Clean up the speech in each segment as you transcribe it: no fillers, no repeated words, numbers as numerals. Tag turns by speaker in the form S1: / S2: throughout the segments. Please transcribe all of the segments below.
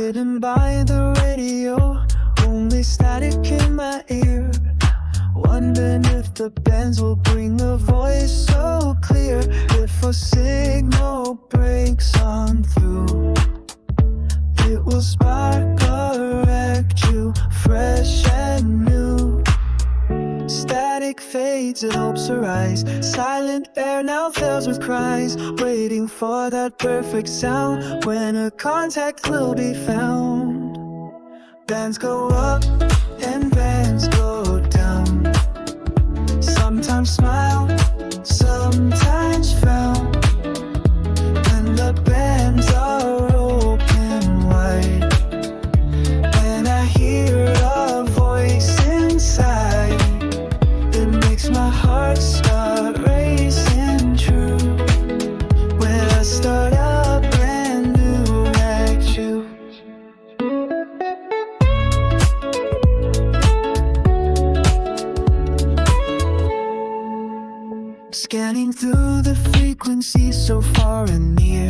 S1: Sitting by the radio, only static in my ear, wondering if the bands will bring the voice so clear. If a signal breaks on through, it will spark a Ragchew, fresh and new. Static fades and hopes arise. Silent air now fills with cries, waiting for that perfect sound when a contact will be found. Bands go up and bands go down. Sometimes smile, sometimes frown. When the bands are open wide, and I hear a voice inside, it makes my heart start racing true. When I start a brand new Ragchew. Scanning through the frequencies so far and near,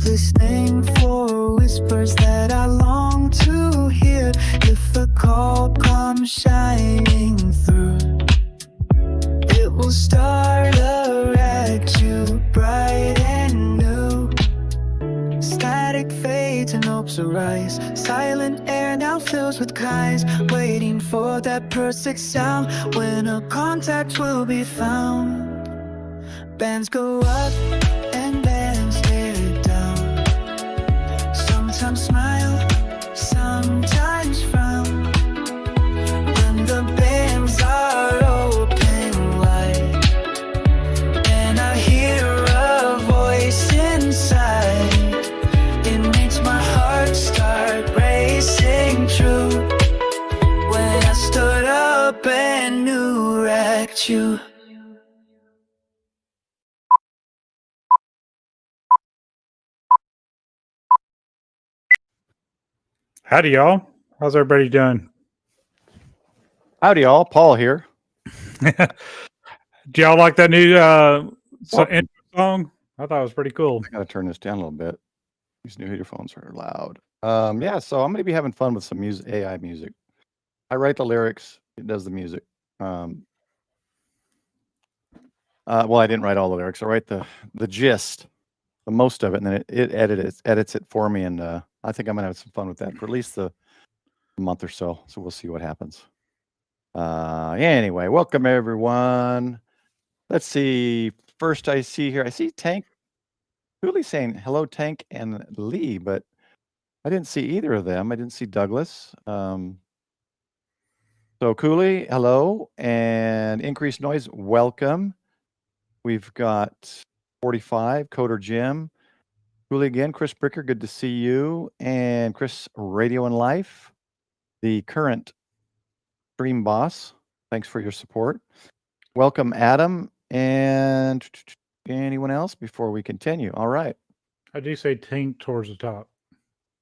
S1: listening for whispers that I long to hear. If a call comes shining through, it will start a Ragchew, bright and new. Static fades and hopes arise. Silent air now fills with cries, waiting for that perfect sound when a contact will be found. Bands go up and bands stay down. Sometimes smile, sometimes frown. When the bands are open wide, and I hear a voice inside, it makes my heart start racing true. When I start up and new Ragchew.
S2: Howdy, y'all. How's everybody doing?
S3: Howdy, y'all. Paul here.
S2: Do y'all like that new intro song? I thought it was pretty cool.
S3: I got to turn this down a little bit. These new headphones are loud. Yeah, so I'm going to be having fun with some AI music. I write the lyrics. It does the music. Well, I didn't write all the lyrics. I write the gist, the most of it, and then it edits it for me. And I think I'm going to have some fun with that for at least a month or so. So we'll see what happens. Anyway, welcome everyone. Let's see. First, I see Tank Cooley saying hello, Tank and Lee, but I didn't see either of them. I didn't see Douglas. So Cooley, hello, and Increased Noise, welcome. We've got 45, Coder Jim. Cooley again, Chris Bricker, good to see you. And Chris, Radio and Life, the current stream boss. Thanks for your support. Welcome, Adam. And anyone else before we continue? All right.
S2: I do say Tank towards the top.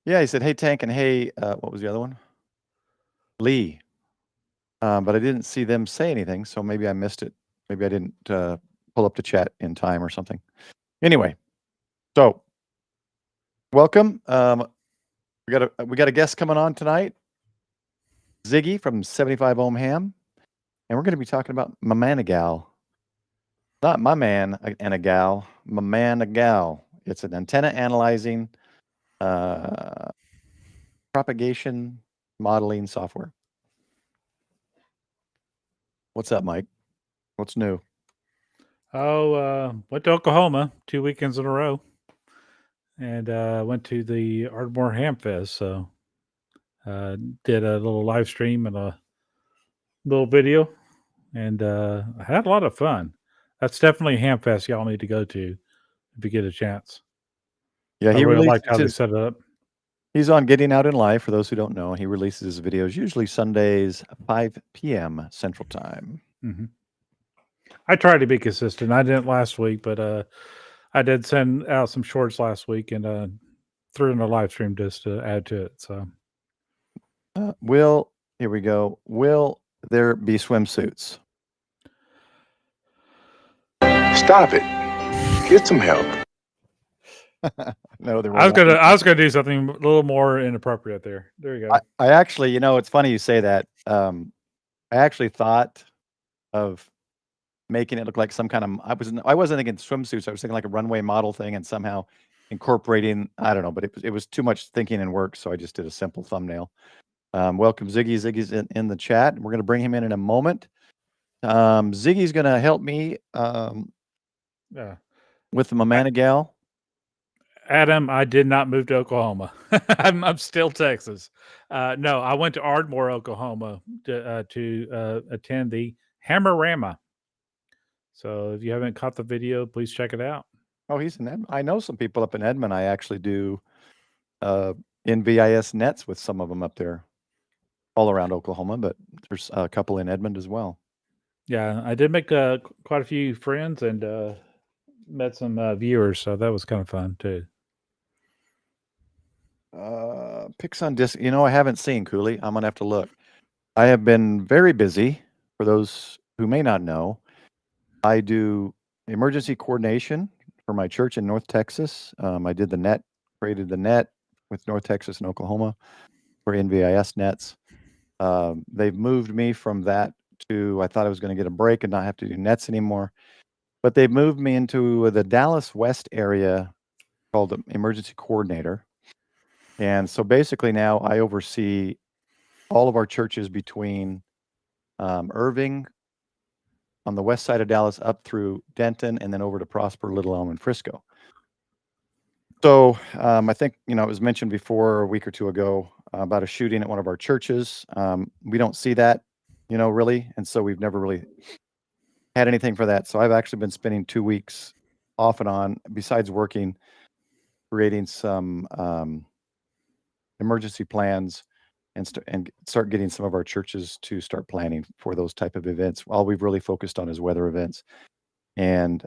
S3: Yeah, he said, hey, Tank, and hey, what was the other one? Lee. But I didn't see them say anything, so maybe I missed it. Maybe I didn't pull up the chat in time or something. Anyway, so welcome. We got a guest coming on tonight, Ziggy from 75 Ohm Ham, and we're going to be talking about MMANA-GAL. Not my man and a gal, MMANA-GAL. It's an antenna analyzing propagation modeling software. What's up, Mike? What's new?
S2: Oh, went to Oklahoma 2 weekends in a row, and went to the Ardmore Ham Fest. So did a little live stream and a little video, and I had a lot of fun. That's definitely a ham fest y'all need to go to if you get a chance.
S3: Yeah,
S2: I really liked how they set it up.
S3: He's on Getting Out in Life, for those who don't know. He releases his videos usually Sundays, 5 p.m. Central Time.
S2: Mm-hmm. I tried to be consistent. I didn't last week, but I did send out some shorts last week and threw in a live stream just to add to it. So,
S3: here we go. Will there be swimsuits?
S4: Stop it. Get some help.
S3: No, there
S2: I was
S3: won't.
S2: gonna do something a little more inappropriate there. There you go.
S3: I actually, it's funny you say that. I actually thought of making it look like some kind of. I wasn't thinking swimsuits. I was thinking like a runway model thing, and somehow incorporating. I don't know, but it was too much thinking and work, so I just did a simple thumbnail. Welcome, Ziggy. Ziggy's in the chat. We're going to bring him in a moment. Ziggy's going to help me
S2: Yeah.
S3: with the MMANA-GAL.
S2: Adam, I did not move to Oklahoma. I'm still Texas. No, I went to Ardmore, Oklahoma to attend the Hammerama. So if you haven't caught the video, please check it out.
S3: Oh, he's in Edmond. I know some people up in Edmond. I actually do NVIS nets with some of them up there all around Oklahoma, but there's a couple in Edmond as well.
S2: Yeah, I did make quite a few friends and met some viewers, so that was kind of fun too.
S3: Pics on disc. I haven't seen Cooley. I'm gonna have to look. I have been very busy. For those who may not know, I do emergency coordination for my church in North Texas. I did the net, created the net with North Texas and Oklahoma for NVIS nets. They've moved me from that to, I thought I was going to get a break and not have to do nets anymore. But they've moved me into the Dallas West area called emergency coordinator. And so basically now I oversee all of our churches between Irving on the west side of Dallas up through Denton and then over to Prosper, Little Elm, and Frisco. So I think, it was mentioned before a week or two ago about a shooting at one of our churches. We don't see that, really. And so we've never really had anything for that. So I've actually been spending 2 weeks off and on, besides working, creating some emergency plans and start getting some of our churches to start planning for those type of events. All we've really focused on is weather events. And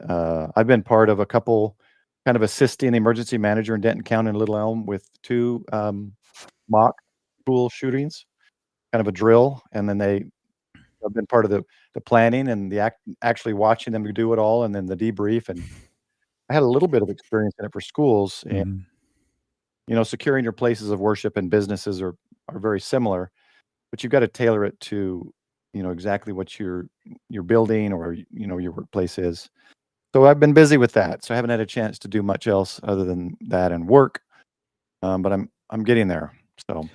S3: I've been part of a couple kind of assisting the emergency manager in Denton County and Little Elm with 2 mock school shootings, kind of a drill. And then I've been part of the planning and the actually watching them do it all, and then the debrief. And I had a little bit of experience in it for schools. And securing your places of worship and businesses are very similar, but you've got to tailor it to exactly what your building or your workplace is. So I've been busy with that. So I haven't had a chance to do much else other than that and work. But I'm getting there. So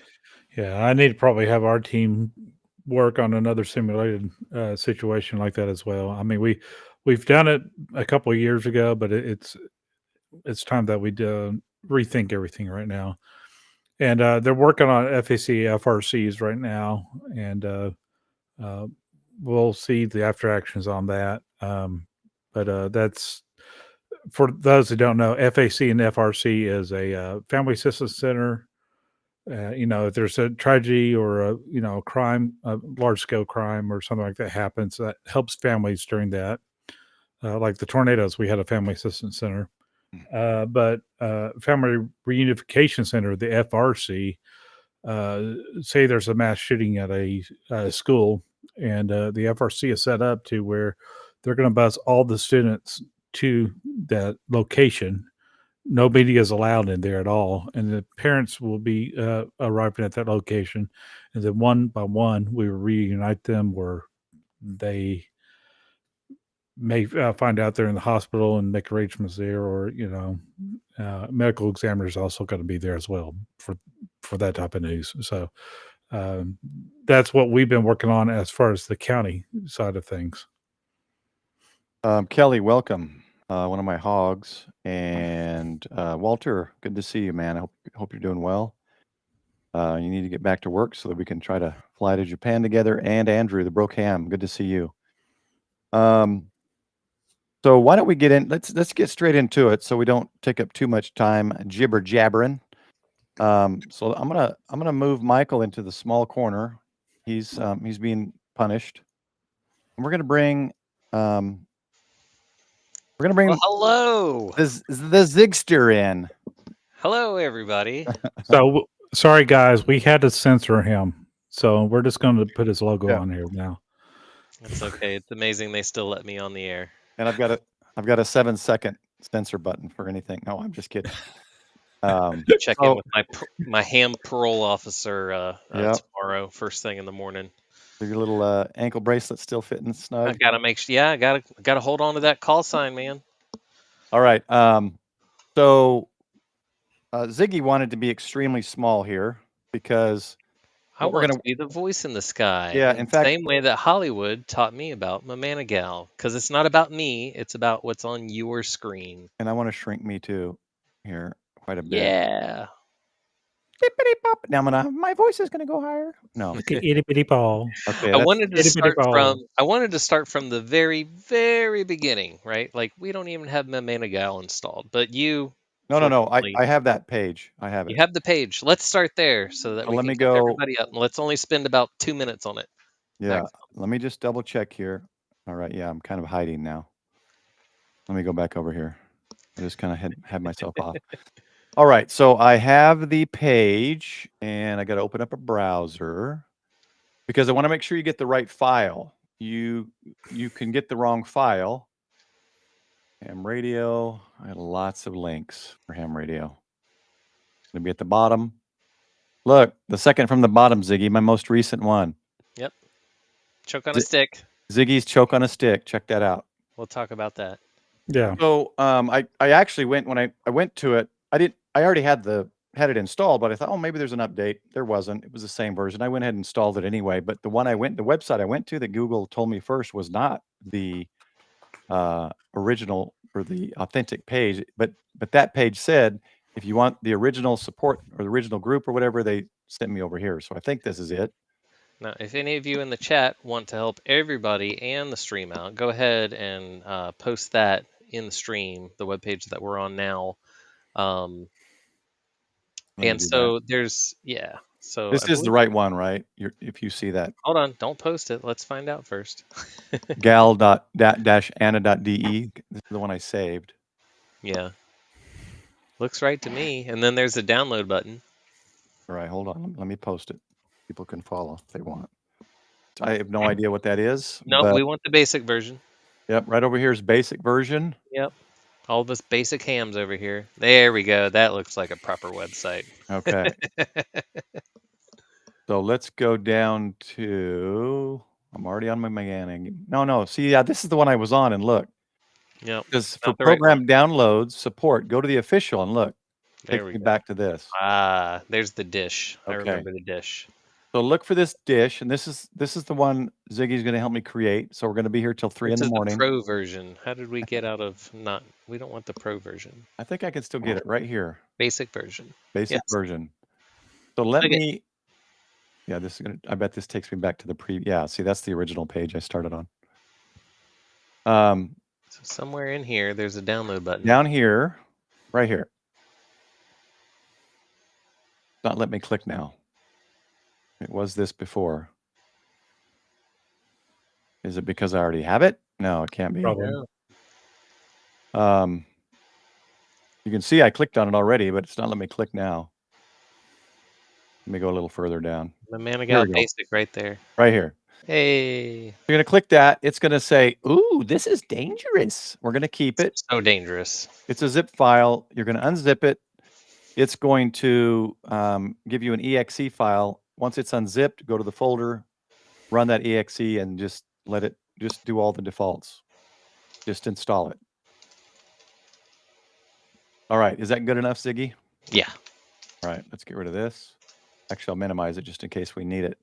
S2: yeah, I need to probably have our team work on another simulated situation like that as well. I mean, we've done it a couple of years ago, but it's time that we rethink everything right now. And they're working on FAC FRCs right now, and we'll see the after actions on that. But that's, for those who don't know, FAC and FRC is a family assistance center. If there's a tragedy or a crime, a large scale crime or something like that happens, that helps families during that. Like the tornadoes, we had a family assistance center. But Family Reunification Center, the FRC, say there's a mass shooting at a school, and the FRC is set up to where they're going to bus all the students to that location. No media is allowed in there at all, and the parents will be arriving at that location, and then one by one we will reunite them where they may find out they're in the hospital and make arrangements there, or medical examiners also going to be there as well for that type of news. So that's what we've been working on as far as the county side of things.
S3: Kelly, welcome. One of my hogs, and Walter, good to see you, man. I hope you're doing well. You need to get back to work so that we can try to fly to Japan together. And Andrew, the broke ham, good to see you. So why don't we get in? Let's get straight into it so we don't take up too much time jibber jabbering. So I'm gonna move Michael into the small corner. He's being punished. And we're gonna bring
S4: Well, hello.
S3: the Zigster in.
S4: Hello, everybody.
S2: So sorry, guys, we had to censor him, so we're just going to put his logo on here now.
S4: It's okay. It's amazing they still let me on the air.
S3: And I've got a 7-second censor button for anything. No, I'm just kidding.
S4: Check in with my ham parole officer
S3: Yep.
S4: tomorrow, first thing in the morning.
S3: Your little ankle bracelet still fitting
S4: I
S3: snug.
S4: gotta make sure. Yeah, I gotta hold on to that call sign, man.
S3: All right. So Ziggy wanted to be extremely small here because
S4: I
S3: what we're
S4: want
S3: gonna
S4: to be the voice in the sky.
S3: Yeah,
S4: in
S3: in
S4: the
S3: fact,
S4: same way that Hollywood taught me about MMANA-GAL, because it's not about me; it's about what's on your screen.
S3: and I want to shrink me too here quite a bit.
S4: Yeah.
S3: Bippity pop. Now my voice is gonna go higher. No.
S2: Look at itty bitty ball.
S3: Okay.
S4: I wanted to
S2: itty bitty ball.
S4: start from the very, very beginning, right? Like we don't even have MMANA-GAL installed, but you
S3: No.
S4: fortunately,
S3: I have that page. I have it.
S4: you have the page. Let's start there so that
S3: So
S4: we
S3: let
S4: can
S3: me
S4: catch
S3: go.
S4: everybody up. And let's only spend about 2 minutes on it.
S3: Yeah.
S4: Maximum.
S3: Let me just double check here. All right. Yeah, I'm kind of hiding now. Let me go back over here. I just kind of had myself off. All right. So I have the page, and I got to open up a browser because I want to make sure you get the right file. You can get the wrong file. Ham radio. I had lots of links for ham radio. It's going to be at the bottom. Look, the second from the bottom, Ziggy, my most recent one.
S4: Yep. Choke on a stick.
S3: Ziggy's Choke on a Stick. Check that out.
S4: We'll talk about that.
S2: Yeah.
S3: So I actually went when I went to it. I already had it installed, but I thought, oh, maybe there's an update. There wasn't. It was the same version. I went ahead and installed it anyway. But the website I went to that Google told me first was not the original or the authentic page. But that page said if you want the original support or the original group or whatever, they sent me over here. So I think this is it.
S4: Now, if any of you in the chat want to help everybody and the stream out, go ahead and post that in the stream, the webpage that we're on now.
S3: Let me
S4: And
S3: do
S4: so
S3: that.
S4: there's, yeah. So
S3: This is the right one, right? If you see that.
S4: Hold on, don't post it. Let's find out first.
S3: gal.ana.de. This is the one I saved.
S4: Yeah. Looks right to me. And then there's a download button.
S3: All right, hold on. Let me post it. People can follow if they want. I have no idea what that is.
S4: No,
S3: but,
S4: we want the basic version.
S3: Yep, right over here is basic version.
S4: Yep. All of us basic hams over here. There we go. That looks like a proper website.
S3: Okay. So let's go down to. I'm already on my MMANA. No. See, yeah, this is the one I was on, and look.
S4: Yep.
S3: Because for program downloads support, go to the official and look.
S4: There
S3: Take
S4: we
S3: me
S4: go.
S3: back to this.
S4: Ah, there's the dish.
S3: Okay.
S4: I remember the dish.
S3: So look for this dish, and this is the one Ziggy's going to help me create. So we're going to be here till 3 in the morning.
S4: The pro version. How did we get out of not? We don't want the pro version.
S3: I think I can still get it right here.
S4: Basic version.
S3: Basic version. So let me. Yeah, this is gonna. I bet this takes me back to the pre. Yeah, see, that's the original page I started on.
S4: So somewhere in here, there's a download button.
S3: Down here, right here. Not let me click now. It was this before. Is it because I already have it? No, it can't be.
S2: Probably.
S3: You can see I clicked on it already, but it's not letting me click now. Let me go a little further down.
S4: MMANA-GAL basic right there.
S3: Right here.
S4: Hey.
S3: You're going to click that. It's going to say, ooh, this is dangerous. We're going to keep it.
S4: So dangerous.
S3: It's a zip file. You're going to unzip it. It's going to give you an exe file. Once it's unzipped, go to the folder, run that exe, and just let it just do all the defaults. Just install it. All right. Is that good enough, Ziggy?
S4: Yeah.
S3: All right. Let's get rid of this. Actually, I'll minimize it just in case we need it.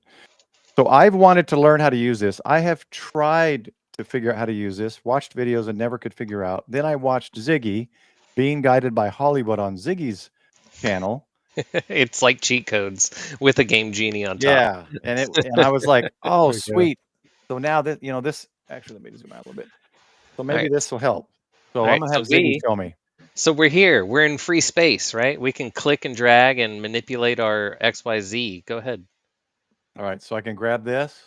S3: So I've wanted to learn how to use this. I have tried to figure out how to use this, watched videos and never could figure out. Then I watched Ziggy being guided by Hollywood on Ziggy's channel.
S4: It's like cheat codes with a game genie on top.
S3: Yeah, and I was like, oh, sweet. So now that this actually, let me zoom out a little bit. So maybe this will help. So I'm gonna have Ziggy show me.
S4: So we're here. We're in free space, right? We can click and drag and manipulate our XYZ. Go ahead.
S3: All right, so I can grab this.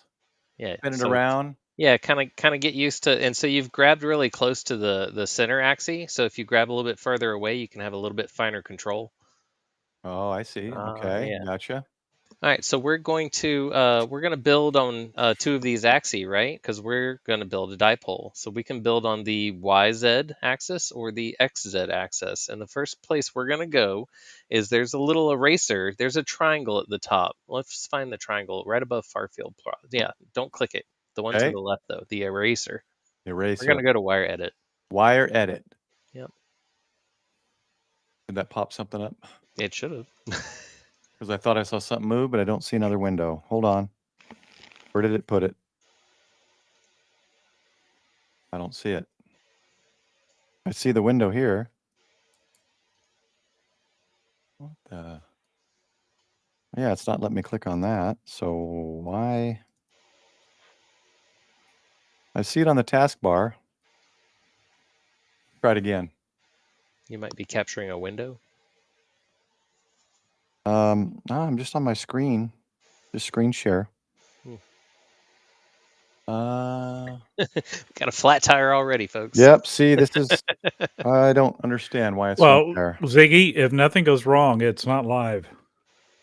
S4: Yeah.
S3: Spin it around.
S4: Yeah, kind of get used to. And so you've grabbed really close to the center axis. So if you grab a little bit further away, you can have a little bit finer control.
S3: Oh, I see. Okay,
S4: yeah.
S3: gotcha.
S4: All right, so we're going to build on 2 of these axes, right? Because we're going to build a dipole. So we can build on the YZ axis or the XZ axis. And the first place we're going to go is there's a little eraser. There's a triangle at the top. Let's find the triangle right above Farfield plot. Yeah, don't click it. The one to
S3: Okay.
S4: the left, though, the eraser. We're going
S3: Eraser.
S4: to go to wire edit.
S3: Wire edit.
S4: Yep,
S3: Did that pop something up?
S4: it should have.
S3: Because I thought I saw something move, but I don't see another window. Hold on. Where did it put it? I don't see it. I see the window here. What the? Yeah, it's not letting me click on that. So why? I see it on the taskbar. Try it again.
S4: You might be capturing a window.
S3: No, I'm just on my screen. Just screen share.
S4: Got a flat tire already, folks.
S3: Yep. See, this is. I don't understand why it's not
S2: Well,
S3: there.
S2: Ziggy, if nothing goes wrong, it's not live.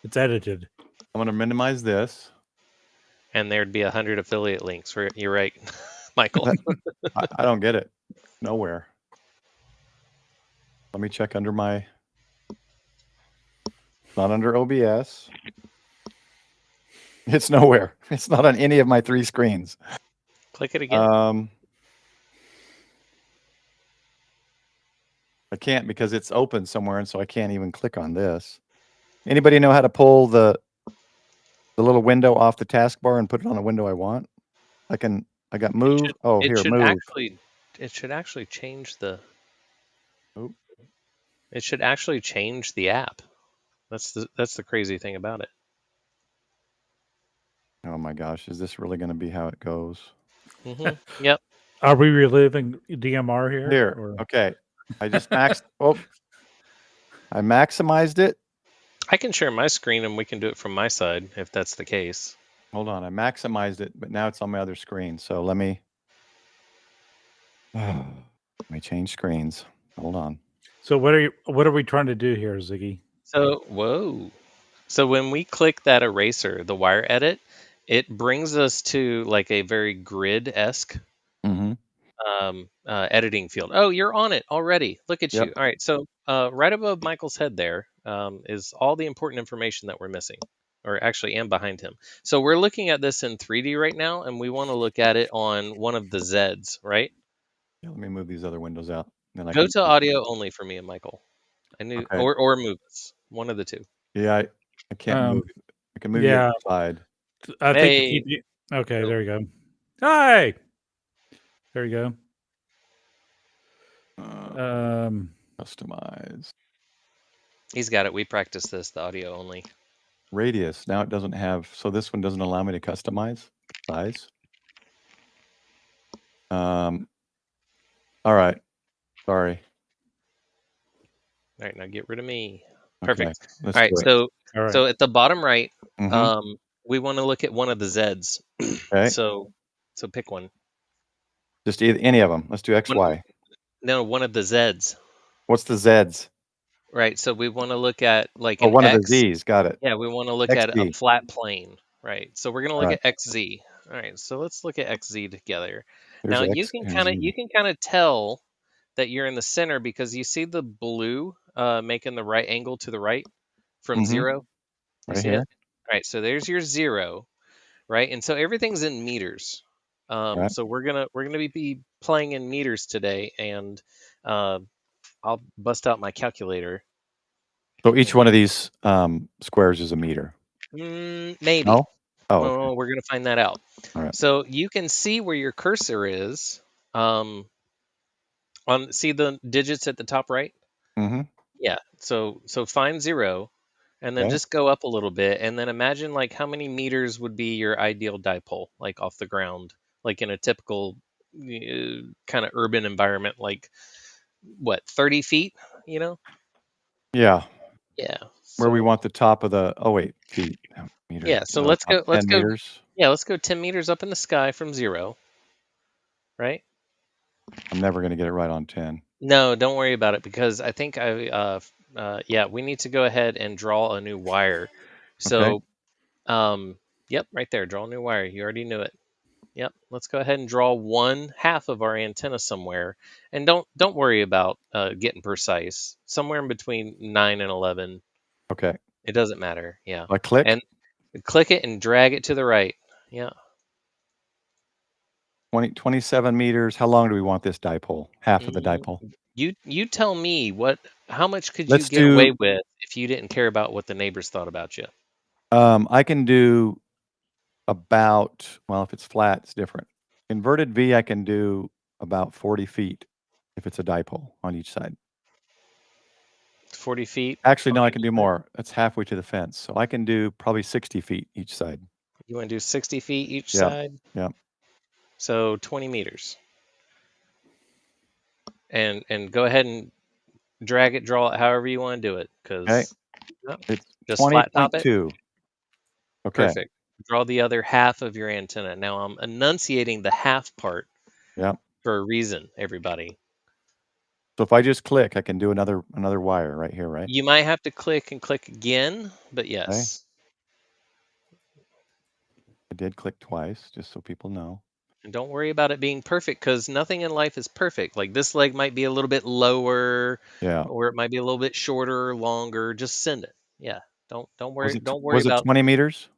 S2: It's edited.
S3: I'm going to minimize this.
S4: And there'd be 100 affiliate links. You're right, Michael.
S3: I don't get it. Nowhere. Let me check under my. Not under OBS. It's nowhere. It's not on any of my 3 screens.
S4: Click it again.
S3: I can't because it's open somewhere, and so I can't even click on this. Anybody know how to pull the little window off the taskbar and put it on a window I want? I got move. Here, move.
S4: It should actually change the.
S3: Oh.
S4: It should actually change the app. That's the crazy thing about it.
S3: Oh my gosh, is this really going to be how it goes?
S4: Mm-hmm. Yep.
S2: Are we reliving DMR here?
S3: Here.
S2: Or?
S3: Okay. I just maxed. I maximized it.
S4: I can share my screen and we can do it from my side if that's the case.
S3: Hold on. I maximized it, but now it's on my other screen. So let me change screens. Hold on.
S2: So what are we trying to do here, Ziggy?
S4: So when we click that eraser, the wire edit, it brings us to like a very grid-esque editing field. Oh, you're on it already. Look at you. All right. So right above Michael's head there is all the important information that we're missing, or actually, and behind him. So we're looking at this in 3D right now, and we want to look at it on one of the Zs, right?
S3: Yeah, let me move these other windows out. Then
S4: Go to audio only for me and Michael. I knew,
S3: Okay.
S4: or move us. One of the two.
S3: Yeah, I can't move. I can move you
S2: yeah.
S3: outside.
S2: I think okay, there you go. Hi. There you go.
S3: Customize.
S4: He's got it. We practiced this, the audio only.
S3: Radius. Now it doesn't have, so this one doesn't allow me to customize size. All right. Sorry.
S4: All right, now get rid of me.
S3: Okay,
S4: Perfect. All right, so at the bottom right,
S3: Mm-hmm.
S4: we want to look at one of the Zs.
S3: Okay.
S4: So pick one.
S3: Just any of them. Let's do X, Y.
S4: No, one of the Zs.
S3: What's the Zs?
S4: Right. So we want to look at like
S3: one of the Zs. Got it.
S4: Yeah, we want to look
S3: XZ.
S4: at a flat plane. Right. So we're going to look
S3: Right.
S4: at XZ. All right. So let's look at XZ together.
S3: There's
S4: now
S3: X
S4: you can
S3: and
S4: kind of
S3: Z.
S4: tell that you're in the center because you see the blue making the right angle to the right from 0. You
S3: Right
S4: see
S3: here.
S4: it? All right. So there's your 0. Right. And so everything's in meters.
S3: Right.
S4: So we're gonna be playing in meters today, and I'll bust out my calculator.
S3: So each one of these squares is a meter.
S4: Maybe.
S3: No? Oh,
S4: well,
S3: okay.
S4: we're gonna find that out.
S3: All right.
S4: So you can see where your cursor is. See the digits at the top right?
S3: Mm-hmm.
S4: Yeah. So find 0, and then just go up a little bit, and then imagine like how many meters would be your ideal dipole, like off the ground, like in a typical kind of urban environment, like what, 30 feet? You know?
S3: Yeah.
S4: Yeah.
S3: Where we want the top of the feet. Meters.
S4: Yeah. So let's go.
S3: 10 meters.
S4: Yeah. Let's go 10 meters up in the sky from 0. Right.
S3: I'm never going to get it right on 10.
S4: No, don't worry about it because I think we need to go ahead and draw a new wire. So Yep, right there. Draw a new wire. You already knew it. Yep. Let's go ahead and draw 1/2 of our antenna somewhere, and don't worry about getting precise. Somewhere in between 9 and 11.
S3: Okay.
S4: It doesn't matter. Yeah.
S3: I click.
S4: And click it and drag it to the right. Yeah.
S3: 27 meters. How long do we want this dipole? Half of the dipole.
S4: You tell me how much could
S3: Let's
S4: you get away
S3: do-
S4: with if you didn't care about what the neighbors thought about you?
S3: I can do about, well, if it's flat, it's different. Inverted V, I can do about 40 feet if it's a dipole on each side.
S4: 40 feet?
S3: Actually, no,
S4: on
S3: I can
S4: each
S3: do
S4: side?
S3: more. That's halfway to the fence. So I can do probably 60 feet each side.
S4: You want to do 60 feet each
S3: Yeah.
S4: side?
S3: Yeah.
S4: So 20 meters. And go ahead and drag it, draw it however you want to do it.
S3: Okay.
S4: Because
S3: It's
S4: just flat top it.
S3: 20.2. Okay.
S4: Perfect. Draw the other half of your antenna. Now I'm enunciating the half part
S3: Yeah.
S4: for a reason, everybody.
S3: So if I just click, I can do another wire right here, right?
S4: You might have to click and click again, but yes.
S3: I did click twice, just so people know.
S4: And don't worry about it being perfect, because nothing in life is perfect. Like this leg might be a little bit lower,
S3: Yeah.
S4: or it might be a little bit shorter or longer. Just send it. Yeah. Don't worry. Don't worry
S3: Was it
S4: about
S3: 20 meters?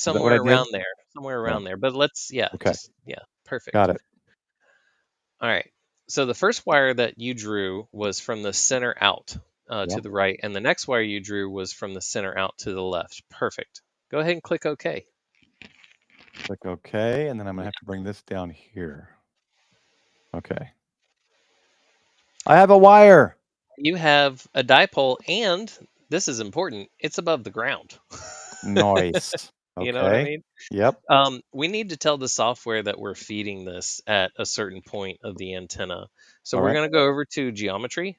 S3: that what I
S4: somewhere
S3: did?
S4: around there. Somewhere
S3: Yeah.
S4: around there. But let's
S3: Okay.
S4: perfect.
S3: Got it.
S4: All right. So the first wire that you drew was from the center out to the right, and the next wire you drew was from the center out to the left. Perfect. Go ahead and click OK.
S3: Click OK, and then I'm going to have to bring this down here. Okay. I have a wire.
S4: You have a dipole, and this is important, it's above the ground.
S3: Nice. Okay.
S4: You know what I mean?
S3: Yep.
S4: We need to tell the software that we're feeding this at a certain point of the antenna. So we're going to go over to geometry.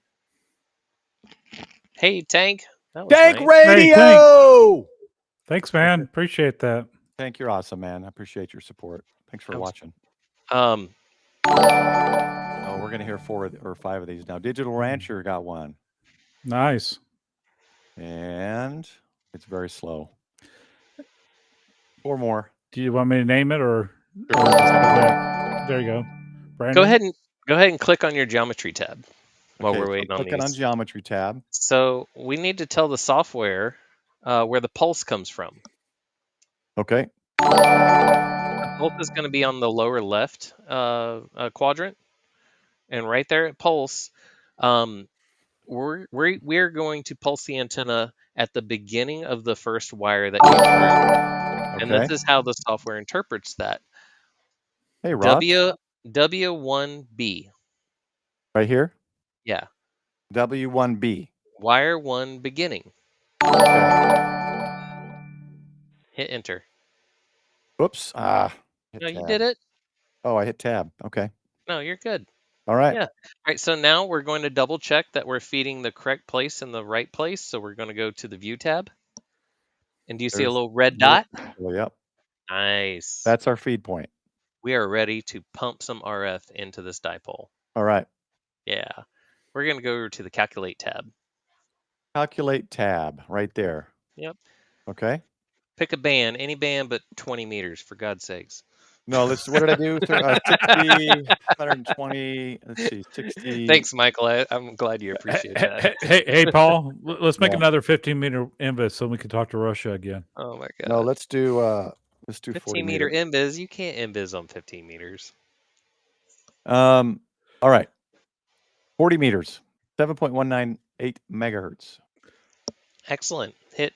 S4: Hey, Tank. That was
S3: Tank
S4: nice.
S3: Radio!
S2: Hey, Thanks, man. Appreciate that.
S3: Tank, you're awesome, man. I appreciate your support. Thanks for watching.
S4: Um,
S3: Oh, we're going to hear 4 or 5 of these now. Digital Rancher got one.
S2: Nice.
S3: And it's very slow. 4 more.
S2: Do you want me to name it or there you go. Brandon?
S4: go ahead and click on your geometry tab while
S3: Okay,
S4: we're
S3: so
S4: waiting on
S3: clicking
S4: these.
S3: on geometry tab.
S4: So we need to tell the software where the pulse comes from.
S3: Okay.
S4: The pulse is going to be on the lower left quadrant, and right there at pulse, we're going to pulse the antenna at the beginning of the first wire that you drew, and this is how the software interprets that.
S3: Hey, Rob.
S4: W1B.
S3: Right here?
S4: Yeah.
S3: W1B.
S4: Wire 1 beginning.
S3: Okay.
S4: Hit enter.
S3: Whoops.
S4: No, you did it.
S3: Oh, I hit tab. Okay.
S4: No, you're good.
S3: All right.
S4: Yeah. All right. So now we're going to double check that we're feeding the correct place in the right place. So we're going to go to the view tab. And do you see a little red dot?
S3: Yep.
S4: Nice.
S3: That's our feed point.
S4: We are ready to pump some RF into this dipole.
S3: All right.
S4: Yeah. We're going to go over to the calculate tab.
S3: Calculate tab right there.
S4: Yep.
S3: Okay.
S4: Pick a band, any band but 20 meters, for God's sakes.
S3: No, what did I do? 60, 120, let's see, 60.
S4: Thanks, Michael. I'm glad you appreciate that.
S2: Hey, Paul, let's make another 15-meter invis so we can talk to Russia again.
S4: Oh my God.
S3: No, let's do
S4: 15-meter invis. You can't invis on 15 meters.
S3: All right. 40 meters, 7.198 megahertz.
S4: Excellent. Hit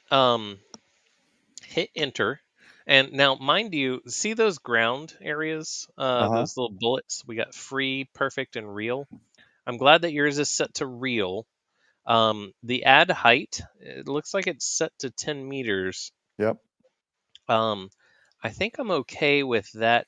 S4: enter. And now, mind you, see those ground areas, those little bullets? We got free, perfect, and real. I'm glad that yours is set to real. The add height, it looks like it's set to 10 meters.
S3: Yep.
S4: I think I'm okay with that.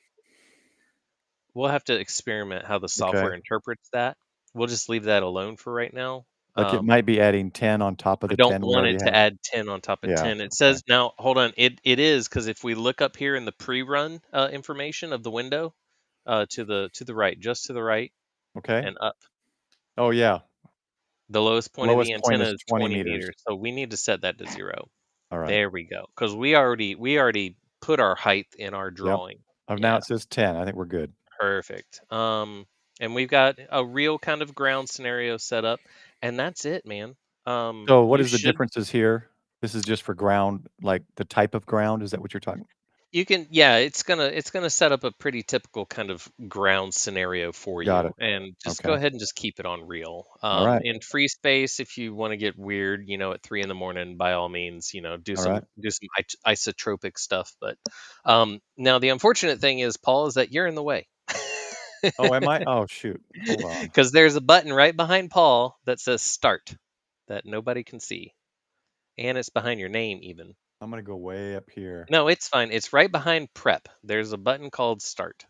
S4: We'll have to experiment how the software interprets that. We'll just leave that alone for right now.
S3: Like it might be adding 10 on top of the 10.
S4: I don't want it to add 10 on top of 10. It says, now, hold on. It is, because if we look up here in the pre-run information of the window, to the right, just to the right, and up.
S3: Oh, yeah.
S4: The lowest point of the antenna is 20 meters. So we need to set that to 0.
S3: All right.
S4: There we go. Because we already put our height in our drawing.
S3: Now
S4: Yeah.
S3: it says 10. I think we're good.
S4: Perfect. And we've got a real kind of ground scenario set up, and that's it, man.
S3: So what
S4: You
S3: is the
S4: should
S3: differences here? This is just for ground, like the type of ground. Is that what you're talking?
S4: You can, yeah, it's gonna set up a pretty typical kind of ground scenario for
S3: Got
S4: you,
S3: it.
S4: and just go
S3: Okay.
S4: ahead and just keep it on real.
S3: All right.
S4: In free space, if you want to get weird, at 3 in the morning, by all means, do
S3: All right.
S4: some isotropic stuff. But now the unfortunate thing is, Paul, is that you're in the way.
S3: Oh, am I? Oh, shoot. Hold on.
S4: Because there's a button right behind Paul that says start that nobody can see, and it's behind your name even.
S3: I'm going to go way up here.
S4: No, it's fine. It's right behind prep. There's a button called start,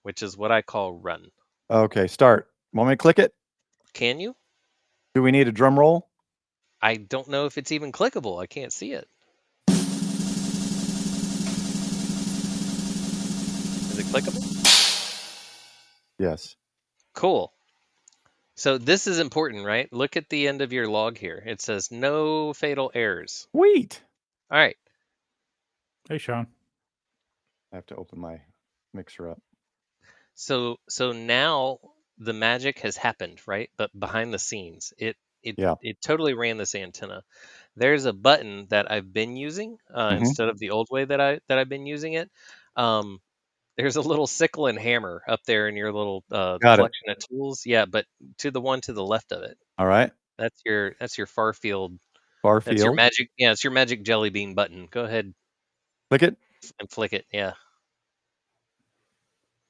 S4: which is what I call run.
S3: Okay, start. Want me to click it?
S4: Can you?
S3: Do we need a drum roll?
S4: I don't know if it's even clickable. I can't see it. Is it clickable?
S3: Yes.
S4: Cool. So this is important, right? Look at the end of your log here. It says no fatal errors.
S3: Sweet.
S4: All right.
S2: Hey, Sean.
S3: I have to open my mixer up.
S4: So now the magic has happened, right? But behind the scenes, it totally ran this antenna. There's a button that I've been using instead of the old way that I've been using it. There's a little sickle and hammer up there in your little
S3: Got it.
S4: collection of tools. Yeah, but to the one to the left of it.
S3: All right.
S4: That's your far field.
S3: Far
S4: That's your
S3: field.
S4: magic. Yeah, it's your magic jelly bean button. Go ahead
S3: Click it.
S4: and flick it. Yeah,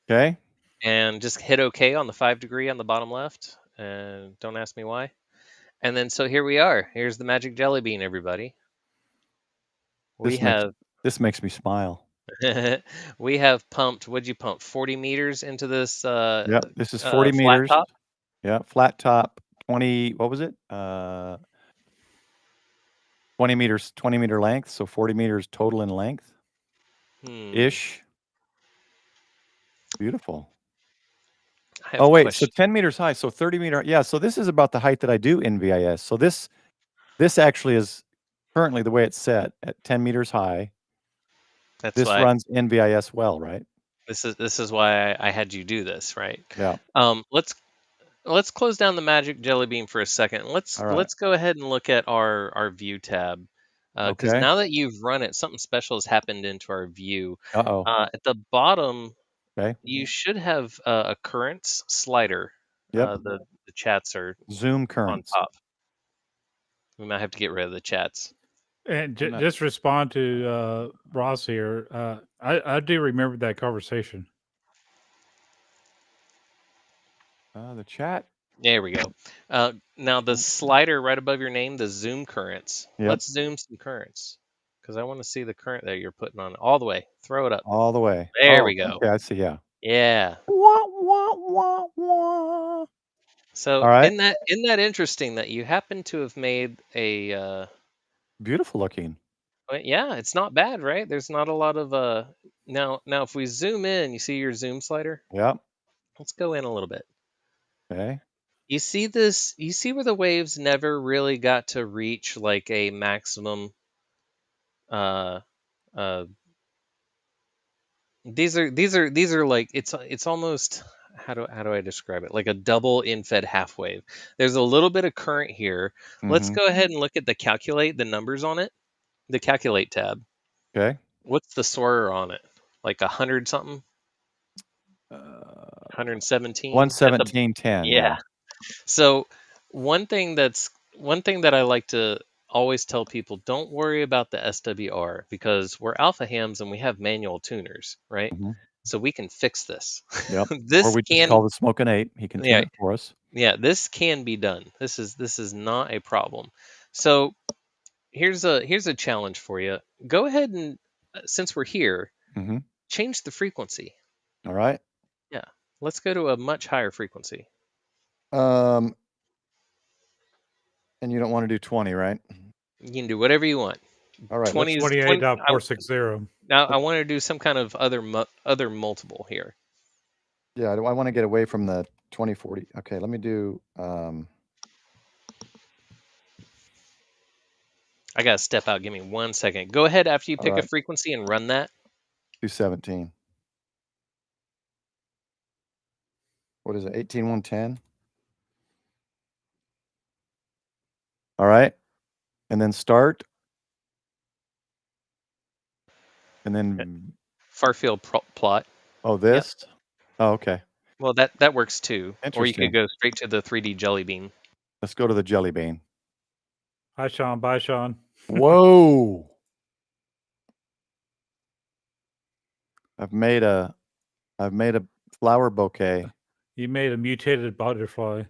S3: Okay.
S4: and just hit OK on the 5 degree on the bottom left. And don't ask me why. And then so here we are. Here's the magic jelly bean, everybody.
S3: This makes me smile.
S4: We have pumped. What'd you pump? 40 meters into this.
S3: Yep. This is 40
S4: flat
S3: meters.
S4: top?
S3: Yeah. Flat top. 20. What was it? 20 meters. 20-meter length. So 40 meters total in length. Ish. Beautiful. Oh wait. So 10 meters high. So 30 meter. Yeah. So this is about the height that I do in VIS. So this actually is currently the way it's set at 10 meters high. This runs NVIS well, right?
S4: This is why I had you do this, right?
S3: Yeah.
S4: Let's close down the magic jelly bean for a second. Let's go ahead and look at our view tab. Because now that you've run it, something special has happened into our view. At the bottom, you should have a currents slider.
S3: Yep.
S4: The chats are
S3: zoom currents
S4: on top. We might have to get rid of the chats.
S2: And just respond to Ross here. I do remember that conversation.
S3: The chat.
S4: There we go. Now the slider right above your name, the zoom currents.
S3: Yep.
S4: Let's zoom some currents because I want to see the current that you're putting on all the way. Throw it up.
S3: All the way.
S4: There we go.
S3: Okay, I see. Yeah.
S4: Yeah.
S3: Wah, wah, wah, wah.
S4: So isn't that interesting that you happen to have made a
S3: beautiful looking.
S4: Yeah, it's not bad, right? There's not a lot of now if we zoom in, you see your zoom slider?
S3: Yep.
S4: Let's go in a little bit.
S3: Okay.
S4: You see this? You see where the waves never really got to reach like a maximum these are like it's almost how do I describe it? Like a double in-fed half wave. There's a little bit of current here. Let's go ahead and look at the numbers on it. The calculate tab.
S3: Okay.
S4: What's the SOAR on it? Like 100 something? 117?
S3: 117.10.
S4: Yeah. So one thing that I like to always tell people, don't worry about the SWR because we're alpha hams and we have manual tuners, right? So we can fix this.
S3: Yep. Or we just call the Smoking Ape. He can tune it for us.
S4: Yeah, this can be done. This is not a problem. So here's a challenge for you. Go ahead and since we're here, change the frequency.
S3: All right.
S4: Yeah. Let's go to a much higher frequency.
S3: And you don't want to do 20, right?
S4: You can do whatever you want.
S3: All right.
S2: 28.460.
S4: Now I want to do some kind of other multiple here.
S3: Yeah, I want to get away from the 2040. Okay, let me do
S4: I gotta step out. Give me 1 second. Go ahead after you
S3: All
S4: pick a
S3: right.
S4: frequency and run that.
S3: 217. What is it? 18110. All right. And then start. And then
S4: Far field plot.
S3: oh, this. Oh, okay.
S4: Well, that works too. Or you could
S3: Interesting.
S4: go straight to the 3D jelly bean.
S3: Let's go to the jelly bean.
S2: Hi, Sean. Bye, Sean.
S3: Whoa. I've made a flower bouquet.
S2: You made a mutated butterfly.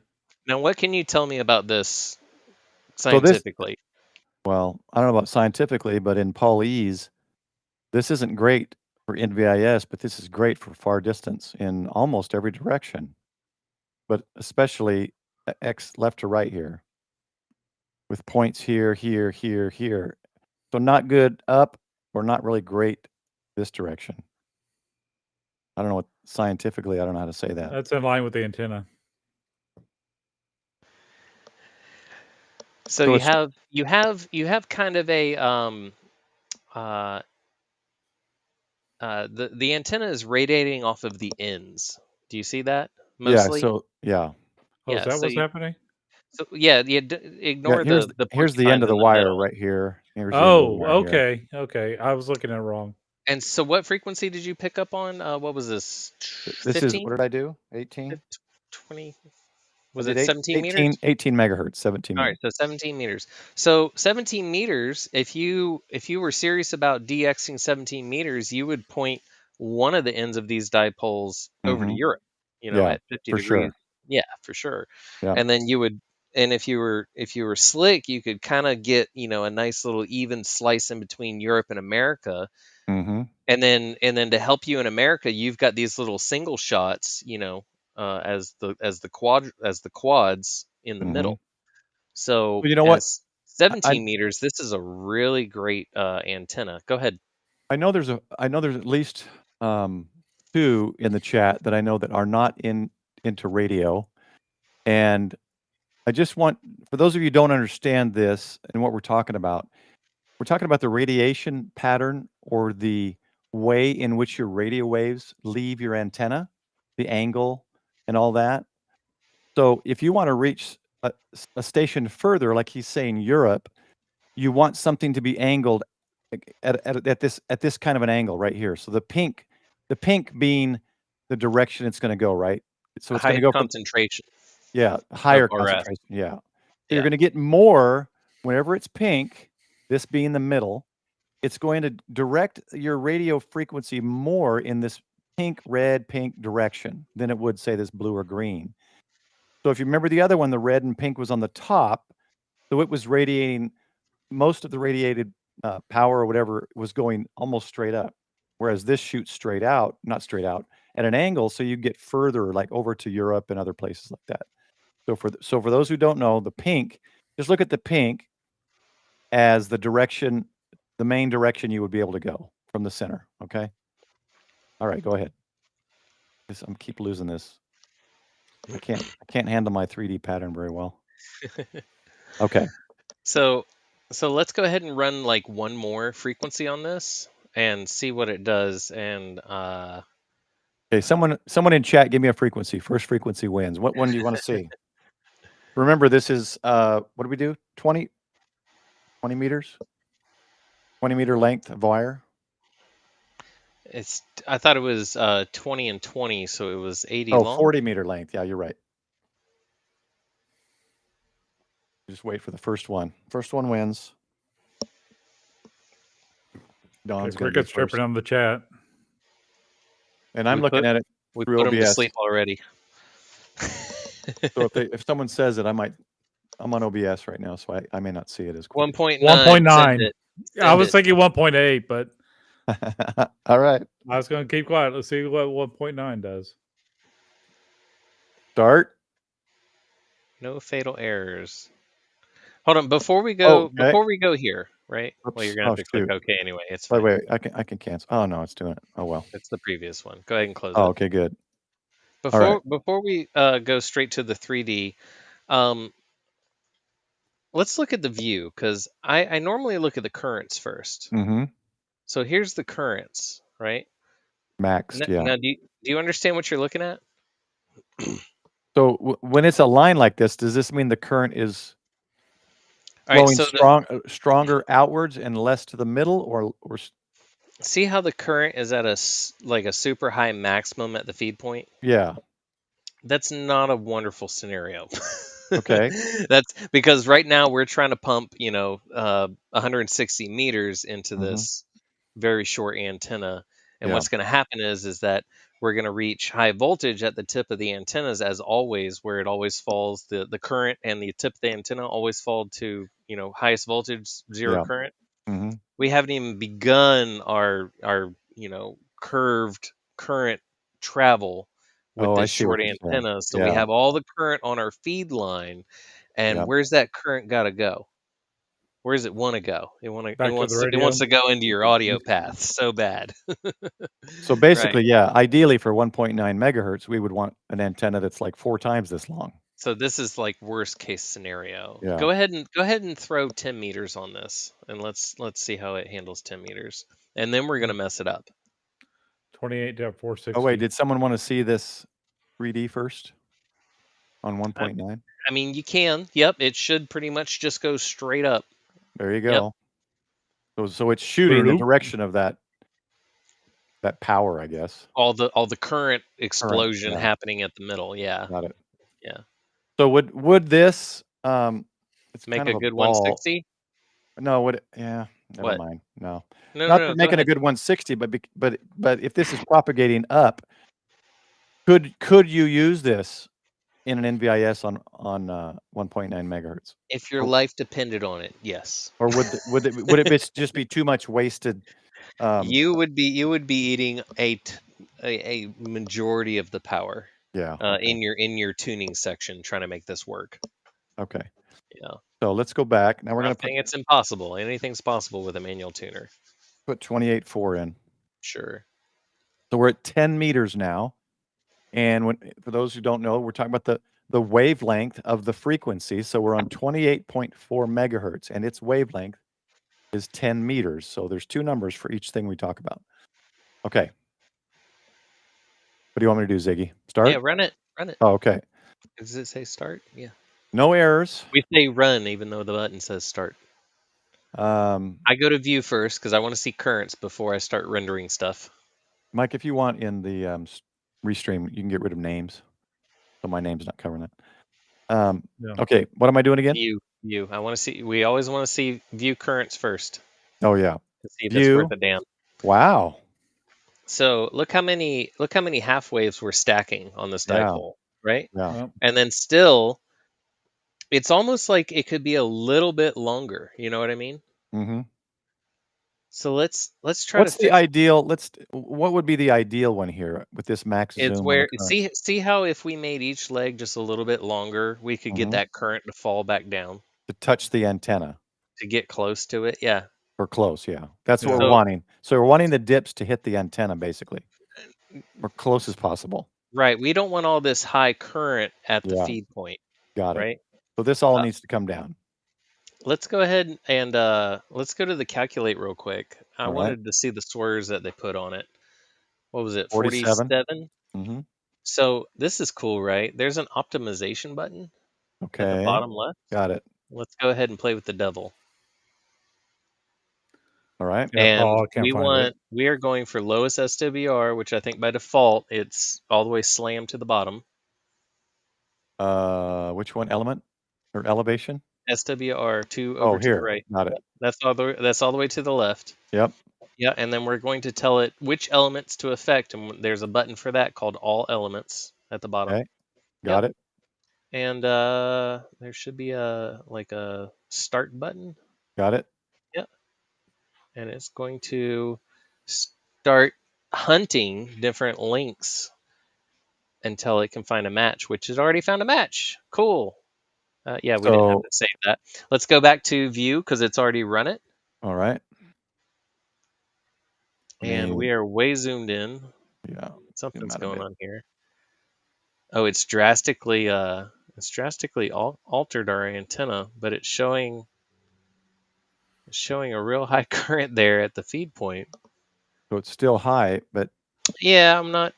S4: Now, what can you tell me about this
S3: So this,
S4: scientifically?
S3: well, I don't know about scientifically, but in Paulese, this isn't great for NVIS, but this is great for far distance in almost every direction, but especially X left to right here with points here, here, here, here. So not good up or not really great this direction. I don't know what scientifically, I don't know how to say that.
S2: That's in line with the antenna.
S4: So
S3: So
S4: you
S3: it's-
S4: have kind of a the antenna is radiating off of the ends. Do you see that mostly?
S3: Yeah, so yeah.
S2: Oh, is
S4: Yeah.
S2: that
S4: So
S2: what's happening?
S4: yeah,
S3: Yeah,
S4: ignore
S3: here's
S4: the
S3: here's the end
S4: porcupines
S3: of the
S4: in the
S3: wire
S4: middle.
S3: right here. Here's the end of the
S2: Oh,
S3: wire here.
S2: okay. Okay. I was looking at it wrong.
S4: And so, what frequency did you pick up on? What was this?
S3: This is, what
S4: 15?
S3: did I do? 18?
S4: 20?
S3: I
S4: Was
S3: did
S4: it 17 meters?
S3: 18 megahertz, 17
S4: All right,
S3: megahertz.
S4: so 17 meters. So 17 meters, if you were serious about DXing 17 meters, you would point one of the ends of these dipoles over to
S3: Mhm.
S4: Europe,
S3: Yeah,
S4: at 50
S3: for
S4: degrees.
S3: sure.
S4: Yeah, for sure.
S3: Yeah.
S4: And then you would, and if you were slick, you could kind of get, a nice little even slice in between Europe and America.
S3: Mhm.
S4: And then to help you in America, you've got these little single shots, as the quads in the
S3: Mhm.
S4: middle. So
S3: Well, you know what?
S4: as
S3: I
S4: 17 meters, this is a really great antenna. Go ahead.
S3: I know there's at least 2 in the chat that I know that are not into radio, and I just want, for those of you who don't understand this and what we're talking about the radiation pattern or the way in which your radio waves leave your antenna, the angle and all that. So if you want to reach a station further, like he's saying Europe, you want something to be angled at this kind of an angle right here. So the pink being the direction it's going to go, right? So it's going to
S4: Highest
S3: go from,
S4: concentration
S3: yeah,
S4: of
S3: higher
S4: RF.
S3: concentration. Yeah. So
S4: Yeah.
S3: you're going to get more whenever it's pink, this being the middle. It's going to direct your radio frequency more in this pink direction than it would, say, this blue or green. So if you remember the other one, the red and pink was on the top, so it was radiating, most of the radiated power or whatever was going almost straight up, whereas this shoots straight out, not straight out, at an angle, so you get further, like over to Europe and other places like that. So for those who don't know, the pink, just look at the pink as the direction, the main direction you would be able to go from the center. Okay. All right, go ahead. I'm keep losing this. I can't handle my 3D pattern very well. Okay.
S4: So let's go ahead and run like one more frequency on this and see what it does. And
S3: Okay. Someone in chat, give me a frequency. First frequency wins. What one do you want to see? Remember, this is what do we do? 20 meters? 20-meter length of wire?
S4: I thought it was 20 and 20, so it was 80
S3: Oh,
S4: long.
S3: 40-meter length. Yeah, you're right. Just wait for the first one. First one wins. Dawn's going to be
S2: Cricket's
S3: first.
S2: chirping on the chat.
S3: And I'm looking at it
S4: We
S3: through
S4: put them to
S3: OBS.
S4: sleep already.
S3: So if someone says it, I'm on OBS right now, so I may not see it as quick.
S4: 1.9.
S2: 1.9. I was
S4: Send
S2: thinking 1.8, but
S3: All right.
S2: I was going to keep quiet. Let's see what 1.9 does.
S3: Start.
S4: No fatal errors. Hold on, before we go here, right?
S3: Oops.
S4: Well, you're gonna have to click
S3: shoot.
S4: OK anyway. It's
S3: Wait,
S4: fine.
S3: wait. I can cancel. Oh no, it's doing it. Oh well.
S4: It's the previous one. Go ahead and close
S3: Oh,
S4: it.
S3: okay, good.
S4: Before we go straight to the 3D, let's look at the view, because I normally look at the currents first.
S3: Mm-hmm.
S4: So here's the currents, right?
S3: Maxed, yeah.
S4: Now, do you understand what you're looking at?
S3: So when it's a line like this, does this mean the current is
S4: All right,
S3: flowing
S4: so
S3: stronger outwards and less to the middle, or
S4: see how the current is at like a super high maximum at the feed point?
S3: yeah?
S4: That's not a wonderful scenario.
S3: Okay.
S4: That's because right now we're trying to pump, 160 meters into
S3: Mm-hmm.
S4: this very short antenna. And
S3: Yeah.
S4: what's going to happen is that we're going to reach high voltage at the tip of the antennas, as always, where it always falls. The current and the tip of the antenna always fall to, highest voltage, zero
S3: Yeah.
S4: current.
S3: Mm-hmm.
S4: We haven't even begun our curved current travel with
S3: Oh, I
S4: this
S3: see what
S4: short
S3: you're saying.
S4: antenna. So we
S3: Yeah.
S4: have all the current on our feed line, and
S3: Yeah.
S4: where's that current got to go? Where does it want to go?
S2: Back to the
S4: It
S2: radio.
S4: wants to go into your audio path so bad.
S3: So
S4: Right.
S3: basically, yeah, ideally for 1.9 megahertz, we would want an antenna that's like 4 times this long.
S4: So this is like worst case scenario.
S3: Yeah.
S4: Go ahead and throw 10 meters on this, and let's see how it handles 10 meters, and then we're gonna mess it up.
S2: 28.460.
S3: Oh wait, did someone want to see this 3D first on 1.9?
S4: I mean, you can. Yep, it should pretty much just go straight up.
S3: There you
S4: Yep.
S3: go. So it's shooting the
S2: Bloop.
S3: direction of that power, I guess.
S4: All the current explosion
S3: yeah.
S4: happening at the middle. Yeah.
S3: Got it.
S4: Yeah.
S3: So would this it's
S4: Make
S3: kind
S4: a
S3: of a
S4: good
S3: ball.
S4: 160.
S3: No, never
S4: What?
S3: mind. No.
S4: No,
S3: Not
S4: no,
S3: for
S4: go
S3: making a
S4: ahead.
S3: good 160, but if this is propagating up, could you use this in an NVIS on 1.9 megahertz?
S4: If your life depended on it, yes.
S3: Or would it just be too much wasted?
S4: You would be eating a majority of the power
S3: Yeah. Okay.
S4: in your tuning section trying to make this work.
S3: Okay.
S4: Yeah.
S3: So let's go back. Now we're
S4: I'm
S3: going
S4: not
S3: to
S4: saying it's impossible. Anything's possible with a manual tuner.
S3: put 28.4 in.
S4: Sure.
S3: So we're at 10 meters now. And for those who don't know, we're talking about the wavelength of the frequency. So we're on 28.4 megahertz, and its wavelength is 10 meters. So there's two numbers for each thing we talk about. Okay. What do you want me to do, Ziggy? Start?
S4: Yeah, run it.
S3: Oh, okay.
S4: Does it say start? Yeah.
S3: No errors.
S4: We say run even though the button says start. I go to view first because I want to see currents before I start rendering stuff.
S3: Mike, if you want in the restream, you can get rid of names. So my name's not covering that.
S2: Yeah.
S3: Okay, what am I doing again?
S4: View. I want to see. We always want to see view currents first
S3: Oh yeah.
S4: to see if it's
S3: View.
S4: worth a damn.
S3: Wow.
S4: So look how many half waves we're stacking on this
S3: Yeah.
S4: dipole, right?
S3: Yeah.
S2: Well,
S4: And then still, it's almost like it could be a little bit longer. You know what I mean?
S3: Mm-hmm.
S4: So let's try
S3: What's
S4: to
S3: the
S4: fix.
S3: ideal? What would be the ideal one here with this max
S4: It's
S3: zoom on
S4: where
S3: the current?
S4: see how if we made each leg just a little bit longer, we could get
S3: Mhm.
S4: that current to fall back down
S3: To touch the antenna
S4: to get close to it. Yeah.
S3: or close, yeah. That's what
S2: Yeah.
S3: we're
S4: So-
S3: wanting. So we're wanting the dips to hit the antenna basically, or close as possible.
S4: Right. We don't want all this high current at the
S3: Yeah.
S4: feed point.
S3: Got it.
S4: Right.
S3: So this all needs to come down.
S4: Let's go ahead and let's go to the calculate real quick. I
S3: All right.
S4: wanted to see the swears that they put on it. What was it?
S3: 47.
S4: 47?
S3: Mm-hmm.
S4: So this is cool, right? There's an optimization button at the
S3: Okay.
S4: bottom left.
S3: Got it.
S4: Let's go ahead and play with the devil.
S3: All right.
S2: yeah,
S4: And
S2: Paul, I can't find
S4: we are going for lowest SWR, which I think by default it's all the way slammed to the bottom.
S3: Which one? Element or elevation?
S4: SWR 2
S3: Oh,
S4: over to
S3: here.
S4: the right.
S3: Got it.
S4: That's all the way to the left.
S3: Yep.
S4: Yeah, and then we're going to tell it which elements to affect, and there's a button for that called All Elements at the bottom.
S3: Okay. Got it.
S4: And there should be a start button,
S3: Got it.
S4: and it's going to start hunting different links until it can find a match, which has already found a match. Cool. Yeah, we didn't have to save that. Let's go back to view because it's already run it.
S3: All right.
S4: And we are way zoomed in.
S3: Yeah.
S4: Something's
S3: out a
S4: going
S3: bit.
S4: on here. Oh, it's drastically It's drastically altered our antenna, but it's showing a real high current there at the feed point.
S3: So it's still high, but
S4: Yeah, I'm not.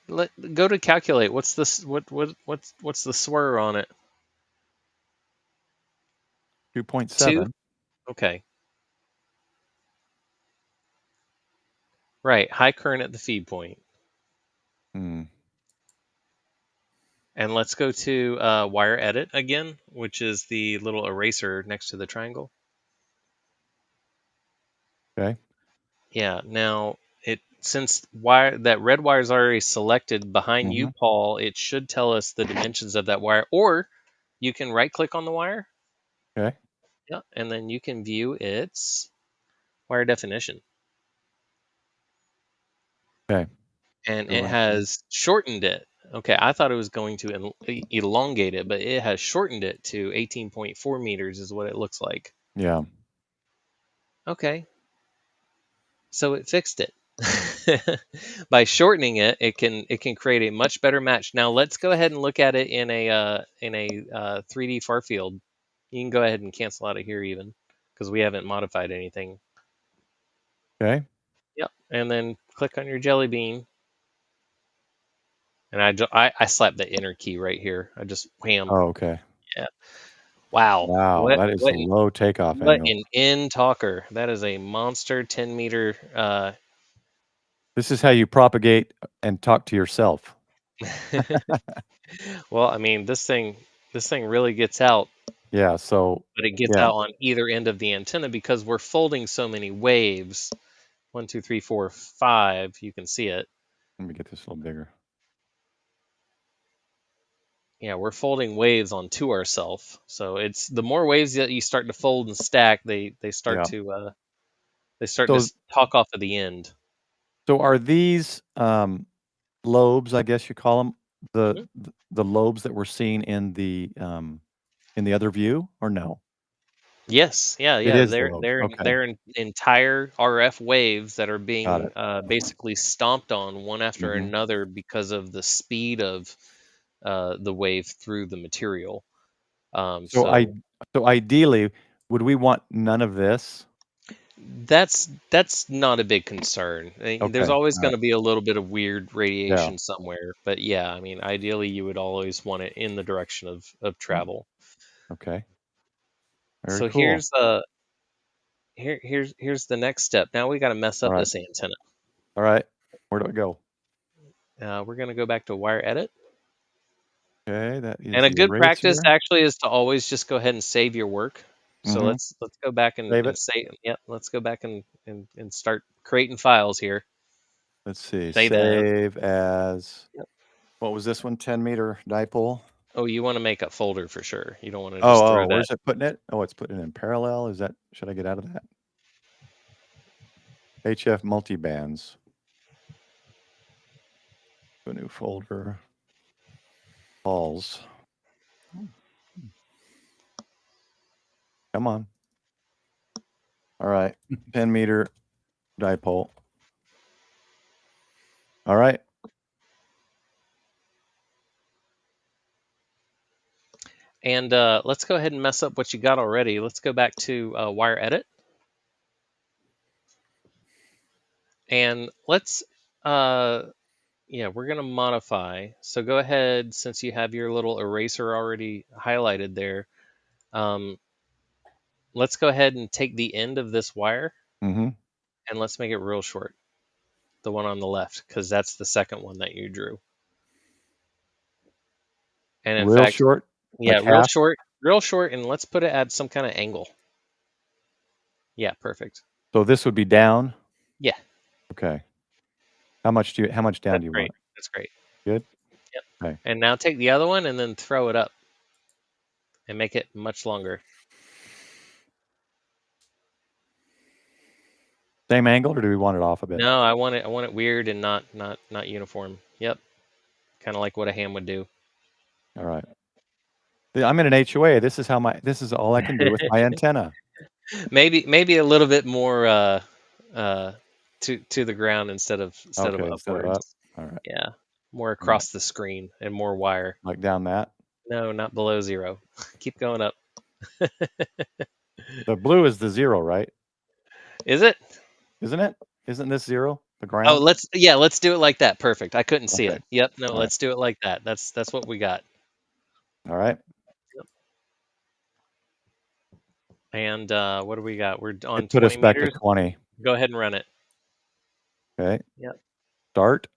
S4: Go to calculate. What's this? What's the swir on it?
S3: 2.7.
S4: Okay. Right, high current at the feed point.
S3: Hmm.
S4: And let's go to wire edit again, which is the little eraser next to the triangle.
S3: Okay.
S4: Yeah. Now since that red wire is already selected behind you, Paul, it should tell us the dimensions of that wire. Or you can right click on the wire.
S3: Okay.
S4: Yeah, and then you can view its wire definition.
S3: Okay.
S4: And
S3: Go
S4: it
S3: right
S4: has shortened it. Okay, I thought it was going to elongate it, but it has shortened it to 18.4 meters is what it looks like.
S3: Yeah.
S4: Okay. So it fixed it. By shortening it, it can create a much better match. Now let's go ahead and look at it in a 3D far field. You can go ahead and cancel out of here even because we haven't modified anything.
S3: Okay.
S4: Yep. And then click on your jelly bean. And I slapped the enter key right here. I just wham.
S3: Oh, okay.
S4: Yeah. Wow.
S3: Wow, that is a low takeoff
S4: What
S3: angle.
S4: an in talker. That is a monster 10 meter.
S3: This is how you propagate and talk to yourself.
S4: Well, I mean, this thing really gets out.
S3: Yeah. So.
S4: But it gets out on either end of the antenna because we're folding so many waves. 1, 2, 3, 4, 5. You can see it.
S3: Let me get this a little bigger.
S4: Yeah, we're folding waves onto ourselves. So it's the more waves that you start to fold and stack, they start to talk off at the end.
S3: So are these lobes, I guess you call them, the lobes that we're seeing in the other view, or no?
S4: Yes, yeah.
S3: It is the
S4: They're
S3: lobes.
S4: they're
S3: Okay.
S4: they're entire RF waves that are
S3: Got
S4: being
S3: it.
S4: basically stomped on one after another because of the speed of the wave through the material.
S3: So ideally, would we want none of this?
S4: That's not a big concern. There's
S3: Okay.
S4: always
S3: All
S4: going
S3: right.
S4: to be a little bit of weird
S3: Yeah.
S4: radiation somewhere, but yeah, I mean, ideally you would always want it in the direction of travel.
S3: Okay. Very
S4: So
S3: cool.
S4: here's the next step. Now we got to mess up
S3: All right.
S4: this antenna.
S3: All right. Where do I go?
S4: We're going to go back to wire edit.
S3: Okay, that is
S4: And a
S3: the
S4: good practice
S3: eraser.
S4: actually is to always just go ahead and save your work. So let's go back and
S3: Save it.
S4: say, yeah, let's go back and start creating files here.
S3: Let's see.
S4: Save
S3: as.
S4: Yep.
S3: What was this one? 10 meter dipole.
S4: Oh, you want to make a folder for sure. You don't want to just throw that.
S3: Where's it putting it? Oh, it's putting it in parallel. Should I get out of that? HF multibands. A new folder. Balls. Come on. All right. 10 meter dipole. All right.
S4: And let's go ahead and mess up what you got already. Let's go back to wire edit. And let's, we're going to modify. So go ahead, since you have your little eraser already highlighted there, let's go ahead and take the end of this wire and let's make it real short. The one on the left, because that's the second one that you drew. And in fact,
S3: Short?
S4: Yeah,
S3: Like
S4: real short, and let's put it at some kind of angle. Yeah, perfect.
S3: So this would be down?
S4: Yeah.
S3: Okay. How much down do you want?
S4: That's great.
S3: Good?
S4: Yep.
S3: Okay.
S4: And now take the other one and then throw it up and make it much longer.
S3: Same angle, or do we want it off a bit?
S4: No, I want it weird and not uniform. Yep. Kind of like what a ham would do.
S3: All right. I'm in an HOA. This is all I can do with my antenna.
S4: Maybe a little bit more to the ground instead of upwards.
S3: Instead of up. All right.
S4: Yeah. More across the screen and more wire.
S3: Like down that?
S4: No, not below 0. Keep going up.
S3: The blue is the 0, right?
S4: Is it?
S3: Isn't it? Isn't this 0? The
S4: Oh,
S3: ground?
S4: let's do it like that. Perfect. I couldn't see
S3: Okay.
S4: it. Yep. No,
S3: All right.
S4: let's do it like that. That's what we got.
S3: All right.
S4: And what do we got? We're on
S3: It put
S4: 20
S3: us back to
S4: meters.
S3: 20.
S4: Go ahead and run it.
S3: Okay.
S4: Yep.
S3: Start.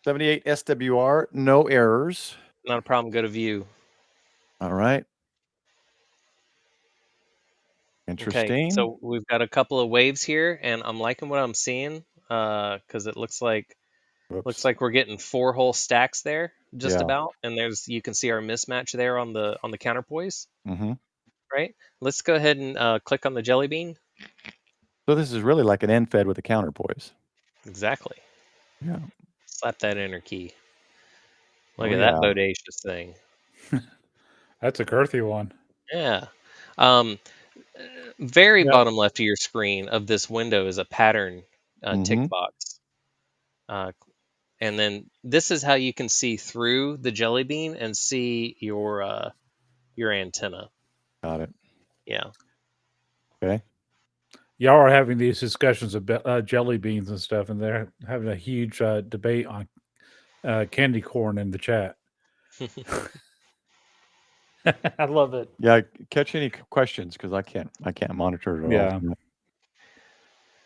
S3: 78 SWR, no errors.
S4: Not a problem. Go to view.
S3: All right.
S4: Okay.
S3: Interesting.
S4: So we've got a couple of waves here, and I'm liking what I'm seeing because it looks like
S3: Whoops.
S4: we're getting 4 whole stacks there, just
S3: Yeah.
S4: about. And you can see our mismatch there on the counterpoise.
S3: Mm-hmm.
S4: Right. Let's go ahead and click on the jelly bean.
S3: So this is really like an end fed with a counterpoise.
S4: Exactly.
S3: Yeah.
S4: Slap that enter key. Look
S3: Oh,
S4: at that
S3: yeah.
S4: bodacious thing.
S2: That's a girthy one.
S4: Yeah. Very
S2: Yep.
S4: bottom left of your screen of this window is a pattern tick
S3: Mhm.
S4: box. And then this is how you can see through the jelly bean and see your antenna.
S3: Got it.
S4: Yeah.
S3: Okay.
S2: Y'all are having these discussions about jelly beans and stuff, and they're having a huge debate on candy corn in the chat. I love it.
S3: Yeah. Catch any questions because I can't monitor it at
S2: Yeah.
S3: all.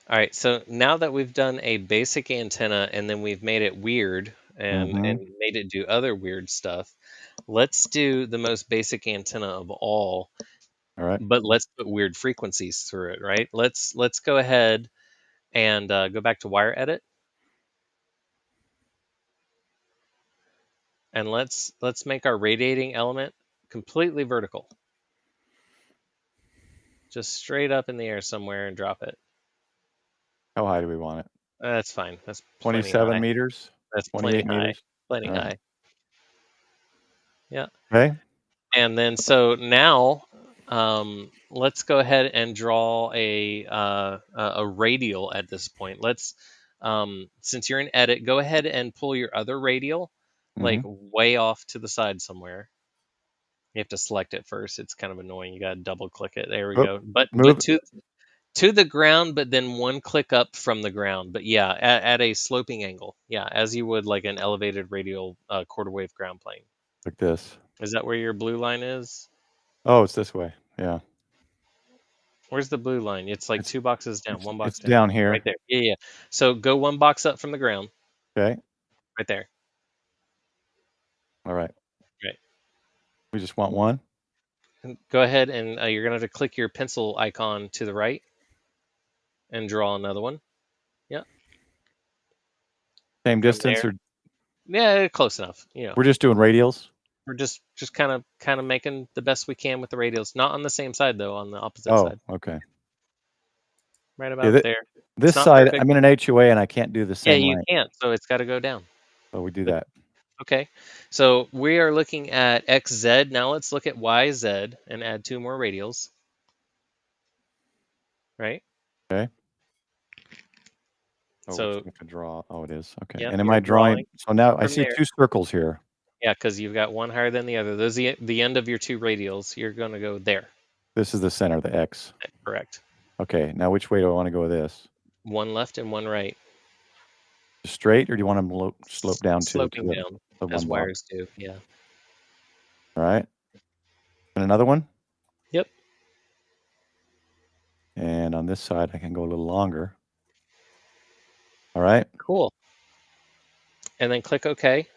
S4: All right. So now that we've done a basic antenna and then we've made it weird and
S3: Mhm.
S4: made it do other weird stuff, let's do the most basic antenna of all.
S3: All right.
S4: But let's put weird frequencies through it, right? Let's go ahead and go back to wire edit, and let's make our radiating element completely vertical, just straight up in the air somewhere, and drop it.
S3: How high do we want it?
S4: That's fine. That's plenty
S3: 27
S4: high.
S3: meters.
S4: That's
S3: 28
S4: plenty high.
S3: meters.
S4: Plenty
S3: All right.
S4: high. Yeah.
S3: Okay.
S4: And then so now, let's go ahead and draw a radial at this point. Let's since you're in edit, go ahead and pull your other radial like
S3: Mhm.
S4: way off to the side somewhere. You have to select it first. It's kind of annoying. You got to double click it. There we
S3: Oh,
S4: go. But
S3: move.
S4: to the ground, but then one click up from the ground. But yeah, at a sloping angle. Yeah, as you would like an elevated radial quarter wave ground plane.
S3: Like this.
S4: Is that where your blue line is?
S3: Oh, it's this way. Yeah.
S4: Where's the blue line? It's like
S3: It's
S4: 2 boxes down, 1 box
S3: it's
S4: down.
S3: down
S4: Right
S3: here.
S4: there. Yeah, yeah. So go 1 box up from the ground.
S3: Okay.
S4: Right there.
S3: All right.
S4: Right.
S3: We just want one.
S4: And go ahead and you're going to have to click your pencil icon to the right and draw another one. Yeah.
S3: Same
S4: From
S3: distance
S4: there.
S3: or
S4: Yeah, close enough. You know,
S3: we're just doing radials?
S4: we're just kind of making the best we can with the radials. Not on the same side though, on the opposite
S3: Oh,
S4: side.
S3: okay.
S4: Right
S3: Yeah,
S4: about there.
S3: this
S4: It's not
S3: side,
S4: perfect.
S3: I'm in an HOA and I can't do the
S4: Yeah,
S3: same
S4: you
S3: length.
S4: can't. So it's got to go down.
S3: So we do
S4: But-
S3: that.
S4: Okay. So we are looking at XZ. Now let's look at YZ and add 2 more radials. Right?
S3: Okay. Oh,
S4: So
S3: which we can draw. Oh, it is. Okay.
S4: yep,
S3: And am
S4: you're
S3: I drawing?
S4: drawing
S3: So now I
S4: from
S3: see
S4: there.
S3: 2 circles here.
S4: Yeah, because you've got one higher than the other. Those are the end of your 2 radials. You're going to go there.
S3: This is the center, the X.
S4: Correct.
S3: Okay. Now which way do I want to go with this?
S4: One left and one right.
S3: Straight, or do you want them slope down
S4: Sloping
S3: to
S4: down,
S3: the
S4: as
S3: one box?
S4: wires do. Yeah.
S3: All right. And another one.
S4: Yep.
S3: And on this side, I can go a little longer. All right.
S4: Cool. And then click OK.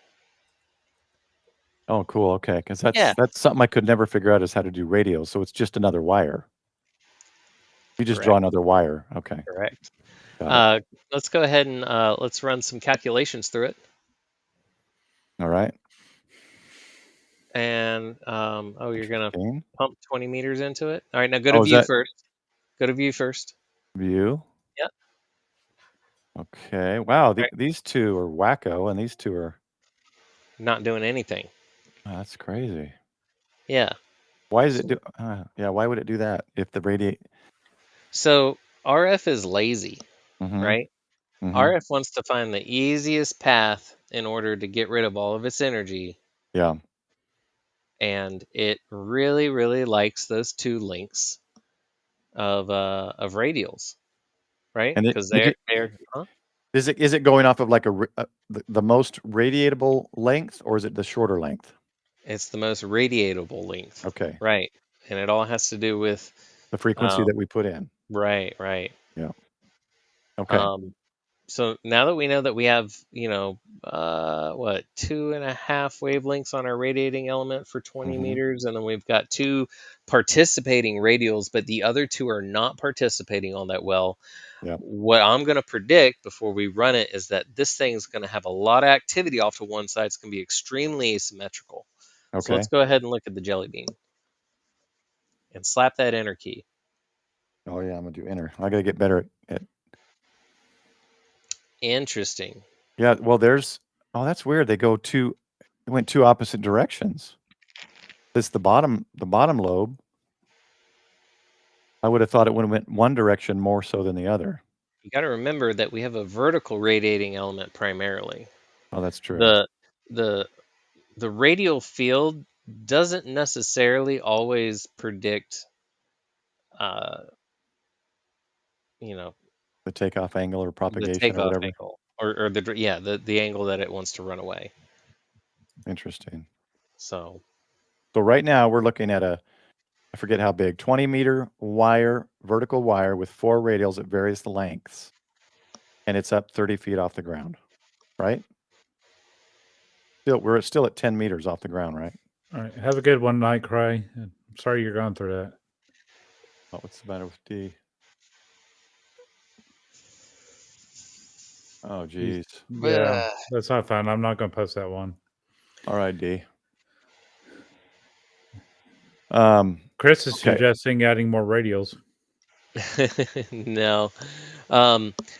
S3: Oh, cool. Okay. Because
S4: Yeah.
S3: that's something I could never figure out is how to do radials. So it's just another wire. You just draw
S4: Correct.
S3: another wire. Okay.
S4: Correct.
S3: Got it.
S4: Let's go ahead and let's run some calculations through it.
S3: All right.
S4: And you're gonna
S3: Interesting.
S4: pump 20 meters into it. All right, now go to
S3: Oh, is
S4: view
S3: that
S4: first. Go to view first.
S3: view?
S4: Yep.
S3: Okay. Wow.
S4: Right.
S3: These 2 are wacko, and these 2 are.
S4: Not doing anything.
S3: Oh, that's crazy.
S4: Yeah.
S3: Why is it do? Yeah. Why would it do that if the radiate?
S4: So RF is lazy,
S3: Mhm.
S4: right?
S3: Mhm.
S4: RF wants to find the easiest path in order to get rid of all of its energy.
S3: Yeah.
S4: and it really, really likes those 2 links of radials, right?
S3: And
S4: Because they're huh?
S3: is it going off of like the most radiatable length, or is it the shorter length?
S4: It's the most radiatable length,
S3: Okay,
S4: right? And it all has to do with
S3: the frequency that we put in.
S4: right.
S3: Yeah. Okay.
S4: So now that we know that we have, what, 2.5 wavelengths on our radiating element for 20
S3: Mhm.
S4: meters, and then we've got 2 participating radials, but the other 2 are not participating all that well.
S3: Yeah.
S4: What I'm going to predict before we run it is that this thing's going to have a lot of activity off to one side. It's going to be extremely asymmetrical. So let's
S3: Okay.
S4: go ahead and look at the jelly bean and slap that enter key.
S3: Oh yeah, I'm gonna do enter. I gotta get better at.
S4: Interesting.
S3: Yeah. Well, oh, that's weird. They went 2 opposite directions. This the bottom lobe. I would have thought it would have went one direction more so than the other.
S4: You got to remember that we have a vertical radiating element primarily.
S3: Oh, that's true.
S4: The the the radial field doesn't necessarily always predict you know
S3: The takeoff angle or
S4: the
S3: propagation or
S4: takeoff
S3: whatever.
S4: angle or the angle that it wants to run away.
S3: Interesting.
S4: So
S3: So right now we're looking at I forget how big, 20-meter wire, vertical wire with 4 radials at various lengths, and it's up 30 feet off the ground, right? We're still at 10 meters off the ground, right?
S2: All right. Have a good one, Night Cry. I'm sorry you're going through that.
S3: Oh, what's the matter with D? Oh, geez.
S2: Yeah, that's not fun. I'm not going to post that one.
S3: All right, D.
S2: Chris is
S3: Okay.
S2: suggesting adding more radials.
S4: no.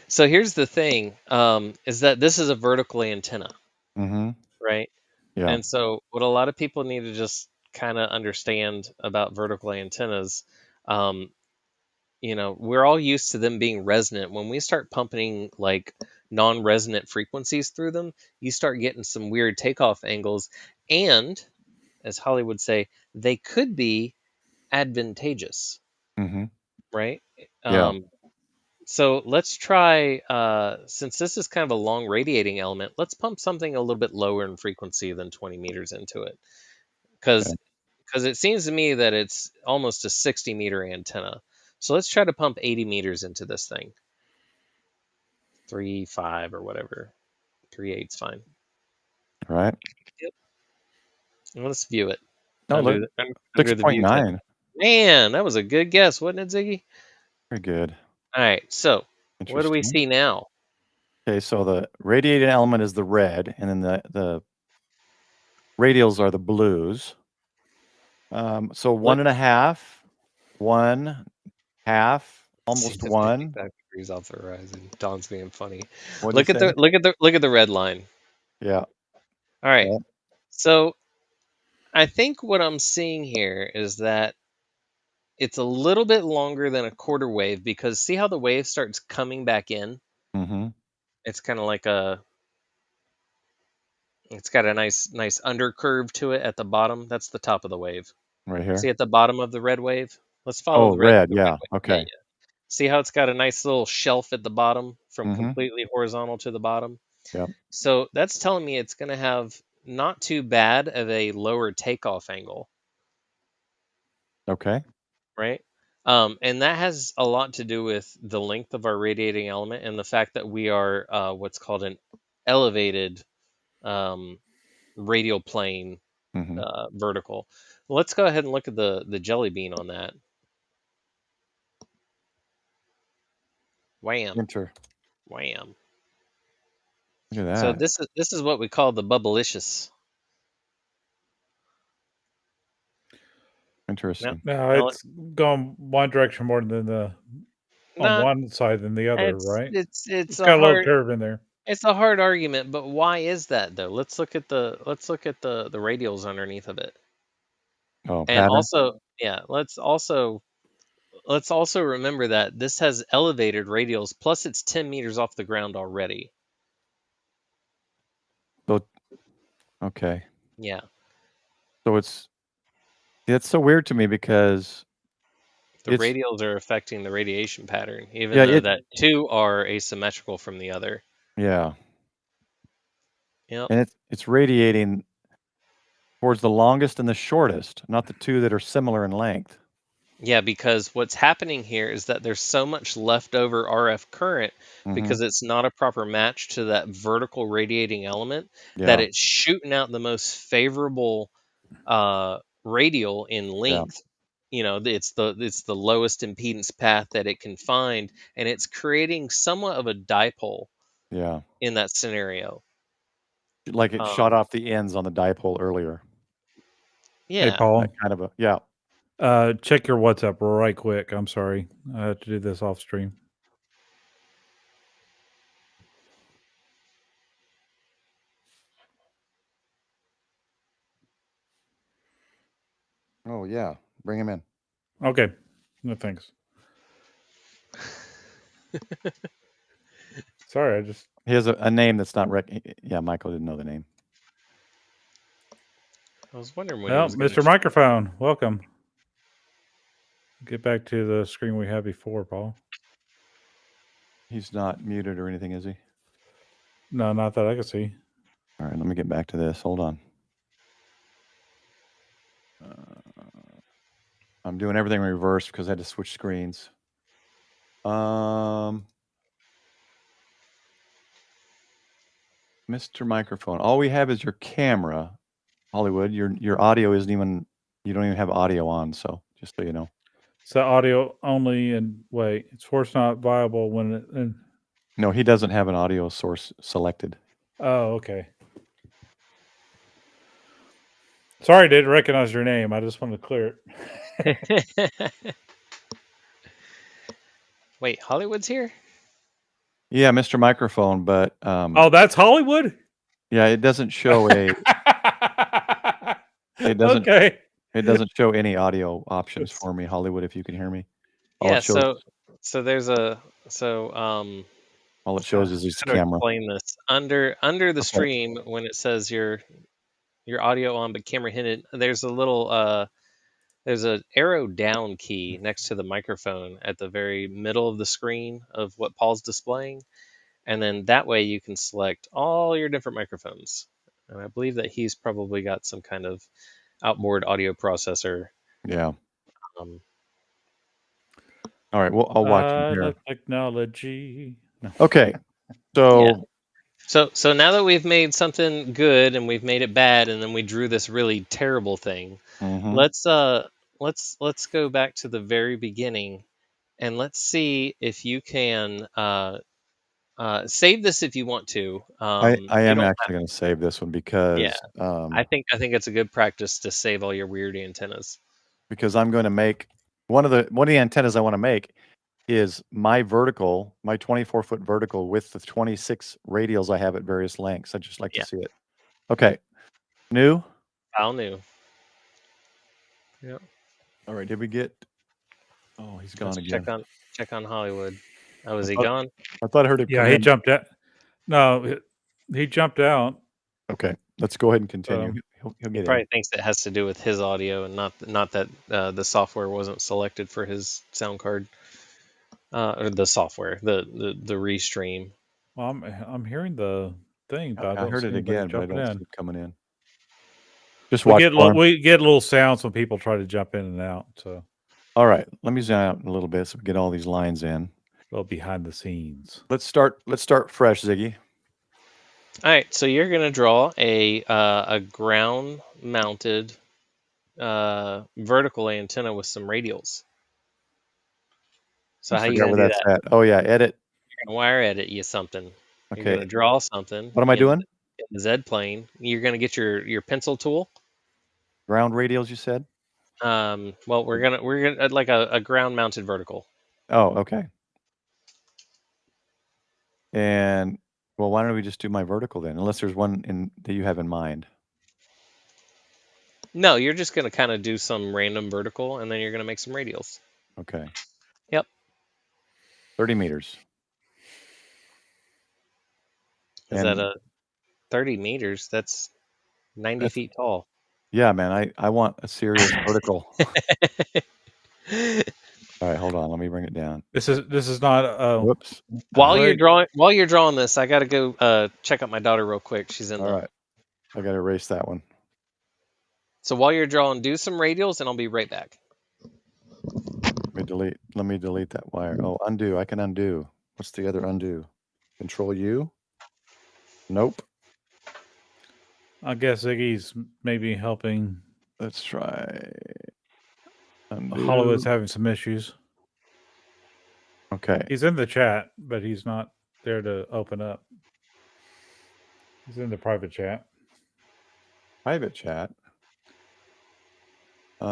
S4: So here's the thing, is that this is a vertical antenna,
S3: Mm-hmm.
S4: right?
S3: Yeah.
S4: And so what a lot of people need to just kind of understand about vertical antennas, we're all used to them being resonant. When we start pumping like non-resonant frequencies through them, you start getting some weird takeoff angles. And as Holly would say, they could be advantageous,
S3: Mm-hmm.
S4: right?
S3: Yeah.
S4: So let's try, since this is kind of a long radiating element, let's pump something a little bit lower in frequency than 20 meters into it. Because it seems to me that it's almost a 60-meter antenna. So let's try to pump 80 meters into this thing. 3.5 or whatever. 3.8's fine.
S3: All right.
S4: Yep. And let's view it.
S3: No, look,
S4: Under the view tab.
S3: 6.9.
S4: Man, that was a good guess, wasn't it, Ziggy?
S3: Very good.
S4: All right, so what do we
S3: Interesting.
S4: see now?
S3: Okay, so the radiating element is the red, and then the radials are the blues. So 1.5, 1.5, almost 1.
S4: 55 degrees off the horizon. Don's being funny.
S3: What'd
S4: Look
S3: you
S4: at
S3: say?
S4: the red line.
S3: Yeah.
S4: All right.
S3: Yeah.
S4: So I think what I'm seeing here is that it's a little bit longer than a quarter wave, because see how the wave starts coming back in?
S3: Mm-hmm.
S4: It's kind of like it's got a nice undercurve to it at the bottom. That's the top of the wave.
S3: Right here.
S4: See at the bottom of the red wave? Let's follow
S3: Oh,
S4: the red
S3: red.
S4: wave.
S3: Yeah.
S4: Yeah,
S3: Okay.
S4: yeah. See how it's got a nice little shelf at the bottom from
S3: Mm-hmm.
S4: completely horizontal to the bottom?
S3: Yep.
S4: So that's telling me it's going to have not too bad of a lower takeoff angle,
S3: Okay.
S4: right? And that has a lot to do with the length of our radiating element and the fact that we are what's called an elevated radial plane
S3: Mm-hmm.
S4: vertical. Let's go ahead and look at the jelly bean on that. Wham,
S3: Enter.
S4: wham.
S3: Look at
S4: So
S3: that.
S4: this is what we call the bubblicious.
S3: Interesting.
S2: No,
S4: Now,
S2: it's going one direction more than on one side than the other, right?
S4: it's
S2: It's
S4: a
S2: got a little
S4: hard
S2: curve in there.
S4: it's a hard argument, but why is that though? Let's look at the radials underneath of it.
S3: Oh,
S4: And
S3: pattern.
S4: also, yeah, let's also remember that this has elevated radials, plus it's 10 meters off the ground already.
S3: So, okay.
S4: Yeah.
S3: So it's It's so weird to me because
S4: The
S3: it's
S4: radials are affecting the radiation pattern, even
S3: yeah,
S4: though that two are asymmetrical from the other.
S3: yeah,
S4: Yep.
S3: and it's radiating towards the longest and the shortest, not the two that are similar in length.
S4: Yeah, because what's happening here is that there's so much leftover RF current
S3: Mhm.
S4: because it's not a proper match to that vertical radiating element that
S3: Yeah,
S4: it's shooting out the most favorable radial in length. You know, it's the lowest impedance path that it can find, and it's creating somewhat of a dipole
S3: yeah.
S4: in that scenario.
S3: Like it shot off the ends on the dipole earlier.
S2: Hey,
S4: Yeah.
S2: Paul.
S3: That kind of a yeah.
S2: Check your WhatsApp right quick. I'm sorry. I have to do this off stream.
S3: Oh yeah, bring him in.
S2: Okay. No thanks. Sorry, I just
S3: He has a name that's not yeah. Michael didn't know the name.
S4: I was wondering when he was
S2: Mr. Microphone, welcome. Get back to the screen we had before, Paul.
S3: He's not muted or anything, is he?
S2: No, not that I can see.
S3: All right, let me get back to this. Hold on. I'm doing everything in reverse because I had to switch screens. Mr. Microphone, all we have is your camera, Hollywood. Your audio isn't even. You don't even have audio on. So just so you know.
S2: It's audio only, and wait, it's force not viable when it. And,
S3: No, he doesn't have an audio source selected.
S2: oh, okay. Sorry, I didn't recognize your name. I just wanted to clear
S4: it. Wait, Hollywood's here?
S3: Yeah, Mr. Microphone, but
S2: oh, that's Hollywood.
S3: yeah, it doesn't show a. It doesn't.
S2: Okay.
S3: It doesn't show any audio options for me, Hollywood. If you can hear me, all
S4: Yeah,
S3: it shows.
S4: so there's a
S3: All it shows is his
S4: how to
S3: camera.
S4: explain this under the
S3: Okay.
S4: stream when it says your audio on but camera hidden. There's a little there's an arrow down key next to the microphone at the very middle of the screen of what Paul's displaying, and then that way you can select all your different microphones. And I believe that he's probably got some kind of outboard audio processor.
S3: Yeah.
S4: Um,
S3: All right. Well, I'll watch him here.
S2: The technology. No.
S3: Okay. So
S4: So now that we've made something good and we've made it bad, and then we drew this really terrible thing,
S3: mhm.
S4: let's go back to the very beginning, and let's see if you can save this if you want to.
S3: I
S4: You
S3: am
S4: don't
S3: actually going to save this one because
S4: I think it's a good practice to save all your weird antennas.
S3: because I'm going to make one of the antennas I want to make is my 24-foot vertical with the 26 radials I have at various lengths. I just like
S4: Yeah.
S3: to see it. Okay. New?
S4: File new. Yep.
S3: All right. Did we get? Oh, he's gone again.
S4: Check on Hollywood. Oh, is he
S3: thought-
S4: gone?
S3: I thought I heard him.
S2: Yeah,
S3: come
S2: he
S3: in.
S2: jumped out. No, he jumped out.
S3: Okay. Let's go ahead and continue. He'll
S4: He
S3: get
S4: probably
S3: in.
S4: thinks it has to do with his audio and not that the software wasn't selected for his sound card. Or the software, the restream.
S2: Well, I'm hearing the thing, but I
S3: I
S2: don't
S3: heard
S2: see
S3: it
S2: anybody
S3: again, but I
S2: jumping
S3: don't
S2: in.
S3: see it coming in. Just
S2: We
S3: watch.
S2: get little sounds when people try to jump in and out. So
S3: All right. Let me zoom out a little bit so we get all these lines in.
S2: a little behind the scenes.
S3: Let's start fresh, Ziggy.
S4: All right, so you're gonna draw a ground mounted vertical antenna with some radials. So
S3: I
S4: how you
S3: forgot
S4: gonna
S3: where
S4: do
S3: that's
S4: that?
S3: at. Oh yeah, edit.
S4: You're gonna wire edit you something.
S3: Okay.
S4: You're gonna draw something.
S3: What am I doing?
S4: In the Z plane. You're gonna get your pencil tool.
S3: Ground radials, you said?
S4: Well, we're gonna like a ground mounted vertical.
S3: Oh, okay. And well, why don't we just do my vertical then? Unless there's one that you have in mind.
S4: No, you're just gonna kind of do some random vertical, and then you're gonna make some radials.
S3: Okay.
S4: Yep.
S3: 30 meters.
S4: Is that a 30 meters? That's 90 feet tall.
S3: Yeah, man, I want a serious article. All right, hold on. Let me bring it down.
S2: This is not.
S3: Whoops.
S4: While you're
S2: Right.
S4: drawing this, I gotta go check out my daughter real quick. She's in
S3: All
S4: the.
S3: right. I got to erase that one.
S4: So while you're drawing, do some radials, and I'll be right back.
S3: Let me delete that wire. Oh, undo. I can undo. What's the other undo? Control U? Nope.
S2: I guess Ziggy's maybe helping.
S3: Let's try undo.
S2: Hollywood's having some issues.
S3: Okay.
S2: He's in the chat, but he's not there to open up. He's in the private chat.
S3: Private chat.
S2: If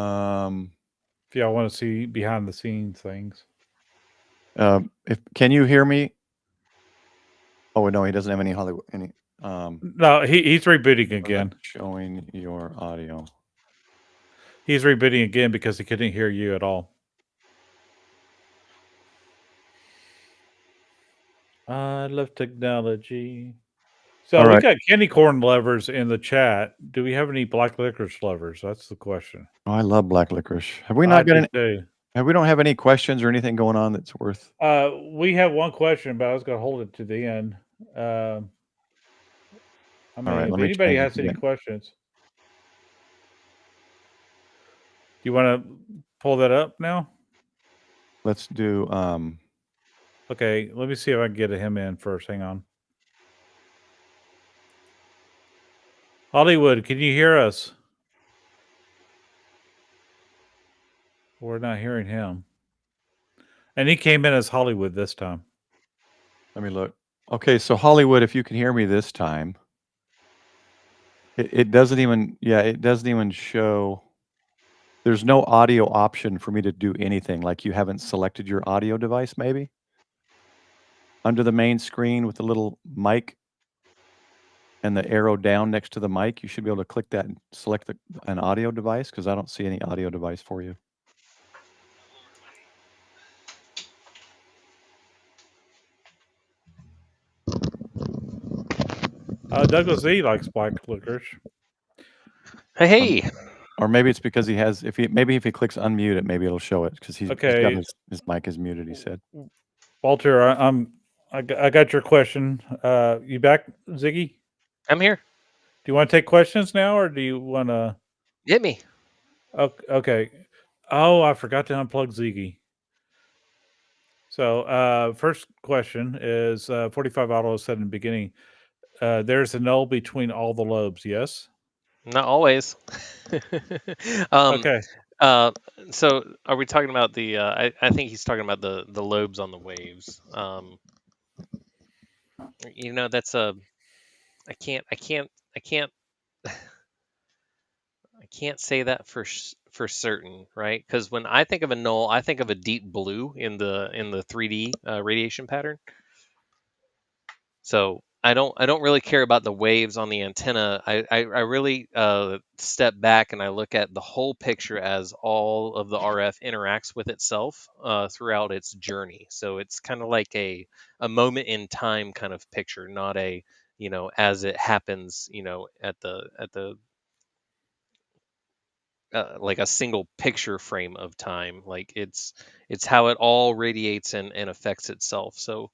S2: y'all want to see behind the scenes things.
S3: Can you hear me? Oh no, he doesn't have any Hollywood.
S2: No, he's rebooting again.
S3: Showing your audio.
S2: He's rebooting again because he couldn't hear you at all. I love technology. So
S3: All
S2: we
S3: right.
S2: got candy corn lovers in the chat. Do we have any black licorice lovers? That's the question.
S3: Oh, I love black licorice. Have we not got any?
S2: Too.
S3: We don't have any questions or anything going on that's worth.
S2: We have one question, but I was going to hold it to the end. I mean,
S3: All right,
S2: if anybody has any questions, do you want to pull that up now?
S3: Let's do.
S2: Okay, let me see if I can get him in first. Hang on. Hollywood, can you hear us? We're not hearing him. And he came in as Hollywood this time.
S3: Let me look. Okay, so Hollywood, if you can hear me this time, it doesn't even. Yeah, it doesn't even show. There's no audio option for me to do anything. Like you haven't selected your audio device, maybe? Under the main screen with the little mic and the arrow down next to the mic, you should be able to click that and select an audio device, because I don't see any audio device for you.
S2: Douglas Z likes black licorice.
S4: Hey.
S3: Or maybe it's because he has. Maybe if he clicks unmute it, maybe it'll show it, because he's got his mic is muted. He said.
S2: Walter, I got your question. You back, Ziggy?
S4: I'm here.
S2: Do you want to take questions now, or do you want to
S4: hit me?
S2: Okay. Oh, I forgot to unplug Ziggy. So, first question is 45 Auto said in the beginning. There's a null between all the lobes. Yes.
S4: Not always.
S2: Okay.
S4: So are we talking about the? I think he's talking about the lobes on the waves. You know, that's a. I can't say that for certain, right? Because when I think of a null, I think of a deep blue in the 3D radiation pattern. So I don't really care about the waves on the antenna. I really step back and I look at the whole picture as all of the RF interacts with itself throughout its journey. So it's kind of like a moment in time kind of picture, not a, you know, as it happens, you know, at the like a single picture frame of time. Like it's how it all radiates and affects itself. So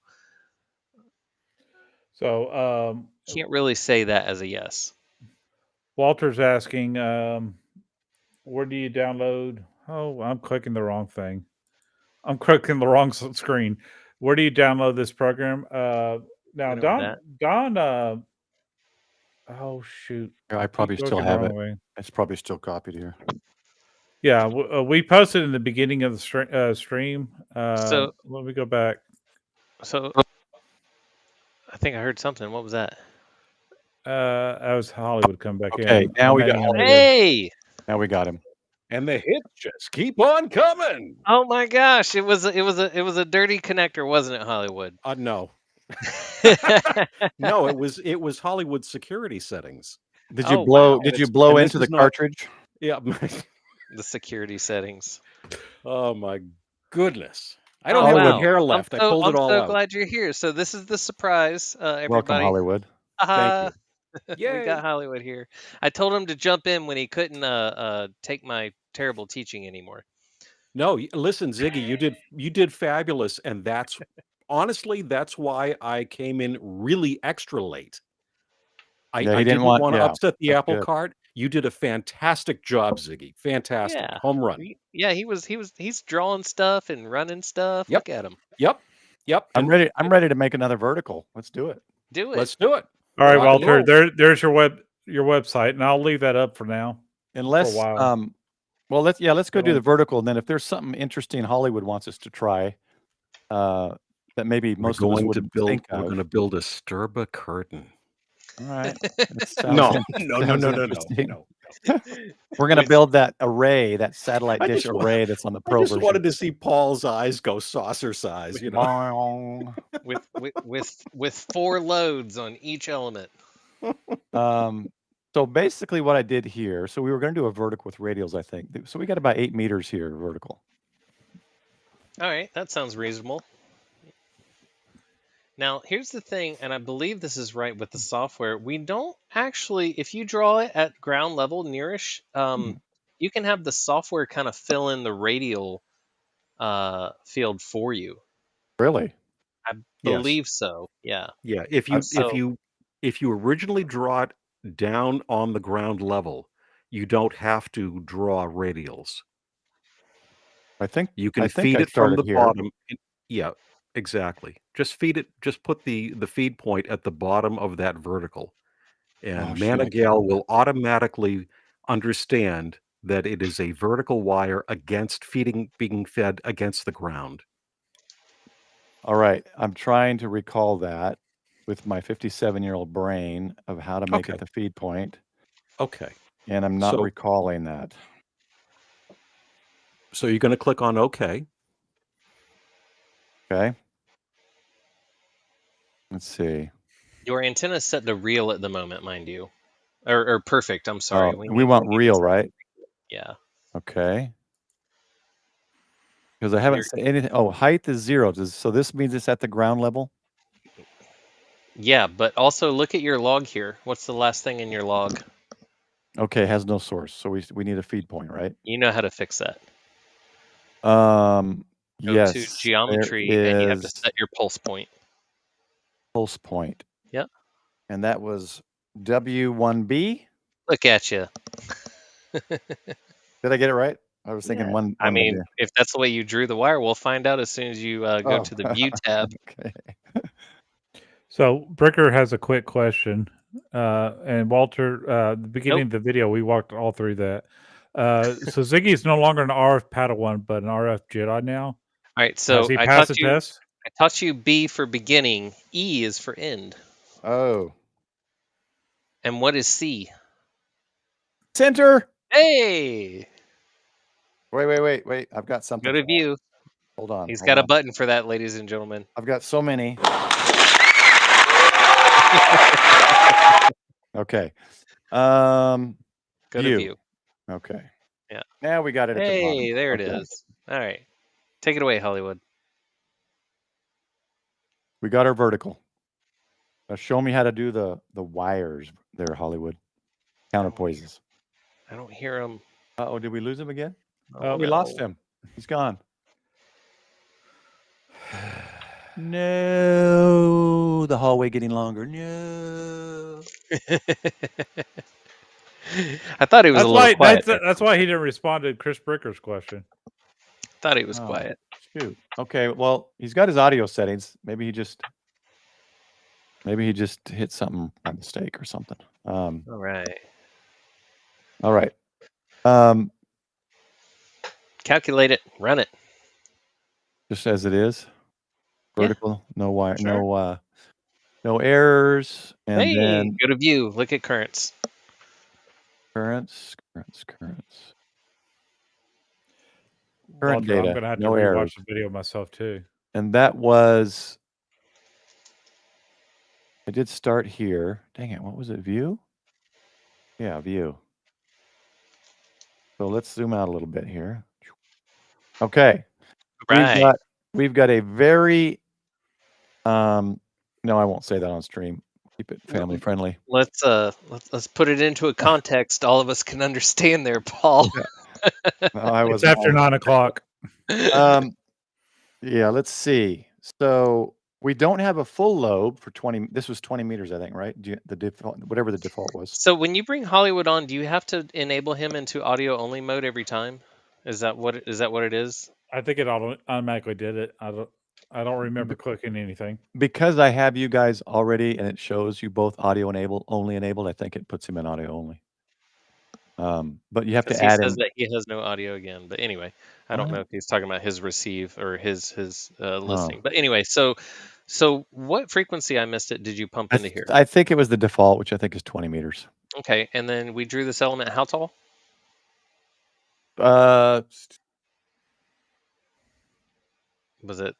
S4: can't really say that as a yes.
S2: Walter's asking, where do you download? Oh, I'm clicking the wrong thing. I'm clicking the wrong screen. Where do you download this program? Now, Don. Oh shoot!
S3: I probably still have it. It's probably still copied here.
S2: Yeah, we posted in the beginning of the stream.
S4: So
S2: let me go back.
S4: So I think I heard something. What was that?
S2: That was Hollywood come back in.
S3: Okay, now we got Hollywood.
S4: Hey!
S3: Now we got him.
S5: And the hits just keep on coming.
S4: Oh my gosh! It was a dirty connector, wasn't it, Hollywood?
S5: No. No, it was Hollywood security settings.
S3: Did you blow?
S4: Wow.
S3: Did you blow into the cartridge?
S5: Yeah.
S4: The security settings.
S5: Oh my goodness! I don't have any hair left. I pulled it all out.
S4: I'm so glad you're here. So this is the surprise, everybody.
S3: Welcome, Hollywood.
S5: Thank you.
S4: We got Hollywood here. I told him to jump in when he couldn't take my terrible teaching anymore.
S5: No, listen, Ziggy, you did fabulous, and honestly, that's why I came in really extra late. I didn't want to upset the apple cart. You did a fantastic job, Ziggy. Fantastic.
S4: Yeah.
S5: Home run.
S4: Yeah, he's drawing stuff and running stuff.
S5: Yep.
S4: Look at him.
S5: Yep.
S3: I'm ready to make another vertical. Let's do it.
S4: Do it.
S5: Let's do it.
S2: All right,
S5: Rock and
S2: Walter.
S5: roll.
S2: There's your website, and I'll leave that up for now.
S3: Unless,
S2: for a while.
S3: well, let's go do the vertical, and then if there's something interesting Hollywood wants us to try, that maybe most of us wouldn't think of.
S5: We're going to build a Sturba curtain.
S3: All right.
S5: No.
S3: We're going to build that array, that satellite dish array that's on the Pro version.
S5: I just wanted to see Paul's eyes go saucer size, you know.
S4: with 4 loads on each element.
S3: So basically what I did here, so we were going to do a vertical with radials, I think. So we got about 8 meters here vertical.
S4: All right, that sounds reasonable. Now, here's the thing, and I believe this is right with the software. We don't actually, if you draw it at ground level nearish, you can have the software kind of fill in the radial field for you.
S3: Really?
S4: I believe so. Yeah.
S5: Yeah. If you originally draw it down on the ground level, you don't have to draw radials.
S3: I think
S5: you can feed it from the
S3: here.
S5: bottom. Yeah, exactly. Just feed it. Just put the feed point at the bottom of that vertical, and MMANA-GAL will automatically understand that it is a vertical wire against being fed against the ground.
S3: All right, I'm trying to recall that with my 57-year-old brain of how to make it the feed point.
S5: Okay.
S3: And I'm not recalling that.
S5: So you're going to click on OK.
S3: Okay. Let's see.
S4: Your antenna is set to real at the moment, mind you. Or perfect, I'm sorry.
S3: We want real, right?
S4: Yeah.
S3: Okay. Because I haven't said anything. Oh, height is 0. So this means it's at the ground level?
S4: Yeah, but also look at your log here. What's the last thing in your log?
S3: Okay, it has no source. So we need a feed point, right?
S4: You know how to fix that.
S3: Yes.
S4: Go to geometry and you have to set your pulse point.
S3: Pulse point.
S4: Yep.
S3: And that was W1B?
S4: Look at you.
S3: Did I get it right? I was thinking one.
S4: I mean, if that's the way you drew the wire, we'll find out as soon as you go to the view tab.
S3: Okay.
S2: So Bricker has a quick question. And Walter, the beginning of the video, we walked all through that. So Ziggy is no longer an RF Padawan, but an RF Jedi now.
S4: All right, so
S2: has he passed the test?
S4: I taught you B for beginning. E is for end.
S3: Oh.
S4: And what is C?
S3: Center.
S4: Hey.
S3: Wait. I've got something.
S4: Go to view.
S3: Hold on.
S4: He's got a button for that, ladies and gentlemen.
S3: I've got so many. Okay.
S4: Go to view.
S3: Okay.
S4: Yeah.
S3: Now we got it at the bottom.
S4: Hey, there it is. All right. Take it away, Hollywood.
S3: We got our vertical. Now show me how to do the wires there, Hollywood. Counterpoises.
S4: I don't hear him.
S3: Uh-oh, did we lose him again?
S4: Oh,
S3: we lost him. He's gone. No, the hallway getting longer. No.
S4: I thought he was a little quiet.
S2: That's why he didn't respond to Chris Bricker's question.
S4: Thought he was quiet.
S3: Shoot. Okay, well, he's got his audio settings. Maybe he just hit something by mistake or something.
S4: All right.
S3: All right.
S4: Calculate it. Run it.
S3: Just as it is. Vertical, no wire,
S4: Sure.
S3: no errors. And then
S4: go to view. Look at currents.
S3: Currents.
S2: Current
S3: data.
S2: I'm gonna have to
S3: no errors.
S2: rewatch the video myself too.
S3: And that was. I did start here. Dang it! What was it? View. Yeah, view. So let's zoom out a little bit here. Okay.
S4: Right.
S3: We've got a very. No, I won't say that on stream. Keep it family friendly.
S4: Let's put it into a context all of us can understand there, Paul.
S3: No, I
S2: It's
S3: wasn't.
S2: after 9 o'clock.
S3: Yeah, let's see. So we don't have a full lobe for 20. This was 20 meters, I think, right? The default, whatever the default was.
S4: So when you bring Hollywood on, do you have to enable him into audio only mode every time? Is that what it is?
S2: I think it automatically did it. I don't remember clicking anything.
S3: Because I have you guys already, and it shows you both audio only enabled. I think it puts him in audio only. But you have to
S4: He
S3: add
S4: says
S3: in.
S4: that he has no audio again. But anyway, I don't know if he's talking about his receive or his listening. But anyway, so what frequency, I missed it, did you pump into here?
S3: I think it was the default, which I think is 20 meters.
S4: Okay, and then we drew this element how tall? Was it?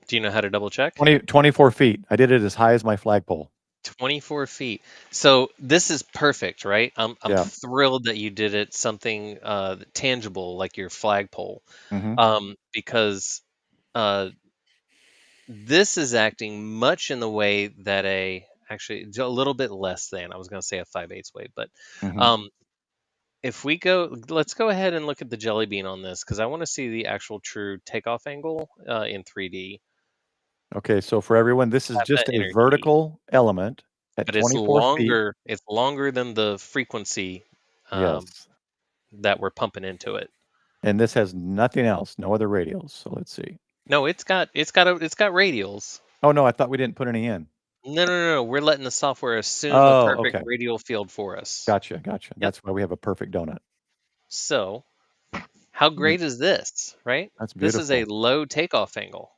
S4: Do you know how to double check?
S3: 24 feet. I did it as high as my flagpole.
S4: 24 feet. So this is perfect, right? I'm
S3: Yeah.
S4: thrilled that you did it something tangible like your flagpole, because this is acting much in the way that actually a little bit less than, I was going to say a 5/8 wave, but if we let's go ahead and look at the jelly bean on this, because I want to see the actual true takeoff angle in 3D.
S3: Okay, so for everyone, this is
S4: Have
S3: just
S4: that
S3: a
S4: energy.
S3: vertical element at
S4: But it's
S3: 24 feet.
S4: longer. It's longer than the frequency
S3: Yes.
S4: that we're pumping into it.
S3: And this has nothing else, no other radials. So let's see.
S4: No, it's got radials.
S3: Oh no, I thought we didn't put any in.
S4: No. We're letting the software assume a perfect radial field for us.
S3: Gotcha.
S4: Yep.
S3: That's why we have a perfect donut.
S4: So, how great is this, right?
S3: That's beautiful.
S4: This is a low takeoff angle.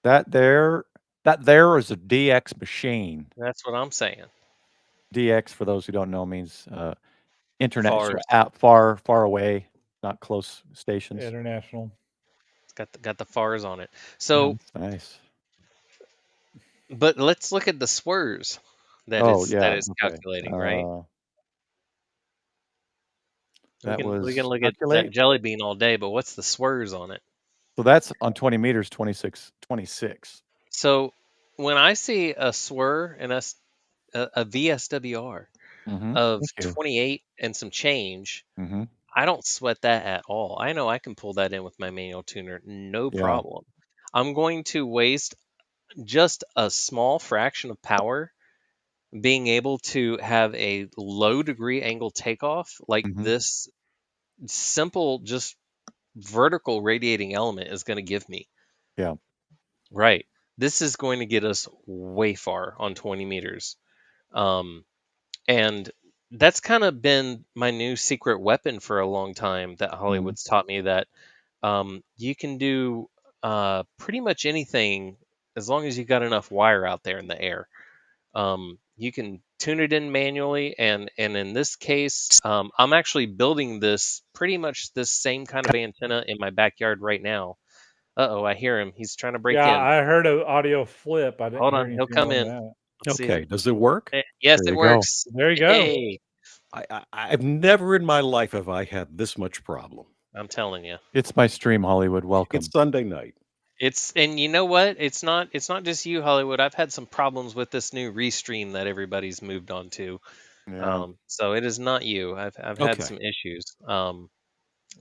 S3: That there is a DX machine.
S4: That's what I'm saying.
S3: DX, for those who don't know, means internet
S4: Fars.
S3: out far away, not close stations.
S2: International.
S4: It's got the FARs on it. So
S3: nice.
S4: But let's look at the swirls that it's calculating, right? We can look at that jelly bean all day, but what's the swirls on it?
S3: So that's on 20 meters, 26.
S4: So when I see a swir and a VSWR of 28 and some change, I don't sweat that at all. I know I can pull that in with my manual tuner, no problem. I'm going to waste just a small fraction of power being able to have a low degree angle takeoff like this simple, just vertical radiating element is going to give me.
S3: Yeah.
S4: Right. This is going to get us way far on 20 meters. And that's kind of been my new secret weapon for a long time, that Hollywood's taught me, that you can do pretty much anything as long as you got enough wire out there in the air. You can tune it in manually, and in this case, I'm actually building this pretty much this same kind of antenna in my backyard right now. Uh-oh, I hear him. He's trying to break in.
S2: Yeah, I heard an audio flip. I didn't
S4: Hold
S2: hear
S4: on, he'll
S2: anything
S4: come
S2: on
S4: in.
S2: that.
S4: Let's see
S5: Okay, does it work?
S4: Yes, it works.
S2: There you go.
S4: Hey,
S5: I've never in my life have I had this much problem.
S4: I'm telling you.
S3: It's my stream, Hollywood. Welcome.
S5: It's Sunday night.
S4: And you know what? It's not just you, Hollywood. I've had some problems with this new restream that everybody's moved on to.
S3: Yeah.
S4: So it is not you. I've had some issues.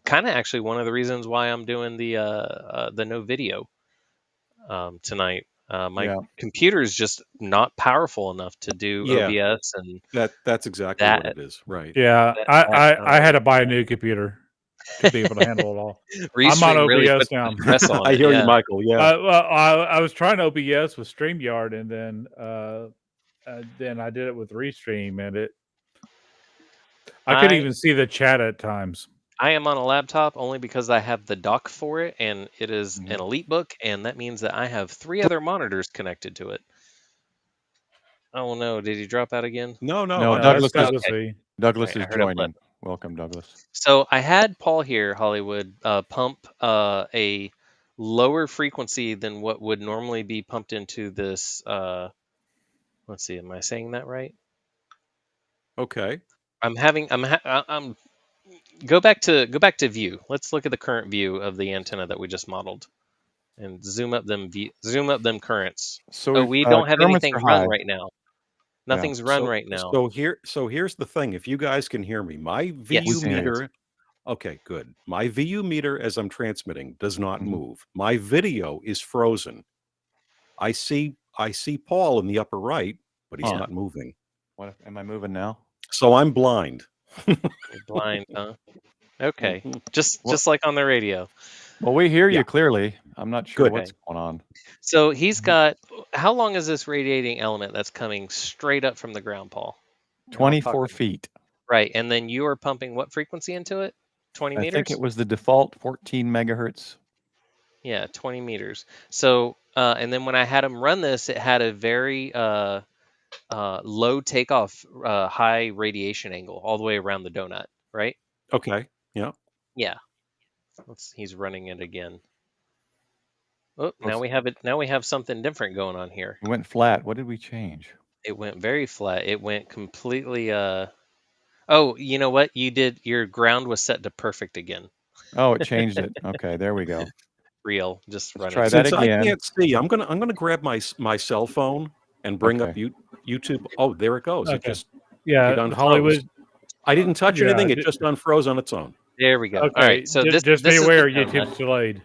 S4: Kind of actually one of the reasons why I'm doing the no video tonight. My computer is just not powerful enough to do OBS, and
S5: that's exactly what it is, right?
S2: Yeah, I had to buy a new computer to be able to handle it all. I'm on OBS
S4: really
S2: now.
S5: I hear you, Michael. Yeah.
S2: I was trying OBS with StreamYard, and then I did it with Restream, and I could even see the chat at times.
S4: I am on a laptop only because I have the dock for it, and it is an EliteBook, and that means that I have 3 other monitors connected to it. Oh no, did he drop out again?
S5: No,
S3: Douglas is
S4: joining.
S3: Welcome, Douglas.
S4: So I had Paul here, Hollywood, pump a lower frequency than what would normally be pumped into this. Let's see, am I saying that right?
S5: Okay.
S4: Go back to view. Let's look at the current view of the antenna that we just modeled, and zoom up them currents. So we don't have anything run right now. Nothing's run
S5: So
S4: right now.
S5: here's the thing. If you guys can hear me, my
S4: Yes.
S5: VU
S3: can hear you.
S5: meter. Okay, good. My VU meter as I'm transmitting does not
S3: Mhm.
S5: move. My video is frozen. I see Paul in the upper right, but he's
S3: Huh.
S5: not moving.
S3: Am I moving now?
S5: So I'm blind.
S4: You're blind, huh? Okay.
S5: Mhm.
S4: Just like on the radio.
S3: Well, we hear
S5: Yeah.
S3: you clearly. I'm not sure
S5: Good.
S3: what's going on.
S4: So he's
S3: Mhm.
S4: got, how long is this radiating element that's coming straight up from the ground, Paul? And I'll talk
S3: 24
S4: about-
S3: feet.
S4: Right, and then you are pumping what frequency into it? 20
S3: I
S4: meters?
S3: think it was the default 14 megahertz.
S4: Yeah, 20 meters. So, and then when I had him run this, it had a very low takeoff, high radiation angle all the way around the donut, right?
S5: Okay. Yeah.
S4: Yeah. He's running it again. Oh, now
S3: Oops.
S4: we have it. Now we have something different going on here.
S3: It went flat. What did we change?
S4: It went very flat. It went completely. Oh, you know what? You did. Your ground was set to perfect again.
S3: Oh, it changed it. Okay, there we go.
S4: Real. Just
S3: Let's
S4: run
S3: try
S4: it.
S3: that
S5: Since I
S3: again.
S5: can't see, I'm gonna grab my cell phone and bring up
S3: Okay.
S5: YouTube. Oh, there it goes. It
S2: Okay.
S5: just
S2: Yeah,
S5: unfroze.
S2: Hollywood.
S5: I didn't touch
S2: Yeah,
S5: anything. It just unfroze on its own.
S4: There we go. All
S2: Okay,
S4: right. So this
S2: just be
S4: this is
S2: aware,
S4: the donut.
S2: YouTube's delayed.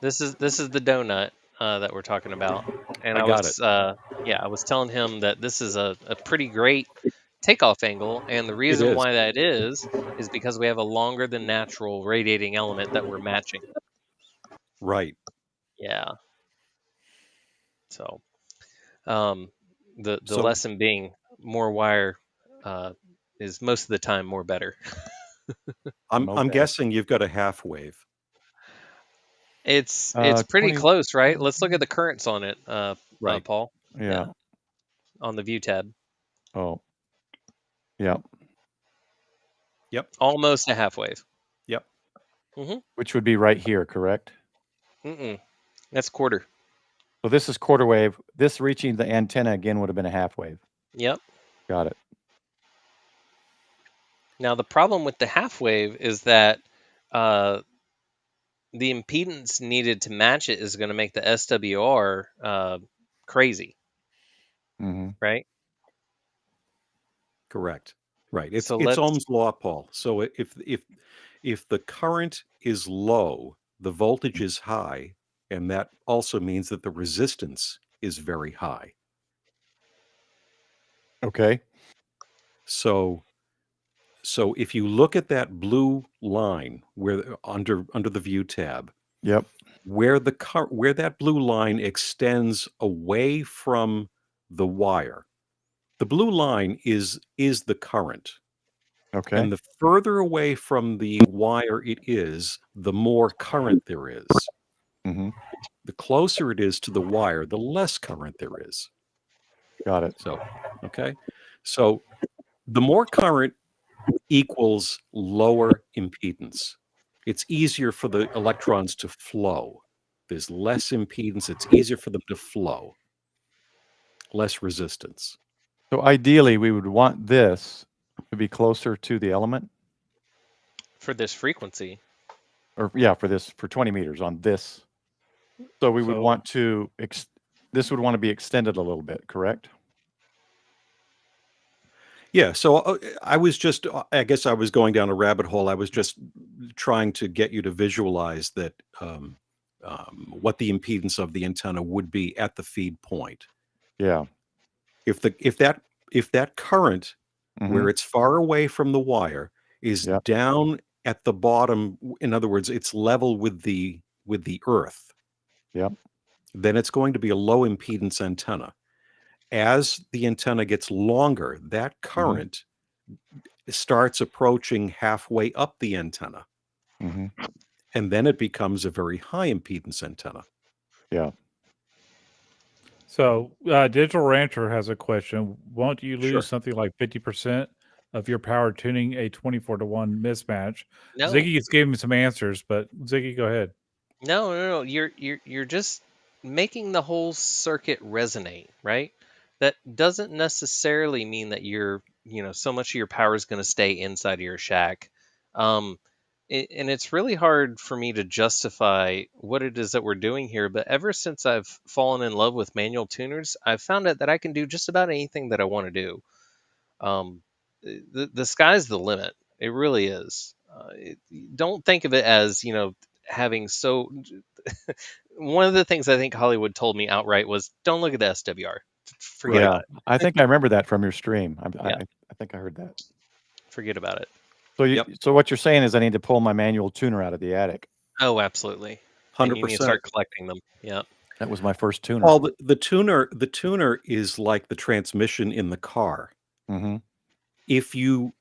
S4: This is the donut that we're talking about, and
S5: I
S4: I
S5: got
S4: was I was telling him that this is a pretty great takeoff angle, and the reason
S5: is.
S4: why that is because we have a longer than natural radiating element that we're matching.
S5: Right.
S4: Yeah. So, the
S5: So
S4: lesson being more wire is most of the time more better.
S5: I'm
S3: Okay.
S5: guessing you've got a half wave.
S4: It's
S3: 20
S4: pretty close, right? Let's look at the currents on it,
S5: Right.
S4: Paul,
S3: Yeah.
S4: on the view tab.
S3: Oh. Yeah.
S5: Yep.
S4: Almost a half wave.
S5: Yep.
S3: Which would be right here, correct?
S4: That's quarter.
S3: So this is quarter wave. This reaching the antenna again would have been a half wave.
S4: Yep.
S3: Got it.
S4: Now the problem with the half wave is that the impedance needed to match it is going to make the SWR crazy,
S3: Mm-hmm.
S4: right?
S5: Correct. Right. It's
S4: So
S5: it's
S4: let's
S5: Ohm's law, Paul. So if the current is low, the voltage is high, and that also means that the resistance is very high.
S3: Okay.
S5: So if you look at that blue line where under the view tab,
S3: Yep.
S5: where that blue line extends away from the wire, the blue line is the current.
S3: Okay.
S5: And the further away from the wire it is, the more current there is.
S3: Mm-hmm.
S5: The closer it is to the wire, the less current there is.
S3: Got it.
S5: So, okay. So the more current equals lower impedance. It's easier for the electrons to flow. There's less impedance. It's easier for them to flow. Less resistance.
S3: So ideally, we would want this to be closer to the element,
S4: for this frequency.
S3: or for 20 meters on this. So we would want to this would want to be extended a little bit, correct?
S5: Yeah, so I guess I was going down a rabbit hole. I was just trying to get you to visualize that what the impedance of the antenna would be at the feed point.
S3: Yeah.
S5: If that current
S3: Mhm.
S5: where it's far away from the wire is
S3: Yep.
S5: down at the bottom, in other words, it's level with the earth,
S3: Yep.
S5: then it's going to be a low impedance antenna. As the antenna gets longer, that current starts approaching halfway up the antenna.
S3: Mhm.
S5: And then it becomes a very high impedance antenna.
S3: Yeah.
S2: So, Digital Rancher has a question. Won't you lose
S5: Sure.
S2: something like 50% of your power tuning a 24-to-1 mismatch?
S4: No,
S2: Ziggy's gave me some answers, but Ziggy, go ahead.
S4: no. You're just making the whole circuit resonate, right? That doesn't necessarily mean that so much of your power is going to stay inside of your shack. and it's really hard for me to justify what it is that we're doing here. But ever since I've fallen in love with manual tuners, I've found out that I can do just about anything that I want to do. The sky's the limit. It really is. Don't think of it as, having so. One of the things I think Hollywood told me outright was, "Don't look at the SWR. Forget
S3: Yeah,
S4: about it.
S3: I think I remember that from your stream.
S4: Yeah.
S3: I think I heard that.
S4: Forget about it."
S3: So what you're saying is I need to pull my manual tuner out of the attic.
S4: Oh, absolutely. And you need to
S5: 100%.
S4: start collecting them. Yeah.
S3: That was my first tuner.
S5: Well, the tuner is like the transmission in the car.
S3: Mm-hmm.
S5: If you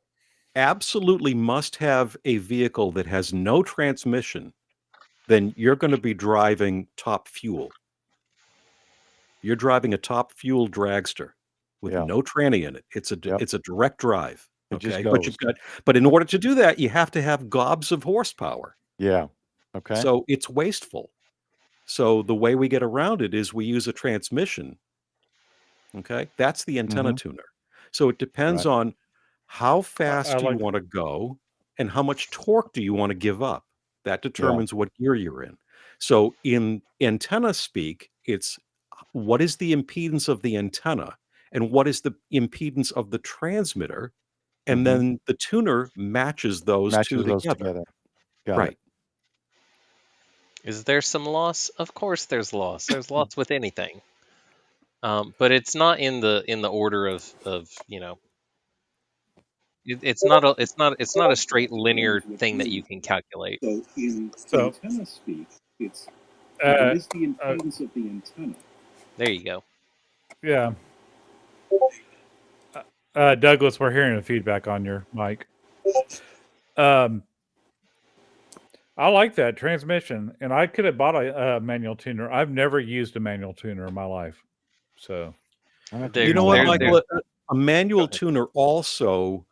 S5: absolutely must have a vehicle that has no transmission, then you're going to be driving top fuel. You're driving a top fuel dragster with
S3: Yeah.
S5: no tranny in it. It's a direct drive.
S3: It just
S5: Okay, but
S3: goes.
S5: but in order to do that, you have to have gobs of horsepower.
S3: Yeah. Okay.
S5: So it's wasteful. So the way we get around it is we use a transmission. Okay, that's the antenna
S3: Mhm.
S5: tuner. So it depends
S3: Right.
S5: on how fast
S2: I
S5: do you
S2: like-
S5: want to go and how much torque do you want to give up. That determines what gear you're in. So in antenna speak, it's what is the impedance of the antenna and what is the impedance of the transmitter, and
S3: Mhm.
S5: then the tuner matches those two together.
S3: Got
S5: Right.
S3: it.
S4: Is there some loss? Of course, there's loss. There's loss with anything, but it's not in the order of it's not a straight linear thing that you can calculate.
S6: So in
S2: So-
S6: antenna speak, it's
S2: Uh,
S6: what is the impedance of the antenna?
S4: There you go.
S2: Yeah. Douglas, we're hearing the feedback on your mic. I like that transmission, and I could have bought a manual tuner. I've never used a manual tuner in my life, so
S3: I'll have to
S4: There-
S5: You know
S3: do
S5: what,
S4: there-
S5: Michael?
S4: there-
S5: A manual
S4: ahead.
S5: tuner also,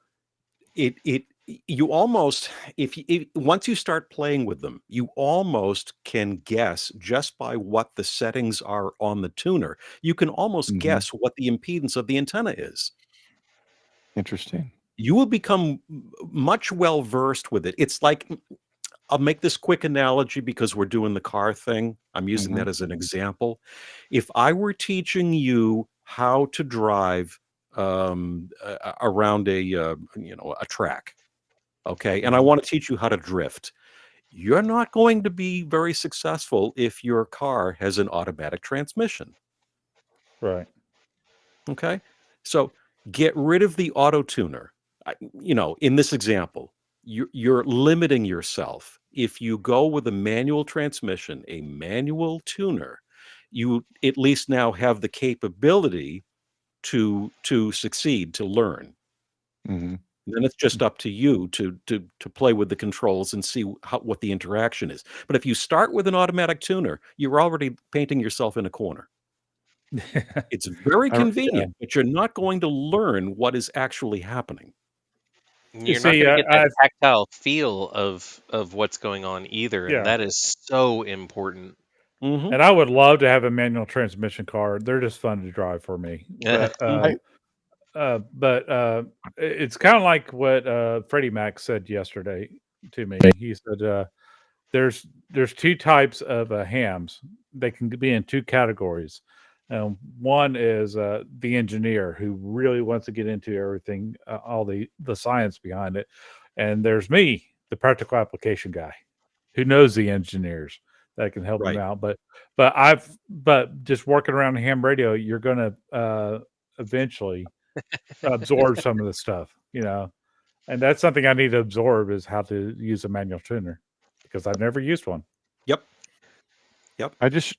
S5: you almost, if once you start playing with them, you almost can guess just by what the settings are on the tuner. You can almost
S3: Mhm.
S5: guess what the impedance of the antenna is.
S3: Interesting.
S5: You will become much well versed with it. It's like, I'll make this quick analogy because we're doing the car thing. I'm using that as an example. If I were teaching you how to drive around a track, okay, and I want to teach you how to drift, you're not going to be very successful if your car has an automatic transmission.
S2: right.
S5: Okay, so get rid of the auto tuner. In this example, you're limiting yourself. If you go with a manual transmission, a manual tuner, you at least now have the capability to succeed, to learn.
S3: Mhm.
S5: Then it's just up to you to play with the controls and see what the interaction is. But if you start with an automatic tuner, you're already painting yourself in a corner. It's very
S3: Yeah.
S5: convenient, but you're not going to learn what is actually happening.
S4: You're not
S2: see,
S4: going to get that
S2: I've-
S4: tactile feel of what's going on either,
S2: Yeah.
S4: and that is so important.
S5: Mhm.
S2: And I would love to have a manual transmission car. They're just fun to drive for me.
S4: Yeah.
S2: But it's kind of like what Freddie Mac said yesterday to me. He said there's two types of hams. They can be in two categories. One is the engineer who really wants to get into everything, all the science behind it, and there's me, the practical application guy, who knows the engineers that can help
S5: Right.
S2: him out. But just working around the ham radio, you're going to eventually absorb some of the stuff, and that's something I need to absorb is how to use a manual tuner because I've never used one.
S5: Yep.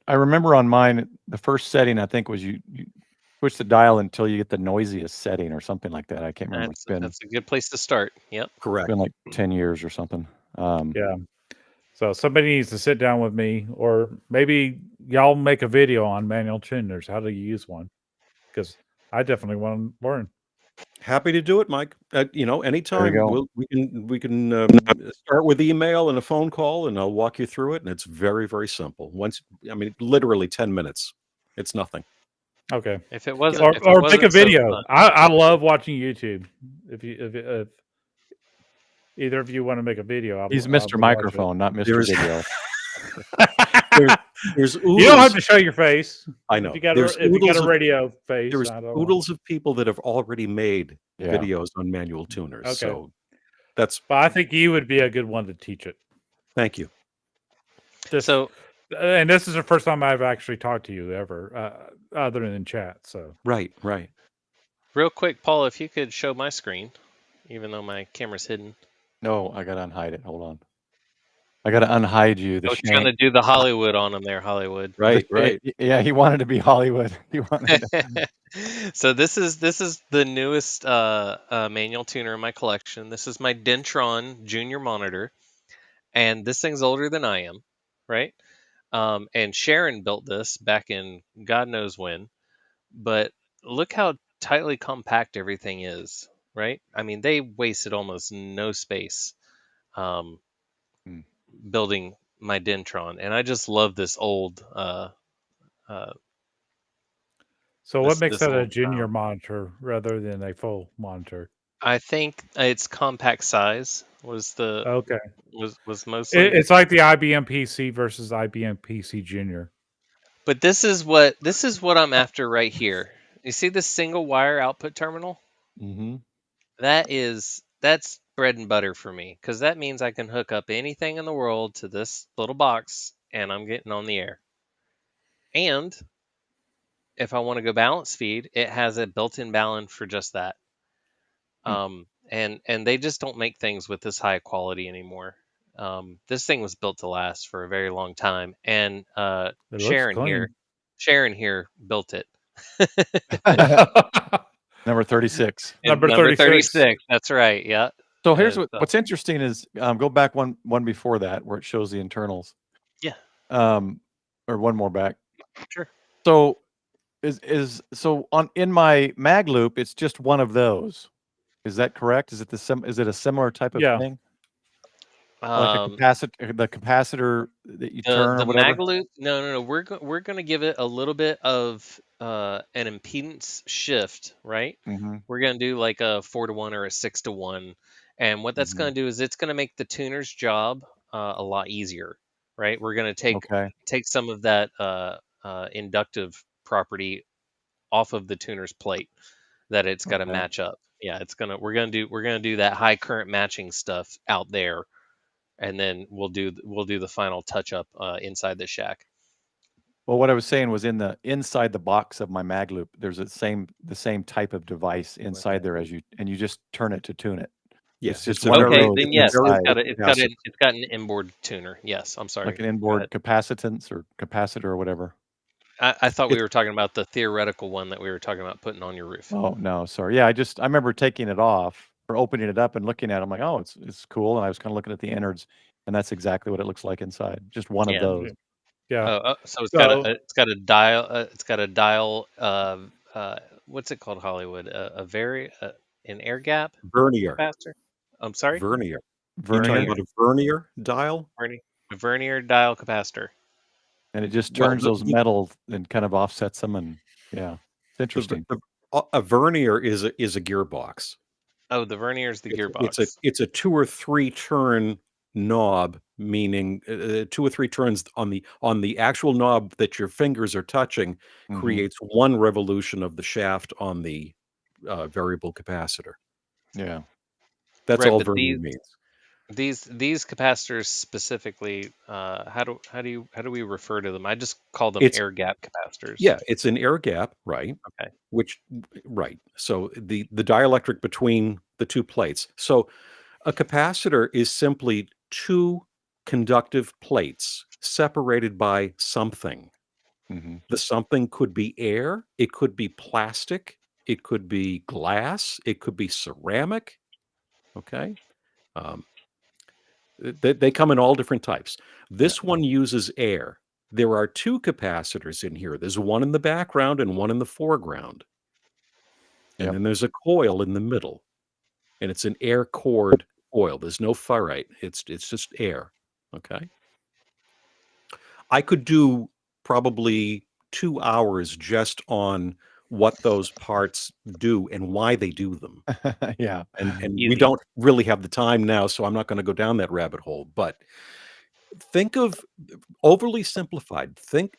S3: I remember on mine, the first setting I think was you push the dial until you get the noisiest setting or something like that. I can't remember.
S4: That's a good place to start. Yep.
S3: It's
S5: Correct.
S3: been like 10 years or something.
S2: Yeah. So somebody needs to sit down with me, or maybe y'all make a video on manual tuners. How do you use one? Because I definitely want to learn.
S5: Happy to do it, Mike. Anytime
S3: go.
S5: we can start with email and a phone call, and I'll walk you through it. And it's very, very simple. Literally 10 minutes. It's nothing.
S2: Okay.
S4: If it wasn't,
S2: Or
S4: if it
S2: make a
S4: wasn't so
S2: video.
S4: fun-
S2: I love watching YouTube. If either of you want to make a video,
S3: He's
S2: I'll
S3: Mr.
S2: watch it.
S3: Microphone, not Mr.
S5: There's-
S3: Video.
S5: There's
S2: You don't have
S5: oodles.
S2: to show your face.
S5: I know.
S2: If you got
S5: There's
S2: a, if you got
S5: oodles
S2: a
S5: of-
S2: radio face,
S5: There's
S2: I don't want-
S5: oodles of people that have already made
S3: Yeah.
S5: videos on manual tuners.
S2: Okay.
S5: So that's
S2: But I think you would be a good one to teach it.
S5: thank you.
S2: This,
S4: So
S2: and this is the first time I've actually talked to you ever, other than in chat. So
S5: Right.
S4: real quick, Paul, if you could show my screen, even though my camera's hidden.
S3: No, I gotta unhide it. Hold on. I gotta unhide you.
S4: I was trying to do the Hollywood on them there, Hollywood.
S5: Right.
S3: Yeah, he wanted to be Hollywood. He wanted
S4: So this is the newest manual tuner in my collection. This is my Dentron Junior monitor, and this thing's older than I am, right? And Sharon built this back in God knows when, but look how tightly compact everything is, right? I mean, they wasted almost no space building my Dentron, and I just love this old.
S2: So what
S4: This-
S2: makes
S4: this
S2: that a
S4: old
S2: junior
S4: style.
S2: monitor rather than a full monitor?
S4: I think its compact size was the
S2: Okay.
S4: was mostly.
S2: It's like the IBM PC versus IBM PC Junior.
S4: But this is what I'm after right here. You see this single wire output terminal?
S3: Mm-hmm.
S4: That's bread and butter for me, because that means I can hook up anything in the world to this little box and I'm getting on the air. And if I want to go balance feed, it has a built-in balun for just that. And they just don't make things with this high quality anymore. This thing was built to last for a very long time, and
S2: It looks
S4: Sharon here built it.
S3: Number 36.
S2: Number
S4: Number
S2: 36.
S4: 36. That's right. Yeah.
S3: So here's
S4: Yeah,
S3: what's interesting is go back one before that where it shows the internals.
S4: Yeah.
S3: Or one more back.
S4: Sure.
S3: So in my mag loop, it's just one of those. Is that correct? Is it a similar type of
S2: Yeah.
S3: thing? Like the capacitor that you turn
S4: The
S3: or whatever?
S4: mag loop? No. We're going to give it a little bit of an impedance shift, right?
S3: Mm-hmm.
S4: We're going to do like a 4-to-1 or a 6-to-1, and what that's going to do is it's going to make the tuner's job a lot easier, right? We're going to take some of that inductive property off of the tuner's plate that it's got to match up. Yeah, we're gonna do that high current matching stuff out there, and then we'll do the final touch up inside the shack.
S3: Well, what I was saying was inside the box of my mag loop, there's the same type of device inside there you just turn it to tune it.
S5: Yes,
S3: it's just
S5: it's
S3: one of
S4: Okay,
S3: those
S4: then yes,
S3: inside.
S4: it's got an inboard tuner. Yes, I'm sorry.
S3: Like an inboard capacitance or capacitor or whatever.
S4: I thought we were talking about the theoretical one that we were talking about putting on your roof.
S3: Oh no, sorry. Yeah, I remember taking it off or opening it up and looking at it. I'm like, oh, it's cool. And I was kind of looking at the innards, and that's exactly what it looks like inside. Just one of those.
S2: Yeah.
S4: So it's got a dial. What's it called, Hollywood? An air gap
S5: Vernier.
S4: capacitor. I'm sorry.
S5: Vernier. You're talking about a vernier dial?
S4: A vernier dial capacitor.
S3: And it just turns those metal and kind of offsets them, and yeah, it's interesting.
S5: A vernier is a gearbox.
S4: Oh, the vernier is the gearbox.
S5: It's a 2 or 3 turn knob, meaning 2 or 3 turns on the actual knob that your fingers are touching creates 1 revolution of the shaft on the variable capacitor.
S3: Yeah,
S5: that's all vernier means.
S4: These capacitors specifically, how do we refer to them? I just call them air gap capacitors.
S5: Yeah, it's an air gap, right?
S4: Okay.
S5: So the dielectric between the 2 plates. So a capacitor is simply 2 conductive plates separated by something. The something could be air, it could be plastic, it could be glass, it could be ceramic. Okay. They come in all different types. This one uses air. There are 2 capacitors in here. There's one in the background and one in the foreground. And then there's a coil in the middle. And it's an air cored coil. There's no ferrite. It's just air. Okay. I could do probably 2 hours just on what those parts do and why they do them.
S3: Yeah.
S5: And we
S4: Easy.
S5: don't really have the time now, so I'm not going to go down that rabbit hole. But think of overly simplified. Think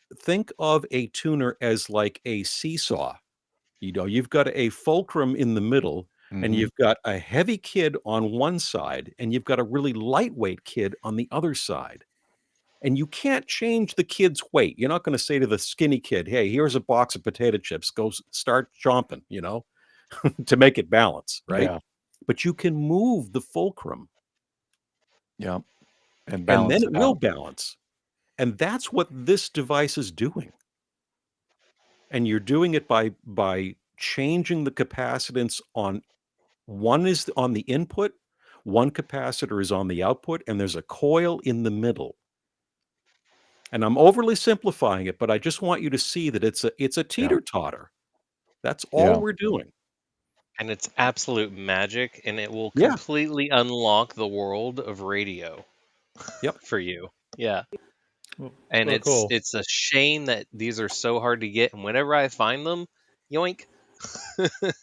S5: of a tuner as like a seesaw. You've got a fulcrum in the middle, and
S3: Mhm.
S5: you've got a heavy kid on one side, and you've got a really lightweight kid on the other side. And you can't change the kid's weight. You're not going to say to the skinny kid, "Hey, here's a box of potato chips. Go start chomping," to make it balance, right?
S3: Yeah.
S5: But you can move the fulcrum,
S3: Yeah. And
S5: and
S3: balance
S5: then
S3: it
S5: it will
S3: out.
S5: balance. And that's what this device is doing. And you're doing it by changing the capacitance on one is on the input, one capacitor is on the output, and there's a coil in the middle. And I'm overly simplifying it, but I just want you to see that it's a teeter-totter. That's all
S3: Yeah.
S5: we're doing.
S4: And it's absolute magic, and it will
S5: Yeah.
S4: completely unlock the world of radio
S5: Yep.
S4: for you. Yeah.
S2: Well,
S4: And
S2: well, cool.
S4: it's a shame that these are so hard to get, and whenever I find them, yoink.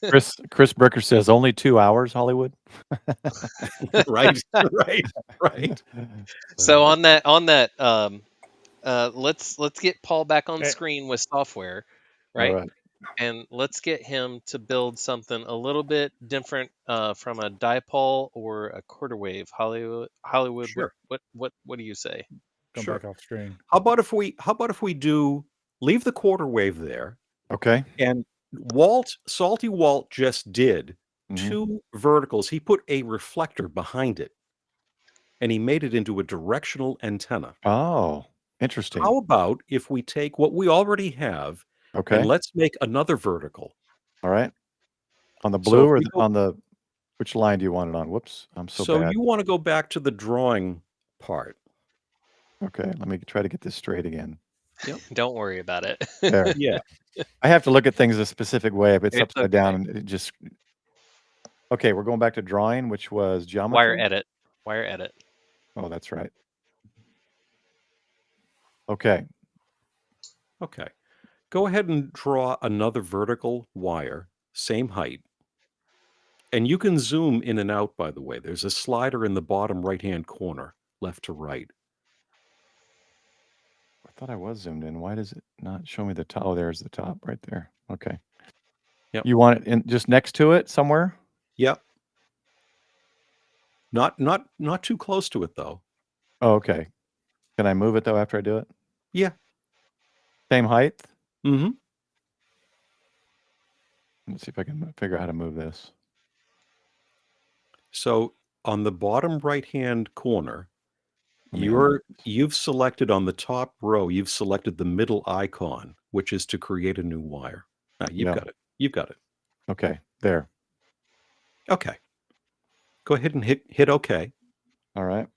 S3: Chris Bricker says only 2 hours, Hollywood.
S5: Right. Right.
S4: So on that let's get Paul back on
S2: Eh.
S4: screen with software,
S3: All
S4: right?
S3: right.
S4: And let's get him to build something a little bit different from a dipole or a quarter wave. Hollywood,
S5: Sure.
S4: what do you say?
S2: Come
S5: Sure.
S2: back off screen.
S5: How about if we leave the quarter wave there,
S3: Okay.
S5: and Salty Walt just did
S3: Mhm.
S5: 2 verticals. He put a reflector behind it, and he made it into a directional antenna.
S3: Oh, interesting.
S5: How about if we take what we already have and
S3: Okay.
S5: let's make another vertical?
S3: All right. On the
S5: So
S3: blue
S5: if
S3: or
S5: we go
S3: on the which line do you want it on? Whoops, I'm so
S5: So
S3: bad.
S5: you wanna go back to the drawing part.
S3: Okay, let me try to get this straight again.
S4: Don't worry about it.
S3: There.
S5: Yeah.
S3: I have to look at things a specific way. If it's
S4: It's
S3: upside down and it just Okay, we're going back to drawing, which was
S4: Wire
S3: geometry?
S4: edit. Wire edit.
S3: Oh, that's right. Okay.
S5: Okay. Go ahead and draw another vertical wire, same height. And you can zoom in and out, by the way. There's a slider in the bottom right-hand corner, left to right.
S3: I thought I was zoomed in. Why does it not show me the top? Oh, there's the top right there. Okay.
S5: Yep.
S3: You want it in just next to it somewhere?
S5: Yep. Not too close to it, though.
S3: Oh, okay. Can I move it, though, after I do it?
S5: Yeah.
S3: Same height?
S5: Mhm.
S3: Let's see if I can figure out how to move this.
S5: So on the bottom right-hand corner,
S3: Let me unmute this.
S5: you've selected on the top row, you've selected the middle icon, which is to create a new wire. You've
S3: Yeah.
S5: got it. You've got it.
S3: Okay, there.
S5: Okay. Go ahead and hit OK.
S3: All right.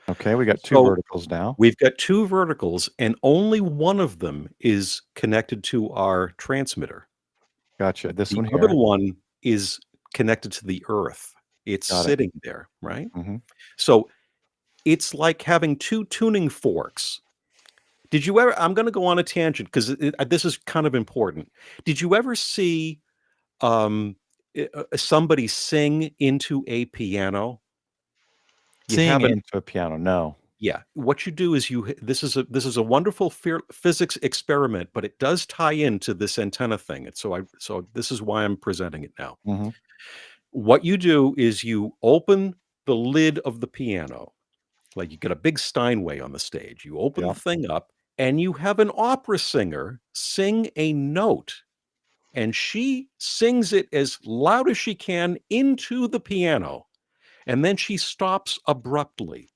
S3: Okay, we got 2
S5: So
S3: verticals now.
S5: we've got 2 verticals, and only one of them is connected to our transmitter.
S3: Gotcha. This
S5: The
S3: one
S5: other
S3: here.
S5: one is connected to the earth. It's
S3: Got it.
S5: sitting there, right?
S3: Mhm.
S5: So it's like having 2 tuning forks. Did you ever I'm gonna go on a tangent 'cause this is kind of important. Did you ever see, somebody sing into a piano? You
S3: Seeing
S5: have an
S3: into a piano, no.
S5: Yeah. What you do is this is a wonderful physics experiment, but it does tie into this antenna thing. And so this is why I'm presenting it now.
S3: Mhm.
S5: What you do is you open the lid of the piano, like you got a big Steinway on the stage. You open
S3: Yeah.
S5: the thing up and you have an opera singer sing a note, and she sings it as loud as she can into the piano, and then she stops abruptly.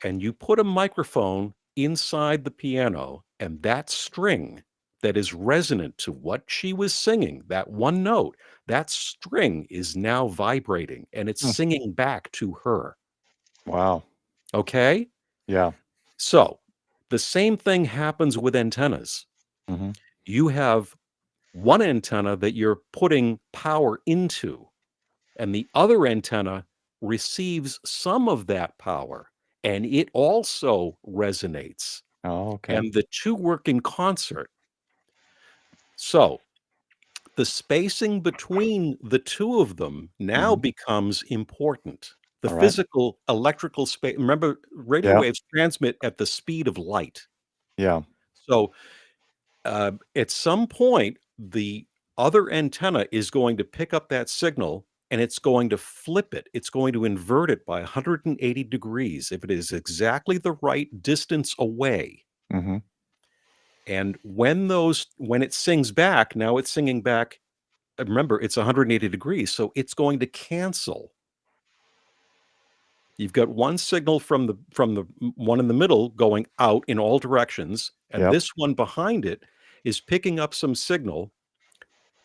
S5: And you put a microphone inside the piano, and that string that is resonant to what she was singing, that one note, that string is now vibrating and it's
S3: Hmm.
S5: singing back to her.
S3: Wow.
S5: Okay?
S3: Yeah.
S5: So the same thing happens with antennas.
S3: Mhm.
S5: You have one antenna that you're putting power into, and the other antenna receives some of that power, and it also resonates.
S3: Oh, okay.
S5: And the two work in concert. So the spacing between the two of them now becomes important. The
S3: All right.
S5: physical electrical space. Remember, radio
S3: Yeah.
S5: waves transmit at the speed of light.
S3: Yeah.
S5: So at some point, the other antenna is going to pick up that signal and it's going to flip it. It's going to invert it by 180 degrees if it is exactly the right distance away.
S3: Mm-hmm.
S5: And when it sings back, now it's singing back. Remember, it's 180 degrees, so it's going to cancel. You've got one signal from the one in the middle going out in all directions, and
S3: Yep.
S5: this one behind it is picking up some signal,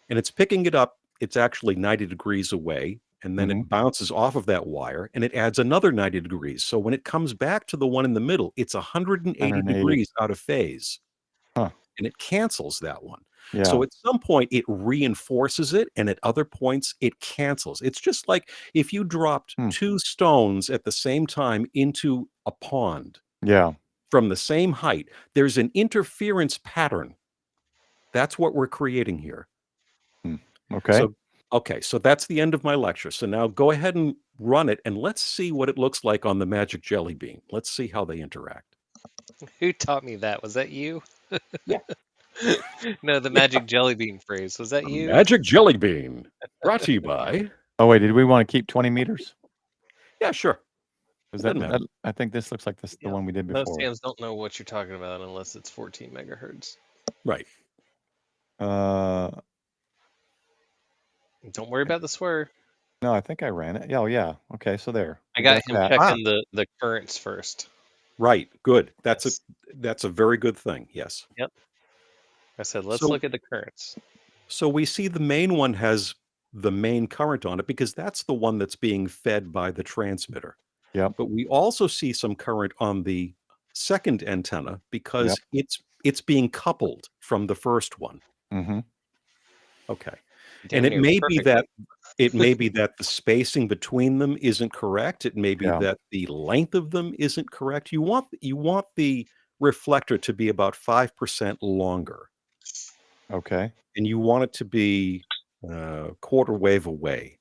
S5: and it's picking it up. It's actually 90 degrees away, and then it bounces off of that wire, and it adds another 90 degrees. So when it comes back to the one in the middle, it's 180 degrees out of phase.
S3: Huh.
S5: And it cancels that one.
S3: Yeah.
S5: So at some point it reinforces it, and at other points it cancels. It's just like if you dropped two stones at the same time into a pond.
S3: Yeah.
S5: From the same height, there's an interference pattern. That's what we're creating here.
S3: Okay.
S5: So that's the end of my lecture. So now go ahead and run it, and let's see what it looks like on the magic jelly bean. Let's see how they interact.
S4: Who taught me that? Was that you?
S5: Yeah.
S4: No, the magic jelly bean phrase. Was that you?
S5: Magic jelly bean. Brought to you by.
S3: Oh wait, did we want to keep 20 meters?
S5: Yeah, sure.
S3: That I think this looks like the one we did before.
S4: Most fans don't know what you're talking about unless it's 14 megahertz.
S5: Right.
S4: Don't worry about the swear.
S3: No, I think I ran it. Oh yeah. Okay, so there.
S4: I got him checking the currents first.
S5: Right. Good. That's a very good thing. Yes.
S4: Yep. I said, let's look at the currents.
S5: So we see the main one has the main current on it because that's the one that's being fed by the transmitter.
S3: Yeah.
S5: But we also see some current on the second antenna because it's being coupled from the first one.
S3: Mm-hmm.
S5: Okay. And it may be that the spacing between them isn't correct. It may be that the length of them isn't correct. You want the reflector to be about 5% longer.
S3: Okay.
S5: And you want it to be quarter wave away.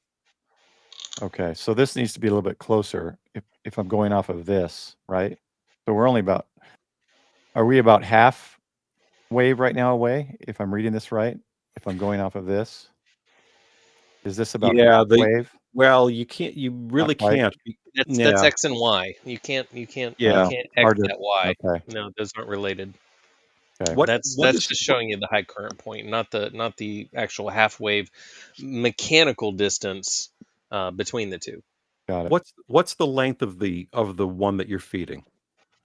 S3: Okay. So this needs to be a little bit closer if I'm going off of this, right? So we're only are we about half wave right now away, if I'm reading this right? If I'm going off of this? Is this about wave?
S5: Well, you really can't.
S4: That's X and Y. You can't X that Y.
S3: Okay.
S4: No, those aren't related.
S3: Okay.
S4: That's just showing you the high current point, not the actual half wave mechanical distance between the two.
S3: Got it.
S5: What's the length of the one that you're feeding?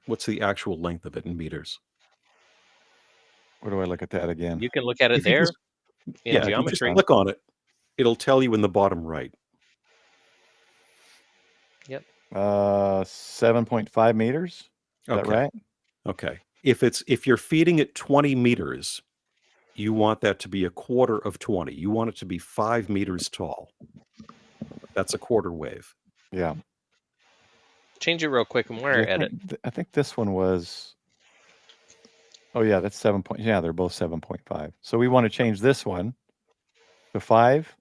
S5: What's the actual length of it in meters?
S3: Where do I look at that again?
S4: You can look at it there in geometry.
S5: If you just click on it, it'll tell you in the bottom right.
S4: Yep.
S3: 7.5 meters. Is that right?
S5: Okay. If you're feeding it 20 meters, you want that to be a quarter of 20. You want it to be 5 meters tall. That's a quarter wave.
S3: Yeah.
S4: Change it real quick and wire edit.
S3: I think this one was. Oh yeah, that's 7. Yeah, they're both 7.5. So we want to change this one to 5.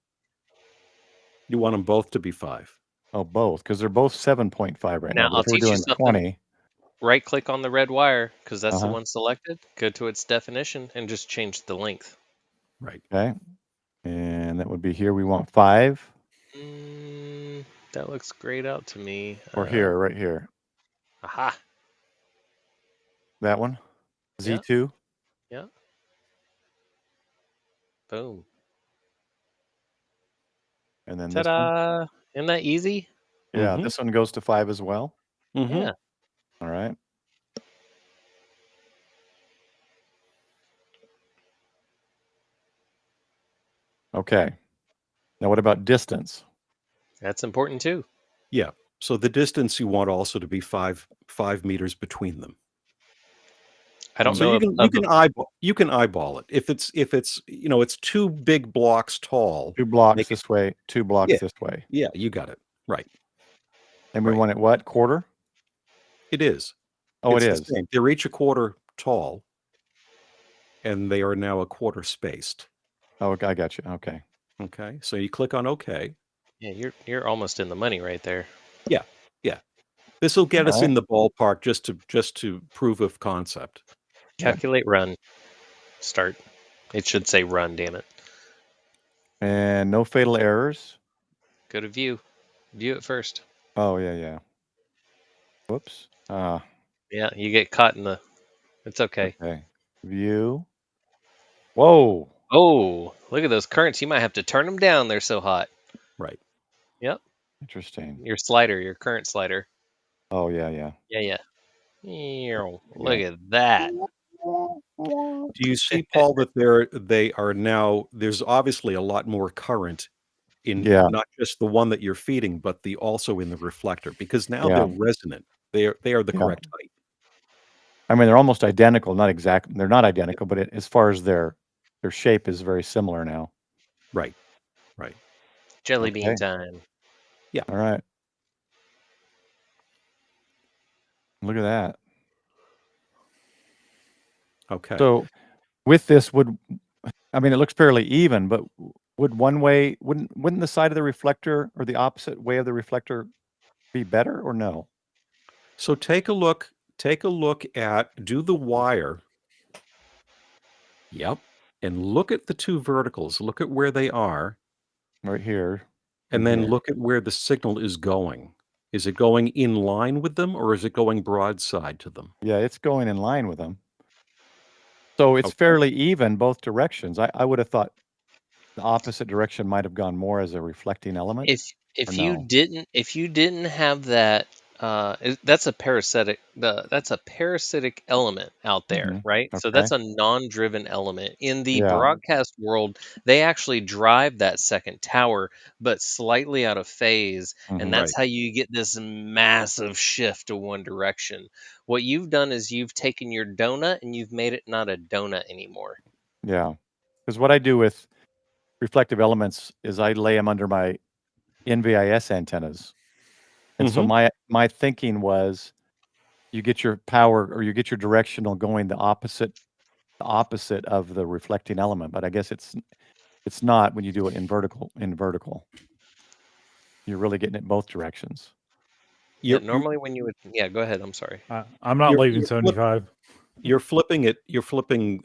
S5: You want them both to be 5.
S3: Oh, both, because they're both 7.5 right now.
S4: Now I'll teach you something.
S3: 20.
S4: Right click on the red wire because that's the one selected. Go to its definition and just change the length.
S5: Right.
S3: Okay. And that would be here. We want 5.
S4: That looks grayed out to me.
S3: Or here, right here.
S4: Aha.
S3: That one. Z2.
S4: Yeah. Boom.
S3: And then
S4: ta-da!
S3: This one.
S4: Isn't that easy?
S3: Yeah, this one goes to 5 as well.
S4: Yeah.
S3: All right. Okay. Now what about distance?
S4: That's important too.
S5: Yeah. So the distance you want also to be 5 meters between them.
S4: I don't know.
S5: You can eyeball it. If it's it's 2 big blocks tall.
S3: 2 blocks this way, 2 blocks this way.
S5: Yeah, you got it. Right.
S3: And we want it what? Quarter?
S5: It is.
S3: Oh,
S5: it's
S3: it
S5: the
S3: is.
S5: same. They're each a quarter tall, and they are now a quarter spaced.
S3: Oh, I got you. Okay.
S5: Okay, so you click on OK.
S4: Yeah, you're almost in the money right there.
S5: Yeah, yeah. This will get
S3: All
S5: us
S3: right.
S5: in the ballpark just to prove of concept.
S4: Calculate run. Start. It should say run, damn it.
S3: And no fatal errors.
S4: Go to view. View it first.
S3: Oh, yeah. Whoops.
S4: Yeah, you get caught in the... It's okay.
S3: Okay. View. Whoa.
S4: Oh, look at those currents. You might have to turn them down. They're so hot.
S5: Right.
S4: Yep.
S3: Interesting.
S4: Your slider, your current slider.
S3: Oh, yeah.
S4: Yeah. Look at that.
S5: Do you see, Paul, that they are now, there's obviously a lot more current in
S3: Yeah.
S5: not just the one that you're feeding, but also in the reflector, because now
S3: Yeah.
S5: they're resonant. They are the
S3: Yeah.
S5: correct height.
S3: I mean, they're almost identical. Not exact. They're not identical, but as far as their shape is very similar now.
S5: Right.
S4: Jelly
S3: Okay.
S4: bean time.
S3: All right. Look at that.
S5: Okay.
S3: So with this, it looks fairly even, but wouldn't the side of the reflector or the opposite way of the reflector be better or no?
S5: So take a look at, do the wire. Yep. And look at the two verticals. Look at where they are.
S3: Right here.
S5: And then look at where the signal is going. Is it going in line with them, or is it going broadside to them?
S3: Yeah, it's going in line with them. So it's
S5: Okay.
S3: fairly even both directions. I would have thought the opposite direction might have gone more as a reflecting element.
S4: If
S3: Or
S4: you
S3: no?
S4: didn't have that, that's a parasitic element out there,
S3: Mhm.
S4: right? So
S3: Okay.
S4: that's a non-driven element. In the
S3: Yeah.
S4: broadcast world, they actually drive that second tower, but slightly out of phase,
S3: Mhm.
S4: and that's
S5: Right.
S4: how you get this massive shift to one direction. What you've done is you've taken your donut and you've made it not a donut anymore.
S3: Yeah. Because what I do with reflective elements is I lay them under my NVIS antennas. And so
S5: Mhm.
S3: my thinking was you get your power or you get your directional going the opposite of the reflecting element, but I guess it's not when you do it in vertical. You're really getting it both directions.
S4: Yeah,
S5: You're
S4: normally when you would, yeah, go ahead. I'm sorry.
S2: I'm not
S5: You're-
S2: leaving
S5: you're flip-
S2: 75.
S5: you're flipping it. You're flipping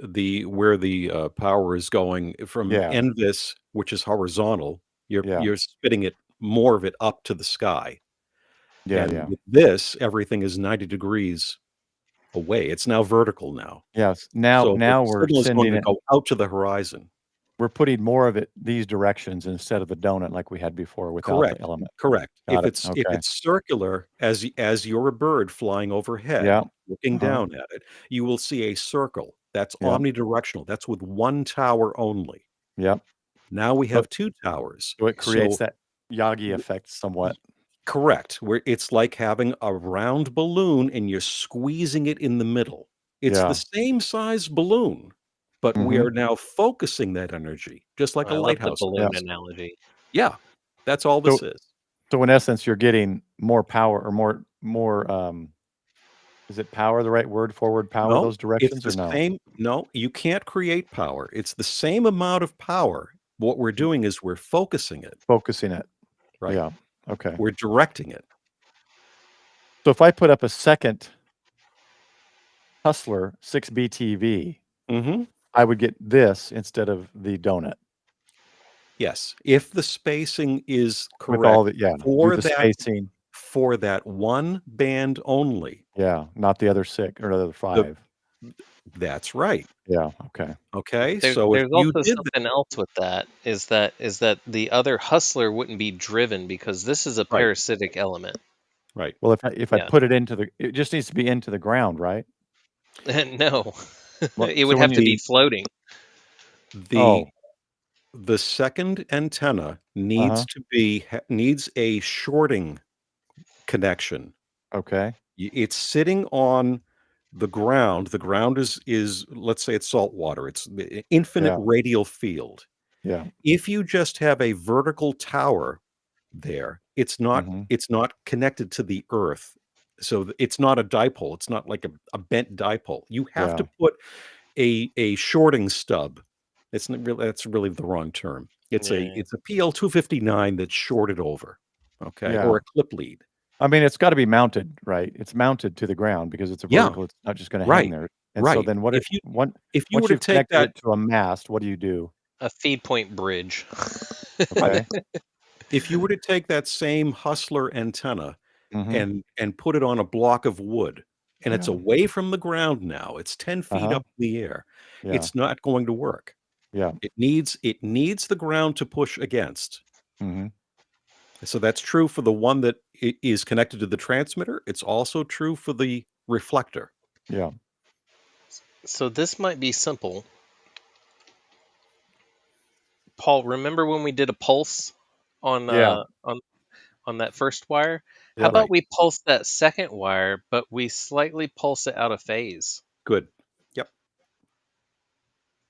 S5: where the power is going from
S3: Yeah.
S5: NVIS, which is horizontal.
S3: Yeah.
S5: You're spitting it, more of it, up to the sky.
S3: Yeah,
S5: And
S3: yeah.
S5: with this, everything is 90 degrees away. It's now vertical now.
S3: Yes. Now
S5: So the
S3: we're
S5: signal is going
S3: sending
S5: to
S3: it.
S5: go out to the horizon.
S3: We're putting more of it these directions instead of the donut like we had before without
S5: Correct.
S3: the element.
S5: Correct.
S3: Got
S5: If
S3: it.
S5: it's
S3: Okay.
S5: circular, as you're a bird flying overhead,
S3: Yeah.
S5: looking
S3: Uh-huh.
S5: down at it, you will see a circle. That's
S3: Yep.
S5: omnidirectional. That's with one tower only.
S3: Yep.
S5: Now we
S3: So
S5: have two towers.
S3: it creates
S5: So
S3: that Yagi effect somewhat.
S5: correct, where it's like having a round balloon and you're squeezing it in the middle. It's
S3: Yeah.
S5: the same size balloon, but we
S3: Mhm.
S5: are now focusing that energy, just like
S4: I
S5: a
S4: love the
S5: lighthouse
S4: balloon
S5: does.
S4: analogy.
S5: Yeah, that's all this is.
S3: So in essence, you're getting more power or more, is it power the right word? Forward power
S5: No,
S3: those
S5: it's
S3: directions or
S5: the
S3: no?
S5: same. No, you can't create power. It's the same amount of power. What we're doing is we're focusing it,
S3: Focusing it.
S5: right?
S3: Yeah. Okay.
S5: We're directing it.
S3: So if I put up a second Hustler 6BTV,
S5: Mm-hmm.
S3: I would get this instead of the donut
S5: Yes, if the spacing is
S3: with all
S5: correct
S3: the do
S5: for
S3: the
S5: that
S3: spacing.
S5: for that one band only.
S3: Yeah, not the other 6 or the other 5.
S5: That's right.
S3: Yeah, okay.
S5: Okay, so if
S4: There's
S5: you
S4: also
S5: did
S4: something else with that is that the other hustler wouldn't be driven because this is a
S5: Right.
S4: parasitic element.
S5: right,
S3: Well, if I
S4: Yeah.
S3: put it it just needs to be into the ground, right?
S4: No,
S3: Well,
S4: it
S3: so
S4: would
S3: when
S4: have to be floating.
S5: the the second antenna needs
S3: Uh-huh.
S5: needs a shorting connection.
S3: Okay.
S5: It's sitting on the ground. The ground is let's say it's salt water. It's the infinite
S3: Yeah.
S5: radial field.
S3: Yeah.
S5: If you just have a vertical tower there, it's not
S3: Mhm.
S5: connected to the earth it's not a dipole. It's not like a bent dipole. You have
S3: Yeah.
S5: to put a shorting stub. That's really the wrong term. It's
S4: Yeah.
S5: a PL 259 that's shorted over, okay,
S3: Yeah.
S5: or a clip lead.
S3: I mean, it's got to be mounted, right? It's mounted to the ground because it's a
S5: Yeah.
S3: vertical. It's not just going to hang
S5: Right.
S3: there. And so
S5: Right.
S3: then
S5: If you
S3: once
S5: were to
S3: you've
S5: take
S3: connected
S5: that,
S3: it to a mast, what do you do?
S4: A feed point bridge.
S3: Okay.
S5: if you were to take that same Hustler antenna
S3: Mhm.
S5: and put it on a block of wood, and it's
S3: Yeah.
S5: away from the ground now, it's 10 feet
S3: Uh-huh.
S5: up in the air,
S3: Yeah.
S5: it's not going to work.
S3: Yeah.
S5: It needs the ground to push against.
S3: Mhm.
S5: So that's true for the one that is connected to the transmitter. It's also true for the reflector.
S3: Yeah.
S4: So this might be simple. Paul, remember when we did a pulse on
S3: Yeah.
S4: on that first wire? How
S3: Yep.
S4: about
S5: Right.
S4: we pulse that second wire, but we slightly pulse it out of phase?
S5: Good. Yep.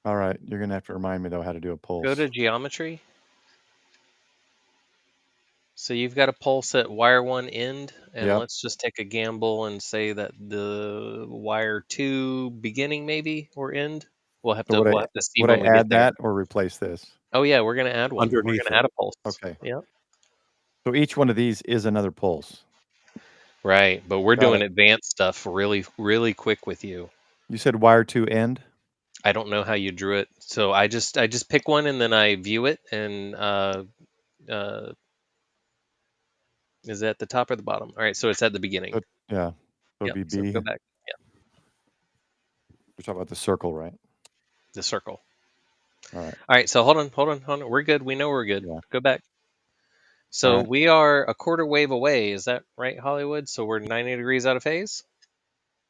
S3: All right. You're going to have to remind me though how to do a pulse.
S4: Go to geometry. So you've got a pulse at wire 1 end, and
S3: Yep.
S4: let's just take a gamble and say that the wire 2 beginning maybe or end. We'll have
S3: So
S4: to see
S3: would I
S4: when we get
S3: add
S4: there.
S3: that or replace this?
S4: Oh yeah, we're gonna add one. We're
S5: Underneath
S4: gonna
S5: it.
S4: add a pulse.
S3: Okay.
S4: Yeah.
S3: So each one of these is another pulse.
S4: Right, but we're
S3: Got
S4: doing
S3: it.
S4: advanced stuff really, really quick with you.
S3: You said wire 2 end?
S4: I don't know how you drew it, so I just pick one and then I view it, and is it at the top or the bottom? All right, so it's at the beginning.
S3: So, yeah. So
S4: Yep.
S3: it'd
S4: So
S3: be
S4: go
S3: B.
S4: back. Yeah,
S3: We're talking about the circle, right?
S4: the circle.
S3: All right.
S4: All right, so hold on. We're good. We know we're good.
S3: Yeah.
S4: Go back. So
S3: All right.
S4: we are a quarter wave away. Is that right, Hollywood? So we're 90 degrees out of phase.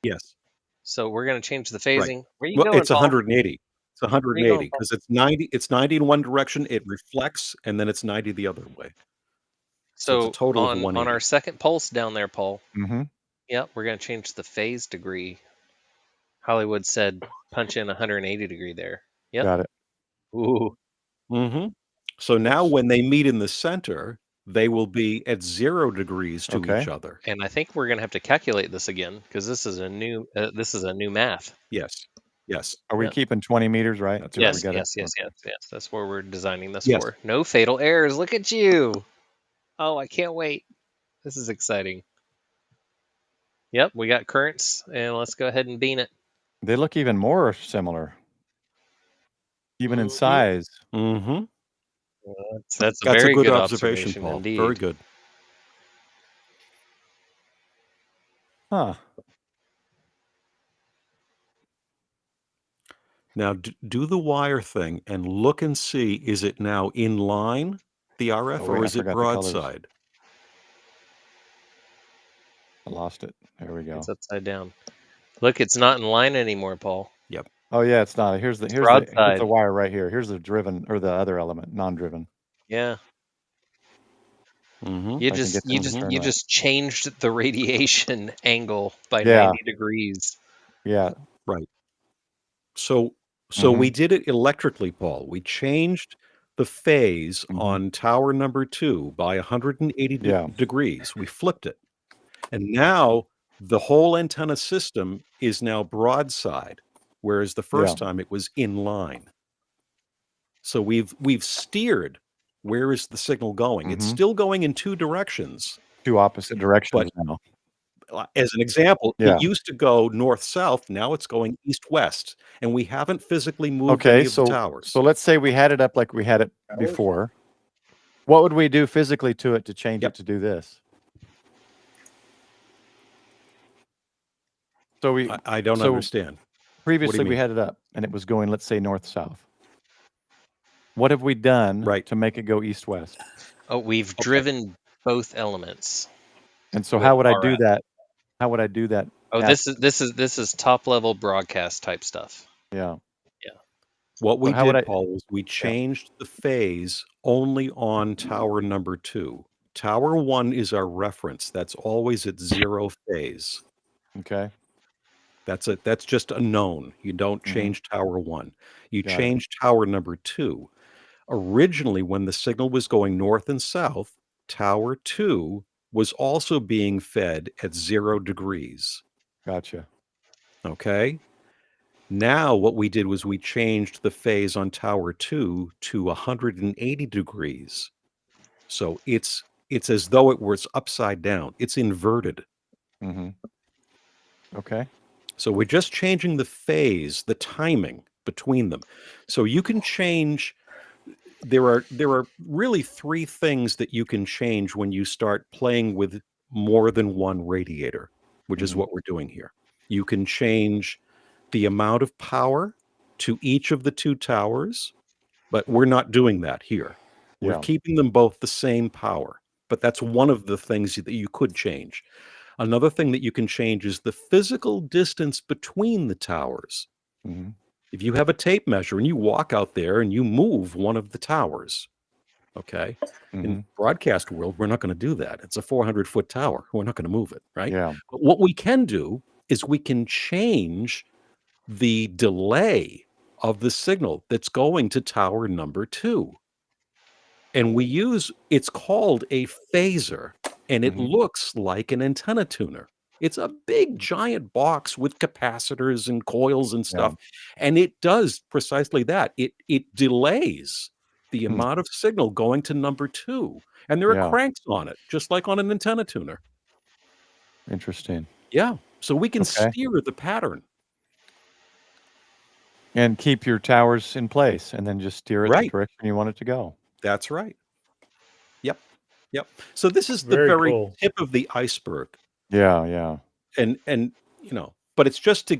S5: Yes.
S4: So we're going to change the
S5: Right.
S4: phasing. Where you
S5: Well,
S4: going,
S5: it's
S4: Paul?
S5: 180. It's
S4: Where you
S5: 180
S4: going, Paul?
S5: because it's 90. It's 90 in one direction. It reflects, and then it's 90 the other way. So it's a
S4: So
S5: total of
S4: on
S5: 180.
S4: our second pulse down there, Paul.
S3: Mm-hmm.
S4: Yep, we're going to change the phase degree. Hollywood said punch in 180 degree there. Yep.
S3: Got it.
S4: Ooh.
S5: Mm-hmm. So now
S3: Oops.
S5: when they meet in the center, they will be at 0 degrees to
S3: Okay.
S5: each other.
S4: And I think we're going to have to calculate this again because this is a new math.
S5: Yes. Yes.
S3: Are we
S4: Yep.
S3: keeping 20 meters, right?
S5: That's
S3: Because
S5: right.
S4: Yes. That's where we're designing this
S5: Yes.
S4: for. No fatal errors. Look at you. Oh, I can't wait. This is exciting. Yep, we got currents, and let's go ahead and bean it.
S3: They look even more similar, even in
S4: Mhm.
S3: size.
S5: Mm-hmm.
S4: That's a
S5: That's
S4: very
S5: a good
S4: good
S5: observation, Paul.
S4: indeed.
S5: Very good.
S3: Huh.
S5: Now do the wire thing and look and see, is it now in line, the RF,
S3: Oh,
S5: or
S3: wait, I
S5: is it
S3: forgot the colors.
S5: broadside?
S3: I lost it. There we go.
S4: It's upside down. Look, it's not in line anymore, Paul.
S5: Yep.
S3: Oh yeah, it's not. Here's the
S4: broadside.
S3: wire right here. Here's the driven or the other element, non-driven.
S4: Yeah.
S5: Mm-hmm.
S4: You
S3: I can get them to turn right.
S4: just changed the radiation angle by
S3: Yeah.
S4: 90 degrees.
S3: Yeah.
S5: Right. So
S3: Mhm.
S5: we did it electrically, Paul. We changed the phase
S3: Mhm.
S5: on tower number 2 by 180
S3: Yeah.
S5: degrees. We flipped it. And now the whole antenna system is now broadside, whereas the first time it was in line. So we've steered where is the signal going. It's
S3: Mhm.
S5: still going in 2 directions.
S3: Two opposite directions
S5: But
S3: now.
S5: as an example,
S3: Yeah.
S5: it used to go north-south. Now it's going east-west, and we haven't physically moved
S3: Okay,
S5: any of the towers.
S3: so let's say we had it up like we had it before. What would we do physically to it to change
S5: Yep.
S3: it to do this? So we
S5: I don't
S3: so
S5: understand.
S3: previously we
S5: mean?
S3: had it up and it was going, let's say, north-south. What have we done
S5: Right.
S3: to make it go east-west?
S4: Oh, we've driven both elements.
S3: And so
S4: with
S3: how would I do
S4: RF.
S3: that? How would I do that?
S4: Oh,
S3: at-
S4: this is top level broadcast type stuff.
S3: Yeah.
S5: What we
S3: how would
S5: did,
S3: I-
S5: Paul, was we changed the phase only on tower number 2. Tower 1 is our reference. That's always at 0 phase.
S3: Okay.
S5: That's just a known. You don't
S3: Mhm.
S5: change tower 1. You
S3: Got it.
S5: change tower number 2. Originally, when the signal was going north and south, tower 2 was also being fed at 0 degrees.
S3: Gotcha.
S5: Okay. Now what we did was we changed the phase on tower 2 to 180 degrees. So it's as though it was upside down. It's inverted.
S3: Mm-hmm. Okay.
S5: So we're just changing the phase, the timing between them. So you can change. There are really 3 things that you can change when you start playing with more than one radiator, which is
S3: Mhm.
S5: what we're doing here. You can change the amount of power to each of the 2 towers, but we're not doing that here. We're
S3: Yeah.
S5: keeping them both the same power, but that's one of the things that you could change. Another thing that you can change is the physical distance between the towers.
S3: Mm-hmm.
S5: If you have a tape measure and you walk out there and you move one of the towers, okay?
S3: Mm-hmm.
S5: In broadcast world, we're not going to do that. It's a 400-foot tower. We're not going to move it, right?
S3: Yeah.
S5: But what we can do is we can change the delay of the signal that's going to tower number 2. And we use, it's called a phaser, and it
S3: Mhm.
S5: looks like an antenna tuner. It's a big giant box with capacitors and coils and stuff. And it does precisely that. It delays the
S3: Hmm.
S5: amount of signal going to number 2. And there are
S3: Yeah.
S5: cranks on it, just like on an antenna tuner.
S3: Interesting.
S5: Yeah. So we can
S3: Okay.
S5: steer the pattern.
S3: And keep your towers in place, and then just steer it the
S5: Right.
S3: direction you want it to go.
S5: That's right. Yep. Yep. So this is the
S2: Very
S5: very
S2: cool.
S5: tip of the iceberg.
S3: Yeah. Yeah.
S5: And you know, but it's just to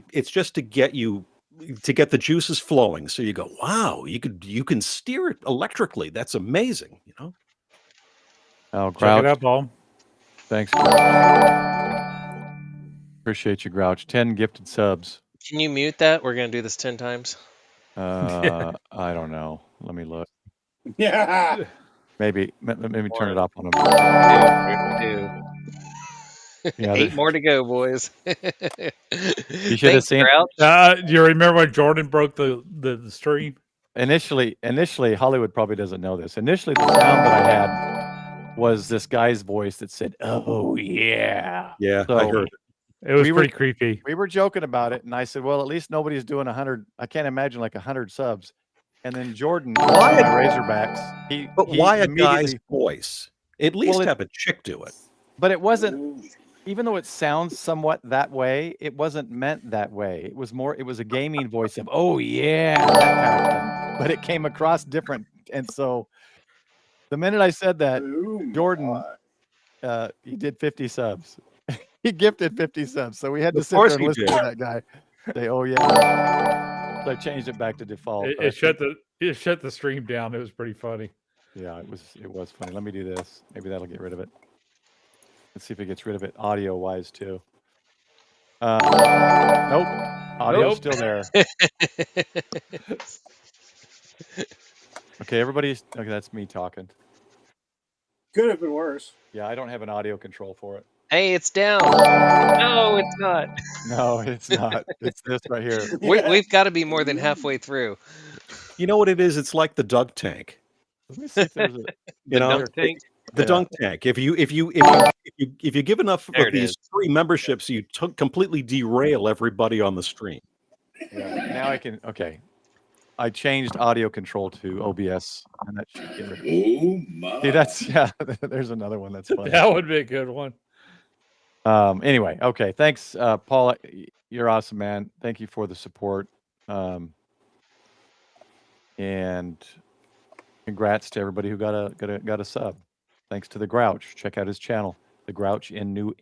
S5: get you to get the juices flowing. So you go, wow, you can steer it electrically. That's amazing, you know.
S3: Oh,
S2: Check
S3: Grouch.
S2: it out, Paul.
S3: Thanks, Grouch. Appreciate you, Grouch. 10 gifted subs.
S4: Can you mute that? We're gonna do this 10 times.
S3: I don't know. Let me look.
S6: Yeah.
S3: Maybe turn it
S4: 1,
S3: off on
S4: 2, 2.
S3: Yeah,
S4: 8 more to go, boys.
S3: You should have
S4: Thanks,
S3: seen.
S4: Grouch.
S2: Do you remember when Jordan broke the stream?
S3: Initially, Hollywood probably doesn't know this. Initially, the sound that I had was this guy's voice that said, "Oh yeah."
S5: Yeah,
S3: So
S5: I heard it.
S2: It was
S3: We were-
S2: pretty creepy.
S3: we were joking about it, and I said, "Well, at least nobody's doing 100. I can't imagine like 100 subs." And then Jordan, one of
S5: Why-
S3: my Razorbacks,
S5: But
S3: he
S5: why a guy's
S3: immediately.
S5: voice? At least
S3: Well,
S5: have a chick do it.
S3: But it wasn't. Even though it sounds somewhat that way, it wasn't meant that way. It was a gaming voice of, "Oh yeah," that kind of thing. But it came across different. And so the minute I said that, Jordan, he did 50 subs. He gifted 50 subs. So we had to
S5: Of
S3: sit there
S5: course
S3: and
S5: he
S3: listen
S5: did.
S3: to that guy say, "Oh yeah." So I changed it back to default. but I
S2: It shut the stream down. It was pretty funny.
S3: Yeah, it was funny. Let me do this. Maybe that'll get rid of it. Let's see if it gets rid of it audio wise too. Nope. Audio's
S2: Nope.
S3: still there. Okay, okay, that's me talking.
S6: Could have been worse.
S3: Yeah, I don't have an audio control for it.
S4: Hey, it's down. No, it's not.
S3: No, it's not. It's this right here.
S4: We've got to be more than halfway through.
S5: You know what it is? It's like the dunk tank.
S3: Let me see if there's a
S4: The
S5: know,
S4: dunk tank.
S5: The
S3: Yeah.
S5: dunk tank. If you give enough
S4: There
S5: of
S4: it
S5: these
S4: is.
S5: free memberships, you completely derail everybody on the stream.
S3: Yeah. Now I can. Okay, I changed audio control to OBS, and that should get rid of it.
S6: Oh my.
S3: See, that's There's another one that's funny.
S2: That would be a good one.
S3: Anyway, okay. Thanks, Paul. You're awesome, man. Thank you for the support. And congrats to everybody who got a sub. Thanks to the Grouch. Check out his channel, the Grouch in New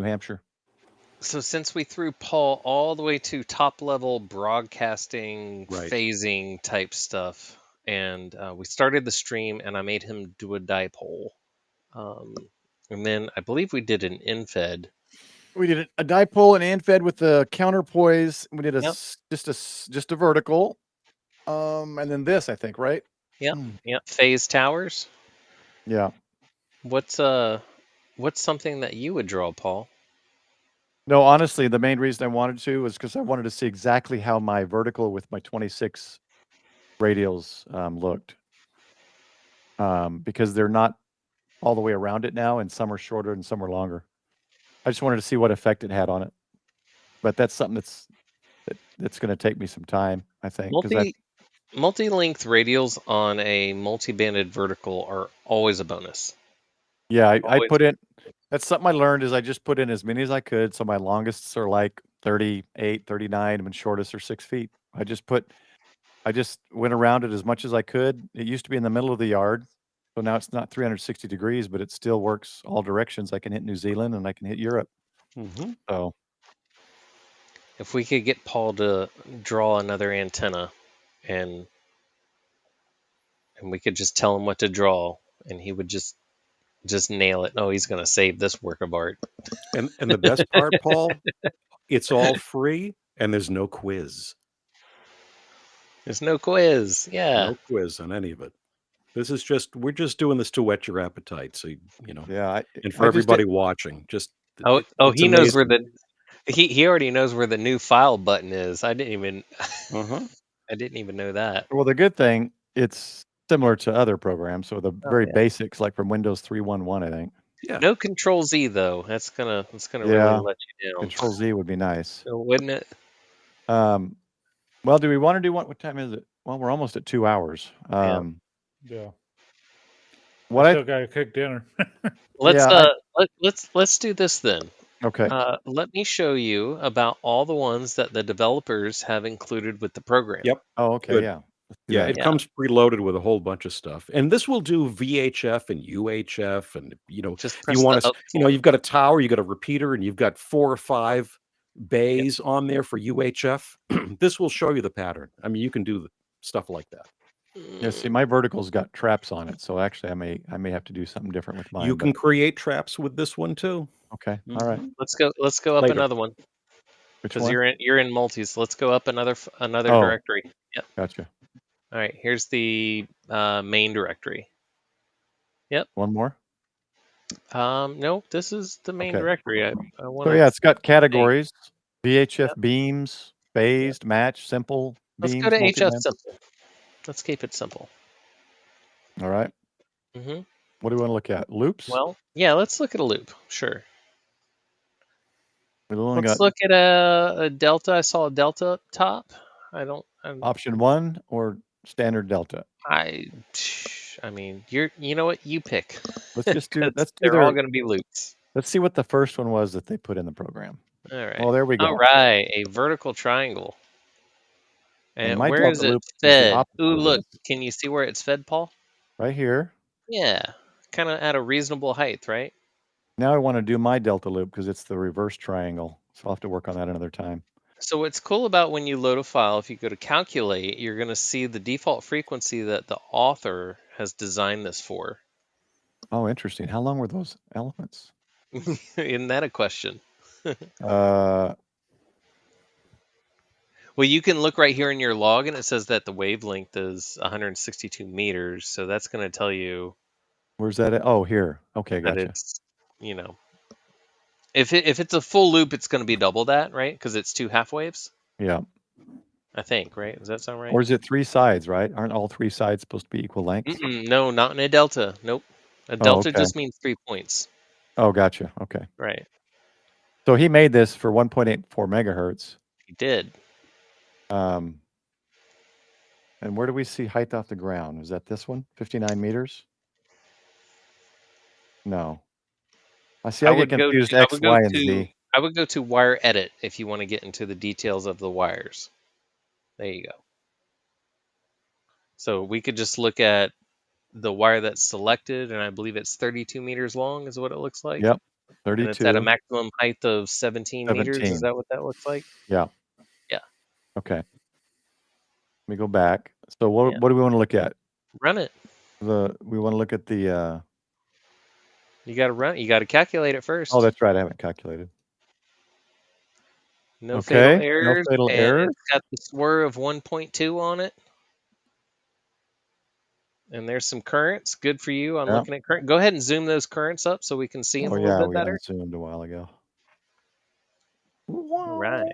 S3: Hampshire.
S4: So since we threw Paul all the way to top level broadcasting,
S5: Right.
S4: phasing type stuff, and we started the stream, and I made him do a dipole, and then I believe we did an infed.
S3: We did a dipole and infed with the counterpoise. We did
S4: Yep.
S3: just a vertical, and then this, I think, right?
S4: Yep. Yep. Phase towers.
S3: Yeah.
S4: What's something that you would draw, Paul?
S3: No, honestly, the main reason I wanted to was because I wanted to see exactly how my vertical with my 26 radials looked. Because they're not all the way around it now, and some are shorter and some are longer. I just wanted to see what effect it had on it. But that's something that's going to take me some time, I think, because
S4: Multi-length radials on a multi-banded vertical are always a bonus.
S3: yeah, I
S4: Always.
S3: put in. That's something I learned is I just put in as many as I could. So my longest are like 38, 39, and shortest are 6 feet. I just went around it as much as I could. It used to be in the middle of the yard. So now it's not 360 degrees, but it still works all directions. I can hit New Zealand and I can hit Europe.
S5: Mm-hmm.
S3: So
S4: If we could get Paul to draw another antenna, and we could just tell him what to draw, and he would just nail it. Oh, he's going to save this work of art.
S5: And the best part, Paul, it's all free and there's no quiz.
S4: There's no quiz. Yeah.
S5: No quiz on any of it. We're just doing this to whet your appetite. So,
S3: yeah,
S5: and for everybody watching,
S4: He knows where he already knows where the new file button is. I didn't even I didn't even know that.
S3: Well, the good thing, it's similar to other programs. So the very basics, like from Windows 3.1.1, I think.
S5: Yeah.
S4: No Control Z though. That's gonna really let you down.
S3: Control Z would be nice,
S4: wouldn't it?
S3: Well, do we want to do what time is it? Well, we're almost at 2 hours.
S2: Yeah.
S3: What
S2: I still gotta cook dinner.
S4: Let's do this then.
S3: Okay.
S4: Let me show you about all the ones that the developers have included with the program.
S5: Yep.
S3: Oh, okay.
S5: Good.
S3: Yeah.
S5: Yeah, it comes preloaded with a whole bunch of stuff, and this will do VHF and UHF, and
S4: just
S5: you want to, you've got a tower, you got a repeater, and you've got 4 or 5 bays on there for UHF. This will show you the pattern. I mean, you can do stuff like that.
S3: Yeah. See, my vertical's got traps on it, so actually, I may have to do something different with mine.
S5: You can create traps with this one too.
S3: Okay. All right.
S4: Let's go up another one.
S3: Which one?
S4: You're in multis. Let's go up another directory. Yep.
S3: Gotcha.
S4: All right, here's the main directory. Yep.
S3: One more?
S4: No, this is the main directory. I want
S3: So yeah, it's got categories: VHF beams, phased, match, simple
S4: Let's
S3: beams.
S4: go to HF simple. Let's keep it simple.
S3: All right.
S4: Mm-hmm.
S3: What do we want to look at? Loops?
S4: Well, yeah, let's look at a loop. Sure.
S3: Let's
S4: look at a delta. I saw a delta up top.
S3: Option 1 or standard delta?
S4: I mean, you know what? You pick.
S3: Let's just do.
S4: They're all going to be loops.
S3: Let's see what the first one was that they put in the program.
S4: All right.
S3: Well, there we go.
S4: All right, a vertical triangle. And
S3: my
S4: where is
S3: delta
S4: it
S3: loop is the
S4: fed?
S3: opposite
S4: Ooh,
S3: of
S4: look.
S3: this.
S4: Can you see where it's fed, Paul?
S3: Right here.
S4: Yeah. Kind of at a reasonable height, right?
S3: Now I want to do my delta loop because it's the reverse triangle. So I'll have to work on that another time.
S4: So what's cool about when you load a file, if you go to calculate, you're going to see the default frequency that the author has designed this for.
S3: Oh, interesting. How long were those elements?
S4: Isn't that a question?
S3: Well,
S4: you can look right here in your log, and it says that the wavelength is 162 meters. So that's going to tell you.
S3: Where's that at? Oh, here. Okay,
S4: that
S3: gotcha.
S4: it's, if it's a full loop, it's going to be double that, right? Because it's 2 half waves.
S3: Yeah.
S4: I think, right? Does that sound right?
S3: Or is it 3 sides, right? Aren't all 3 sides supposed to be equal length?
S4: No, not in a delta. Nope. A delta just means 3 points.
S3: Oh, gotcha. Okay.
S4: Right.
S3: So he made this for 1.84 megahertz.
S4: He did.
S3: And where do we see height off the ground? Is that this one? 59 meters? No. I get confused X, Y, and Z.
S4: I would go to wire edit if you want to get into the details of the wires. There you go. So we could just look at the wire that's selected, and I believe it's 32 meters long is what it looks like.
S3: Yep, 32.
S4: And it's at a maximum height of 17 meters. Is that what that looks like?
S3: Yeah.
S4: Yeah.
S3: Okay. Let me go back. So what do we want to look at?
S4: Run it.
S3: We want to look at the...
S4: You got to run. You got to calculate it first.
S3: Oh, that's right. I haven't calculated.
S4: No fatal
S3: No
S4: errors.
S3: fatal errors.
S4: It's got the swerve 1.2 on it. And there's some currents. Good for you. I'm looking at current. Go ahead and zoom those currents up so we can see them a little bit better.
S3: We zoomed a while ago.
S4: All right.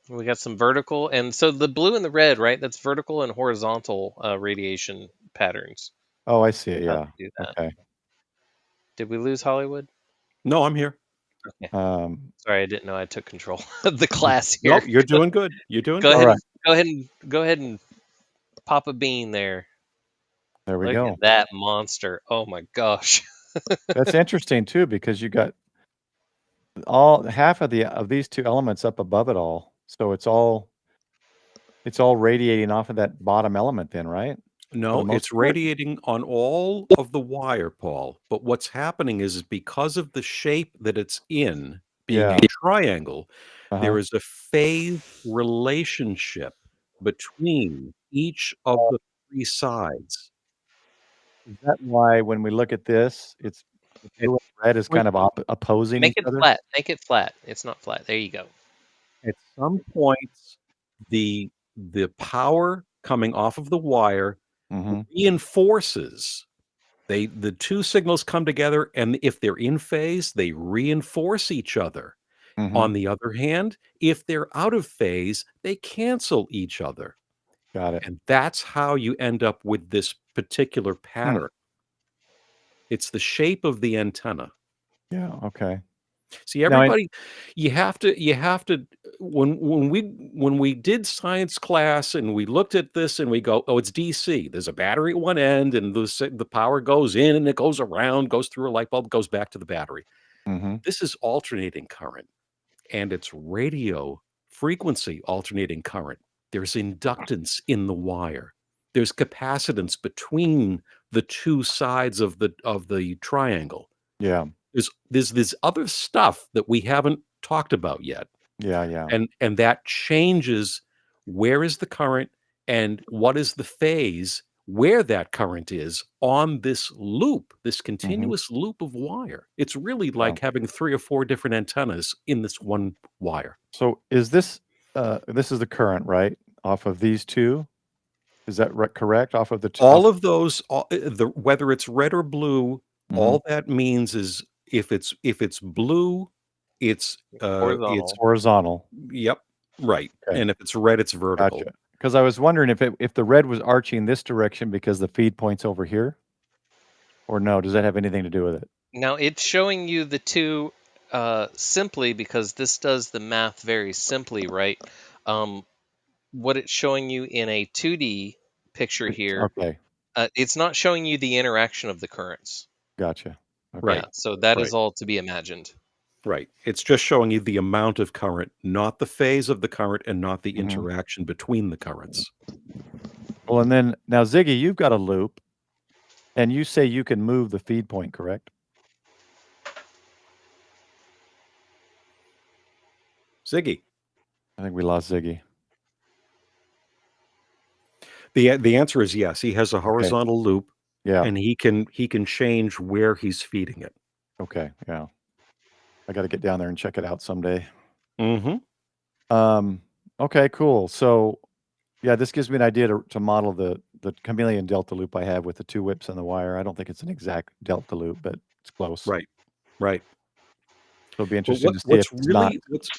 S4: We got some vertical. And so the blue and the red, right? That's vertical and horizontal radiation patterns.
S3: Oh, I see it. Yeah.
S4: Do that.
S3: Okay.
S4: Did we lose Hollywood?
S5: No, I'm here.
S4: Okay.
S3: Um,
S4: Sorry, I didn't know I took control of the class here.
S5: Nope, you're doing good. You're doing
S4: Go
S5: good.
S4: ahead.
S3: right.
S4: Go ahead and pop a bean there.
S3: there we
S4: Look
S3: go.
S4: at that monster. Oh my gosh.
S3: That's interesting too, because you got all half of these two elements up above it all. So it's all radiating off of that bottom element then, right? For the
S5: No,
S3: most
S5: it's
S3: part?
S5: radiating on all of the wire, Paul. But what's happening is because of the shape that it's in, being
S3: Yeah.
S5: a triangle, there
S3: Uh-huh.
S5: is a phase relationship between each of the three sides.
S3: Is that why when we look at this, it's the blue and red is
S5: Point-
S3: kind of opposing
S4: Make
S3: each
S4: it
S3: other?
S4: flat. Make it flat. It's not flat. There you go.
S5: At some points, the power coming off of the wire
S3: Mhm.
S5: reinforces. The two signals come together, and if they're in phase, they reinforce each other.
S3: Mhm.
S5: On the other hand, if they're out of phase, they cancel each other.
S3: Got it.
S5: And that's how you end up with this particular pattern. It's the shape of the antenna.
S3: Yeah, okay.
S5: See,
S3: Now,
S5: everybody, you have to when we did science class and we looked at this and we go, oh, it's DC. There's a battery at one end, and the power goes in and it goes around, goes through a light bulb, goes back to the battery.
S3: Mhm.
S5: This is alternating current, and it's radio frequency alternating current. There's inductance in the wire. There's capacitance between the two sides of the triangle.
S3: Yeah.
S5: There's this other stuff that we haven't talked about yet.
S3: Yeah.
S5: And that changes where is the current and what is the phase where that current is on this loop, this continuous loop of wire. It's really like having 3 or 4 different antennas in this one wire.
S3: So is this is the current, right? Off of these two? Is that correct? Off of the two?
S5: All of those, whether it's red or blue,
S3: Mhm.
S5: all that means is if it's blue, it's
S4: Horizontal.
S3: Horizontal.
S5: Yep, right.
S3: Okay.
S5: And if it's red, it's vertical.
S3: Gotcha. Because I was wondering if the red was arching this direction because the feed point's over here, or no? Does that have anything to do with it?
S4: Now it's showing you the two simply because this does the math very simply, right? What it's showing you in a 2D picture here,
S3: Okay,
S4: it's not showing you the interaction of the currents.
S3: gotcha. Okay.
S5: Right.
S4: Yeah, so that is
S5: Right.
S4: all to be imagined.
S5: Right. It's just showing you the amount of current, not the phase of the current and not the
S3: Mhm.
S5: interaction between the currents.
S3: Well, and then now, Ziggy, you've got a loop, and you say you can move the feed point, correct?
S5: Ziggy.
S3: I think we lost Ziggy.
S5: The answer is yes. He has a horizontal loop,
S3: Yeah.
S5: and he can change where he's feeding it.
S3: Okay. Yeah. I got to get down there and check it out someday.
S5: Mm-hmm.
S3: Okay, cool. So, yeah, this gives me an idea to model the chameleon delta loop I have with the 2 whips and the wire. I don't think it's an exact delta loop, but it's close.
S5: Right. Right.
S3: So it'll be
S5: But
S3: interesting to see if it's not.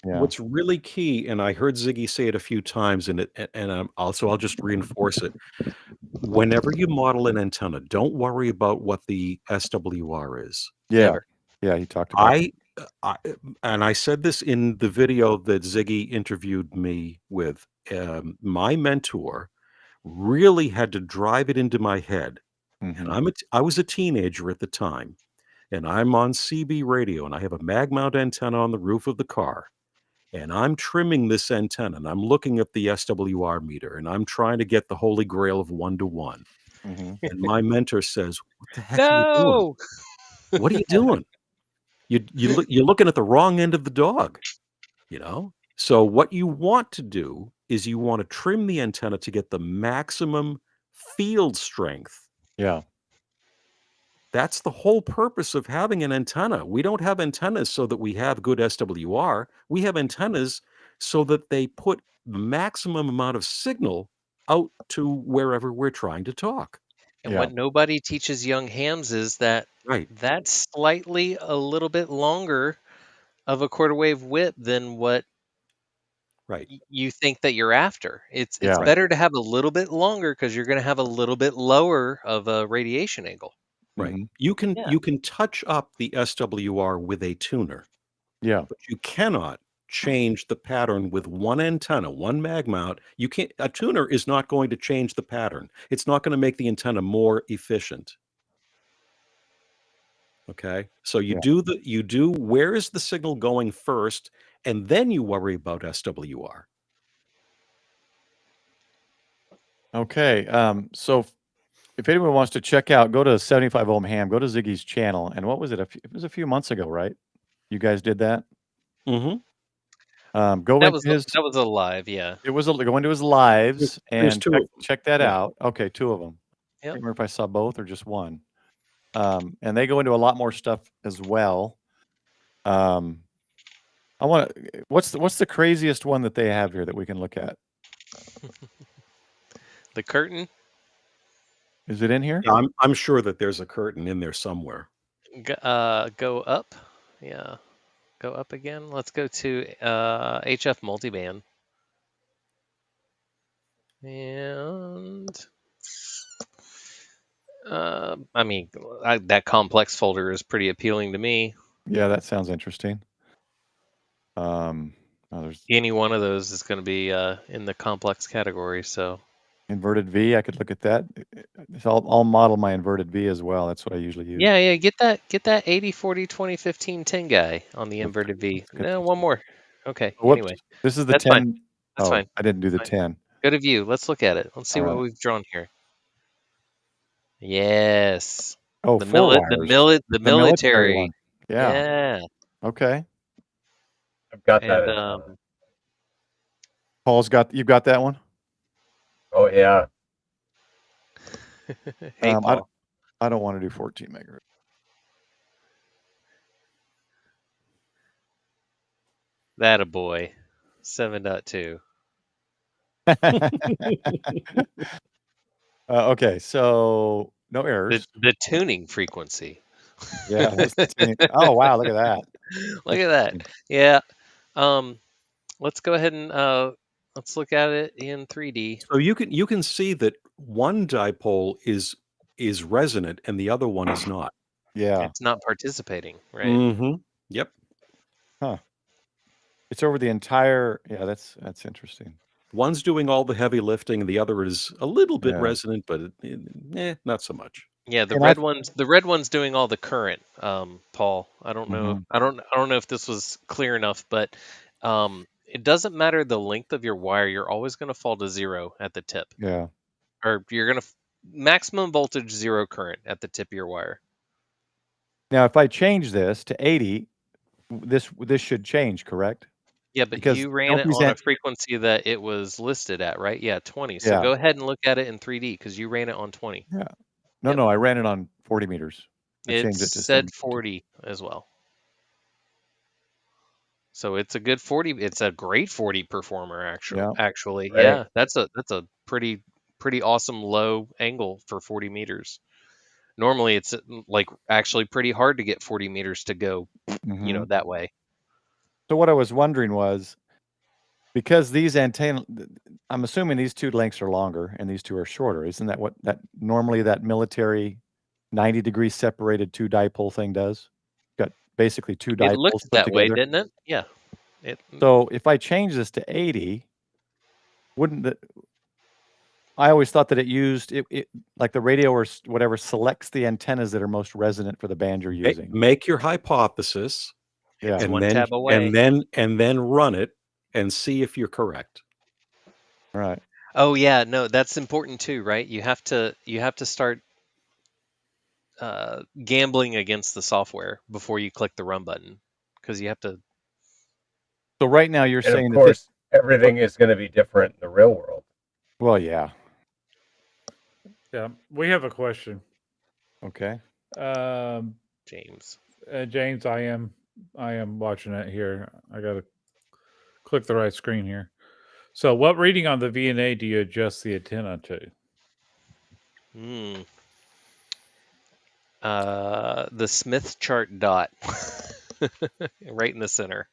S3: Yeah.
S5: what's really key, and I heard Ziggy say it a few times, and I'll just reinforce it. Whenever you model an antenna, don't worry about what the SWR is.
S3: Yeah.
S4: Never.
S3: Yeah, he talked about
S5: I and I said this in the video that Ziggy interviewed me with. My mentor really had to drive it into my head, and
S3: Mhm.
S5: I was a teenager at the time, and I'm on CB radio, and I have a mag mount antenna on the roof of the car, and I'm trimming this antenna, and I'm looking at the SWR meter, and I'm trying to get the holy grail of 1-to-1.
S3: Mhm.
S5: And my mentor says, "What the heck are you doing?
S4: No.
S5: What are you doing? You're looking at the wrong end of the dog, you know? So what you want to do is you want to trim the antenna to get the maximum field strength.
S3: Yeah.
S5: That's the whole purpose of having an antenna. We don't have antennas so that we have good SWR. We have antennas so that they put the maximum amount of signal out to wherever we're trying to talk.
S4: And
S3: Yeah.
S4: what nobody teaches young hams is that
S5: Right.
S4: that's slightly a little bit longer of a quarter wave whip than what
S5: Right.
S4: you think that you're after. It's
S3: Yeah.
S4: better to have a little bit longer because you're going to have a little bit lower of a radiation angle.
S5: Right.
S3: Mhm.
S5: You can
S4: Yeah.
S5: you can touch up the SWR with a tuner,
S3: Yeah.
S5: but you cannot change the pattern with one antenna, one mag mount. You can't. A tuner is not going to change the pattern. It's not going to make the antenna more efficient. Okay. So you
S3: Yeah.
S5: do where is the signal going first, and then you worry about SWR.
S3: Okay. So if anyone wants to check out, go to 75 ohm ham, go to Ziggy's channel. And what was it? It was a few months ago, right? You guys did that?
S5: Mm-hmm.
S3: Go
S4: That
S3: into
S4: was
S3: his,
S4: that was a live, yeah.
S3: go into his lives
S5: There's
S3: and
S5: two of them.
S3: check that
S5: Yeah.
S3: out. Okay. 2 of them. I
S4: Yep.
S3: can't remember if I saw both or just one. And they go into a lot more stuff as well. What's the craziest one that they have here that we can look at?
S4: The curtain.
S3: Is it in here?
S5: Yeah, I'm sure that there's a curtain in there somewhere.
S4: Go up. Yeah. Go up again. Let's go to HF multiband. And I mean, that complex folder is pretty appealing to me.
S3: Yeah, that sounds interesting. There's
S4: Any one of those is going to be in the complex category. So
S3: inverted V. I could look at that. So I'll model my inverted V as well. That's what I usually use.
S4: yeah, get that 80 40 20 15 10 guy on the
S3: Let's-
S4: inverted V.
S3: let's get
S4: No,
S3: this.
S4: one more. Okay.
S3: Whoops.
S4: Anyway,
S3: This is the
S4: that's
S3: 10.
S4: fine. That's
S3: Oh,
S4: fine.
S3: I didn't do the
S4: Fine.
S3: 10.
S4: Go to view. Let's look at it. Let's see
S3: All
S4: what
S3: right.
S4: we've drawn here. Yes.
S3: Oh,
S4: The
S3: 4 wires.
S4: the military.
S3: one. Yeah.
S4: Yeah.
S3: Okay.
S7: I've got
S4: And
S7: that.
S3: You've got that one?
S7: Oh yeah.
S4: hey, Paul.
S3: I don't want to do 14 megahertz.
S4: That a boy. 7.2.
S3: Okay, so no errors.
S4: The tuning frequency.
S3: Yeah. That's the tuning. Oh wow, look at that.
S4: Look at that. Yeah. Let's go ahead and let's look at it in 3D.
S5: So you can see that one dipole is resonant and the other one is not.
S3: Yeah.
S4: It's not participating, right?
S5: Mm-hmm. Yep.
S3: It's over the entire. Yeah, that's interesting.
S5: One's doing all the heavy lifting, and the other is a little bit
S3: Yeah.
S5: resonant, but not so much.
S4: Yeah, the
S3: And
S4: red one's doing all the current, Paul. I don't know. I don't know if this was clear enough, but it doesn't matter the length of your wire. You're always going to fall to 0 at the tip.
S3: Yeah.
S4: Or you're going to maximum voltage 0 current at the tip of your wire.
S3: Now, if I change this to 80, this should change, correct?
S4: Yeah, but
S3: Because
S4: you ran
S3: don't
S4: it
S3: these
S4: on a
S3: ant-
S4: frequency that it was listed at, right? Yeah, 20. So
S3: Yeah.
S4: go ahead and look at it in 3D because you ran it on 20.
S3: Yeah. No,
S4: Yep.
S3: no, I ran it on 40 meters. I
S4: It
S3: changed it to
S4: said 40 as well. So it's a good 40. It's a great 40 performer,
S3: Yeah.
S4: actually.
S7: Right.
S4: Yeah, that's a pretty awesome low angle for 40 meters. Normally, it's like actually pretty hard to get 40 meters to go,
S3: Mhm.
S4: that way.
S3: So what I was wondering was, because these antenna, I'm assuming these 2 lengths are longer and these 2 are shorter. Isn't that what normally that military 90 degree separated 2 dipole thing does? Got basically 2
S4: It
S3: dipoles
S4: looked
S3: put
S4: that way,
S3: together.
S4: didn't it? Yeah.
S3: So if I change this to 80, wouldn't the I always thought that it used it like the radio or whatever selects the antennas that are most resonant for the band you're using.
S5: Make your hypothesis,
S3: Yeah.
S4: It's
S5: and
S4: one
S5: then
S4: tab away.
S5: and then run it and see if you're correct.
S3: Right.
S4: Oh yeah, no, that's important too, right? You have to start gambling against the software before you click the run button because you have to.
S3: So right now you're
S7: And
S3: saying
S7: of
S3: that
S7: course, everything is going to be different in the real world.
S3: well, yeah.
S2: Yeah, we have a question.
S3: Okay.
S4: James.
S2: James, I am watching it here. I got to click the right screen here. So, what reading on the VNA do you adjust the antenna to?
S4: The Smith chart dot right in the center.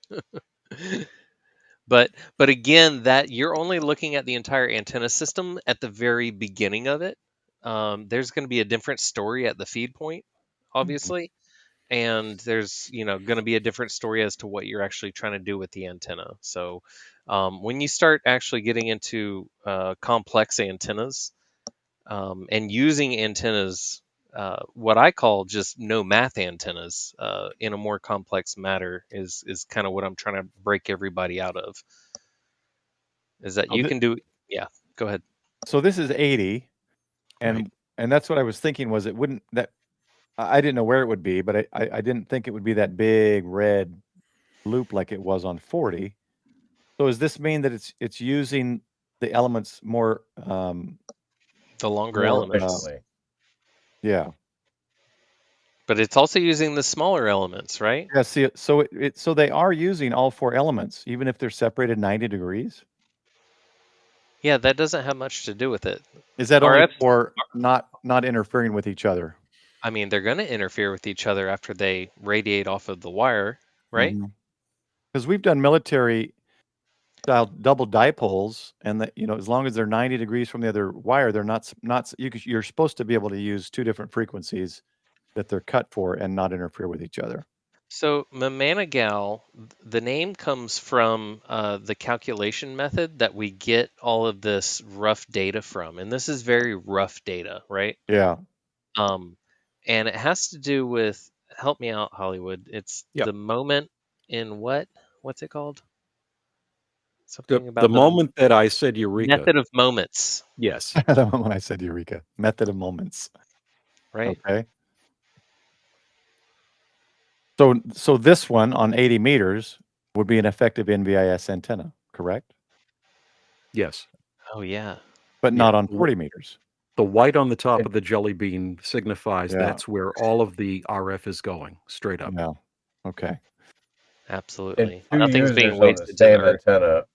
S4: But again, that you're only looking at the entire antenna system at the very beginning of it. There's going to be a different story at the feed point. obviously, and there's going to be a different story as to what you're actually trying to do with the antenna. So when you start actually getting into complex antennas and using antennas, what I call just no math antennas in a more complex matter is kind of what I'm trying to break everybody out of. Is that you can do? Yeah, go ahead.
S3: So this is 80, and that's what I was thinking was it wouldn't that I didn't know where it would be, but I didn't think it would be that big red loop like it was on 40. So does this mean that it's using the elements more
S4: The longer
S3: more
S4: elements,
S7: efficiently?
S3: yeah.
S4: but it's also using the smaller elements, right?
S3: Yeah, see, so so they are using all 4 elements, even if they're separated 90 degrees?
S4: Yeah, that doesn't have much to do with it.
S3: Is that only
S4: RF,
S3: for not interfering with each other?
S4: I mean, they're going to interfere with each other after they radiate off of the wire, right?
S3: Because we've done military style double dipoles, and that as long as they're 90 degrees from the other wire, they're not you're supposed to be able to use 2 different frequencies that they're cut for and not interfere with each other.
S4: So MMANA-GAL, the name comes from the calculation method that we get all of this rough data from, and this is very rough data, right?
S3: Yeah.
S4: And it has to do with, help me out, Hollywood. It's
S5: Yep.
S4: the moment in what's it called? Something
S5: The
S4: about the
S5: moment that I said eureka.
S4: method of moments,
S5: Yes.
S3: The moment I said eureka. Method of moments.
S4: right?
S3: Okay. So this one on 80 meters would be an effective NVIS antenna, correct?
S5: Yes.
S4: Oh yeah.
S3: But
S5: Yeah.
S3: not on 40 meters.
S5: The white on the top of the jelly bean signifies
S3: Yeah.
S5: that's where all of the RF is going, straight up.
S3: Yeah. Okay.
S4: Absolutely.
S7: And 2
S4: Nothing's being
S7: users on the
S4: wasted to the
S7: same
S4: earth.
S7: antenna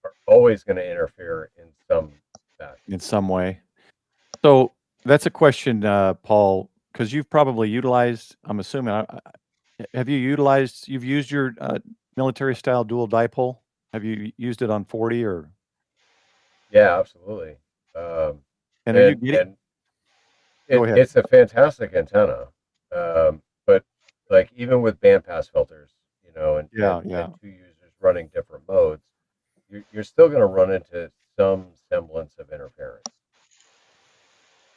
S7: are always going to interfere in some fashion.
S3: In some way. So that's a question, Paul, because you've probably utilized, I'm assuming, you've used your military style dual dipole? Have you used it on 40 or?
S7: Yeah, absolutely.
S3: And are you getting? Go ahead.
S7: It's a fantastic antenna. But like even with bandpass filters, and 2 users running different modes, you're still going to run into some semblance of interference.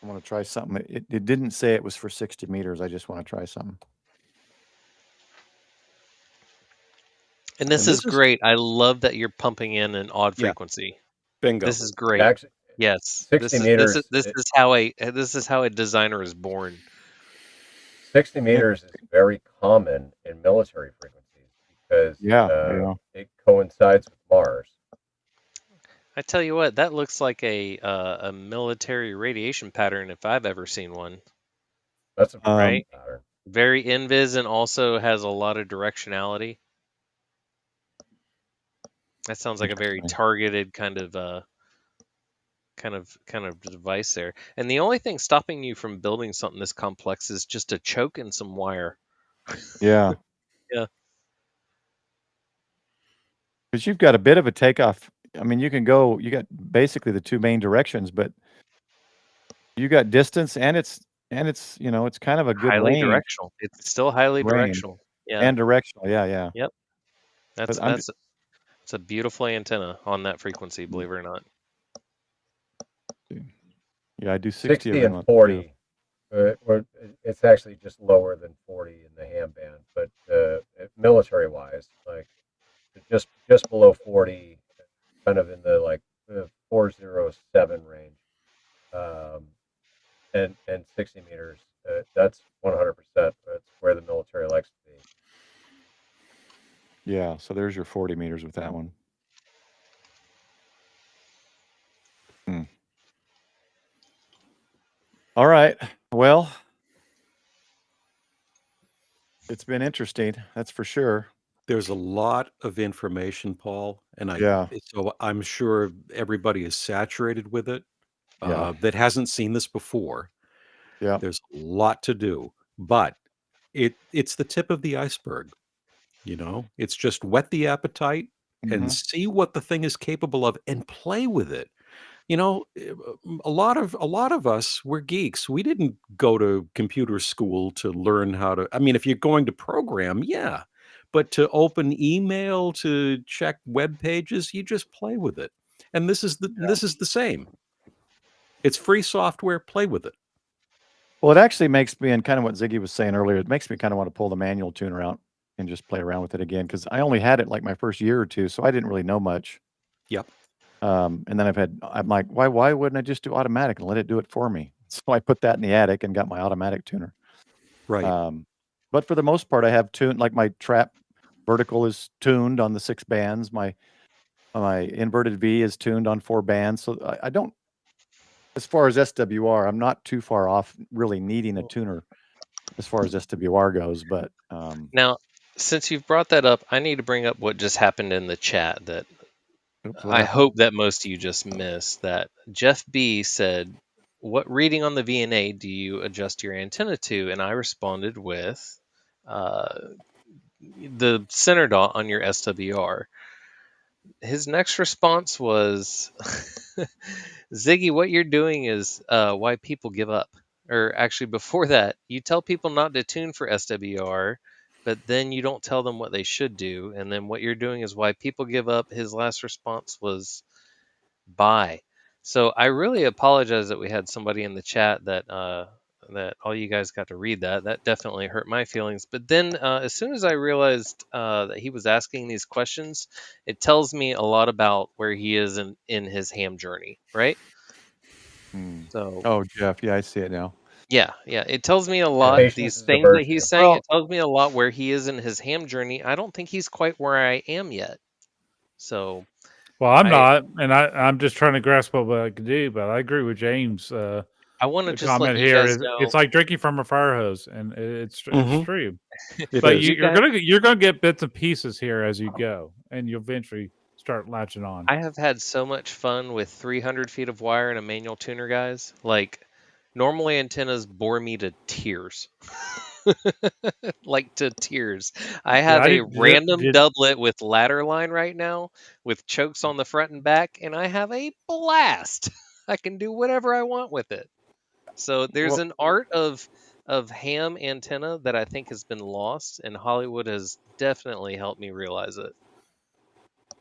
S3: I want to try something. It didn't say it was for 60 meters. I just want to try something.
S4: And this is great. I love that you're pumping in an odd frequency.
S5: Bingo.
S4: This is great.
S7: Actually,
S4: yes.
S7: 60 meters.
S4: This is how a designer is born.
S7: 60 meters is very common in military frequencies because it coincides with Mars.
S4: I tell you what, that looks like a military radiation pattern if I've ever seen one.
S7: That's a
S4: right
S7: pattern.
S4: Very invis and also has a lot of directionality. That sounds like a very targeted kind of device there. And the only thing stopping you from building something this complex is just a choke and some wire.
S3: Yeah.
S4: Yeah.
S3: Because you've got a bit of a takeoff. I mean, you got basically the 2 main directions, but you got distance and it's it's kind of a good
S4: highly
S3: range.
S4: directional. It's still highly directional. Yeah.
S3: And directional. Yeah.
S4: Yep. That's it's a beautiful antenna on that frequency, believe it or not.
S3: Yeah, I do 60
S7: and 40. It's actually just lower than 40 in the ham band, but military wise, like just below 40, kind of in the 407 range, and 60 meters. That's 100%. That's where the military likes to be.
S3: Yeah, so there's your 40 meters with that one. All right. Well, it's been interesting. That's for sure.
S5: There's a lot of information, Paul, and so I'm sure everybody is saturated with it that hasn't seen this before.
S3: Yeah.
S5: There's a lot to do, but it's the tip of the iceberg. It's just whet the appetite and see what the thing is capable of and play with it. You know, a lot of us were geeks. We didn't go to computer school to learn how to. I mean, if you're going to program, yeah, but to open email, to check web pages, you just play with it. And this is the same. It's free software. Play with it.
S3: Well, it actually makes me, and kind of what Ziggy was saying earlier, it makes me kind of want to pull the manual tuner out and just play around with it again, because I only had it like my first year or two, so I didn't really know much.
S5: Yep.
S3: And then I'm like, why wouldn't I just do automatic and let it do it for me? So I put that in the attic and got my automatic tuner.
S5: Right.
S3: But for the most part, I have tuned, like my trap vertical is tuned on the 6 bands. My inverted V is tuned on 4 bands. So I don't, as far as SWR, I'm not too far off really needing a tuner as far as SWR goes. But
S4: Now, since you've brought that up, I need to bring up what just happened in the chat that
S3: oops, what
S4: I
S3: happened?
S4: hope that most of you just missed. That Jeff B said, "What reading on the VNA do you adjust your antenna to?" And I responded with the center dot on your SWR. His next response was, Ziggy, what you're doing is why people give up. Or actually, before that, you tell people not to tune for SWR, but then you don't tell them what they should do. And then what you're doing is why people give up. His last response was, bye. So I really apologize that we had somebody in the chat that all you guys got to read that. That definitely hurt my feelings. But then as soon as I realized that he was asking these questions, it tells me a lot about where he is in his ham journey, right? So
S3: Oh, Jeff, yeah, I see it now.
S4: yeah, it tells me a lot.
S7: Patience
S4: These
S7: is a
S4: things that
S7: virtue.
S4: he's saying,
S3: Well,
S4: it tells me a lot where he is in his ham journey. I don't think he's quite where I am yet. So
S2: Well, I'm
S4: I
S2: not, and I'm just trying to grasp what I can do. But I agree with James.
S4: I want to
S2: The
S4: just let
S2: comment
S4: you
S2: here
S4: guys
S2: is
S4: know.
S2: it's like drinking from a fire hose, and it's
S5: Mhm.
S2: true.
S3: it
S2: But
S3: is.
S4: You guys,
S2: you're gonna get bits and pieces here as you go, and you'll eventually start latching on.
S4: I have had so much fun with 300 feet of wire and a manual tuner, guys. Like, normally antennas bore me to tears. Like, to tears. I
S2: Yeah,
S4: have
S2: I
S4: a random
S2: did
S4: doublet with ladder line right now with chokes on the front and back, and I have a blast. I can do whatever I want with it. So there's
S3: Well,
S4: an art of ham antenna that I think has been lost, and Hollywood has definitely helped me realize it.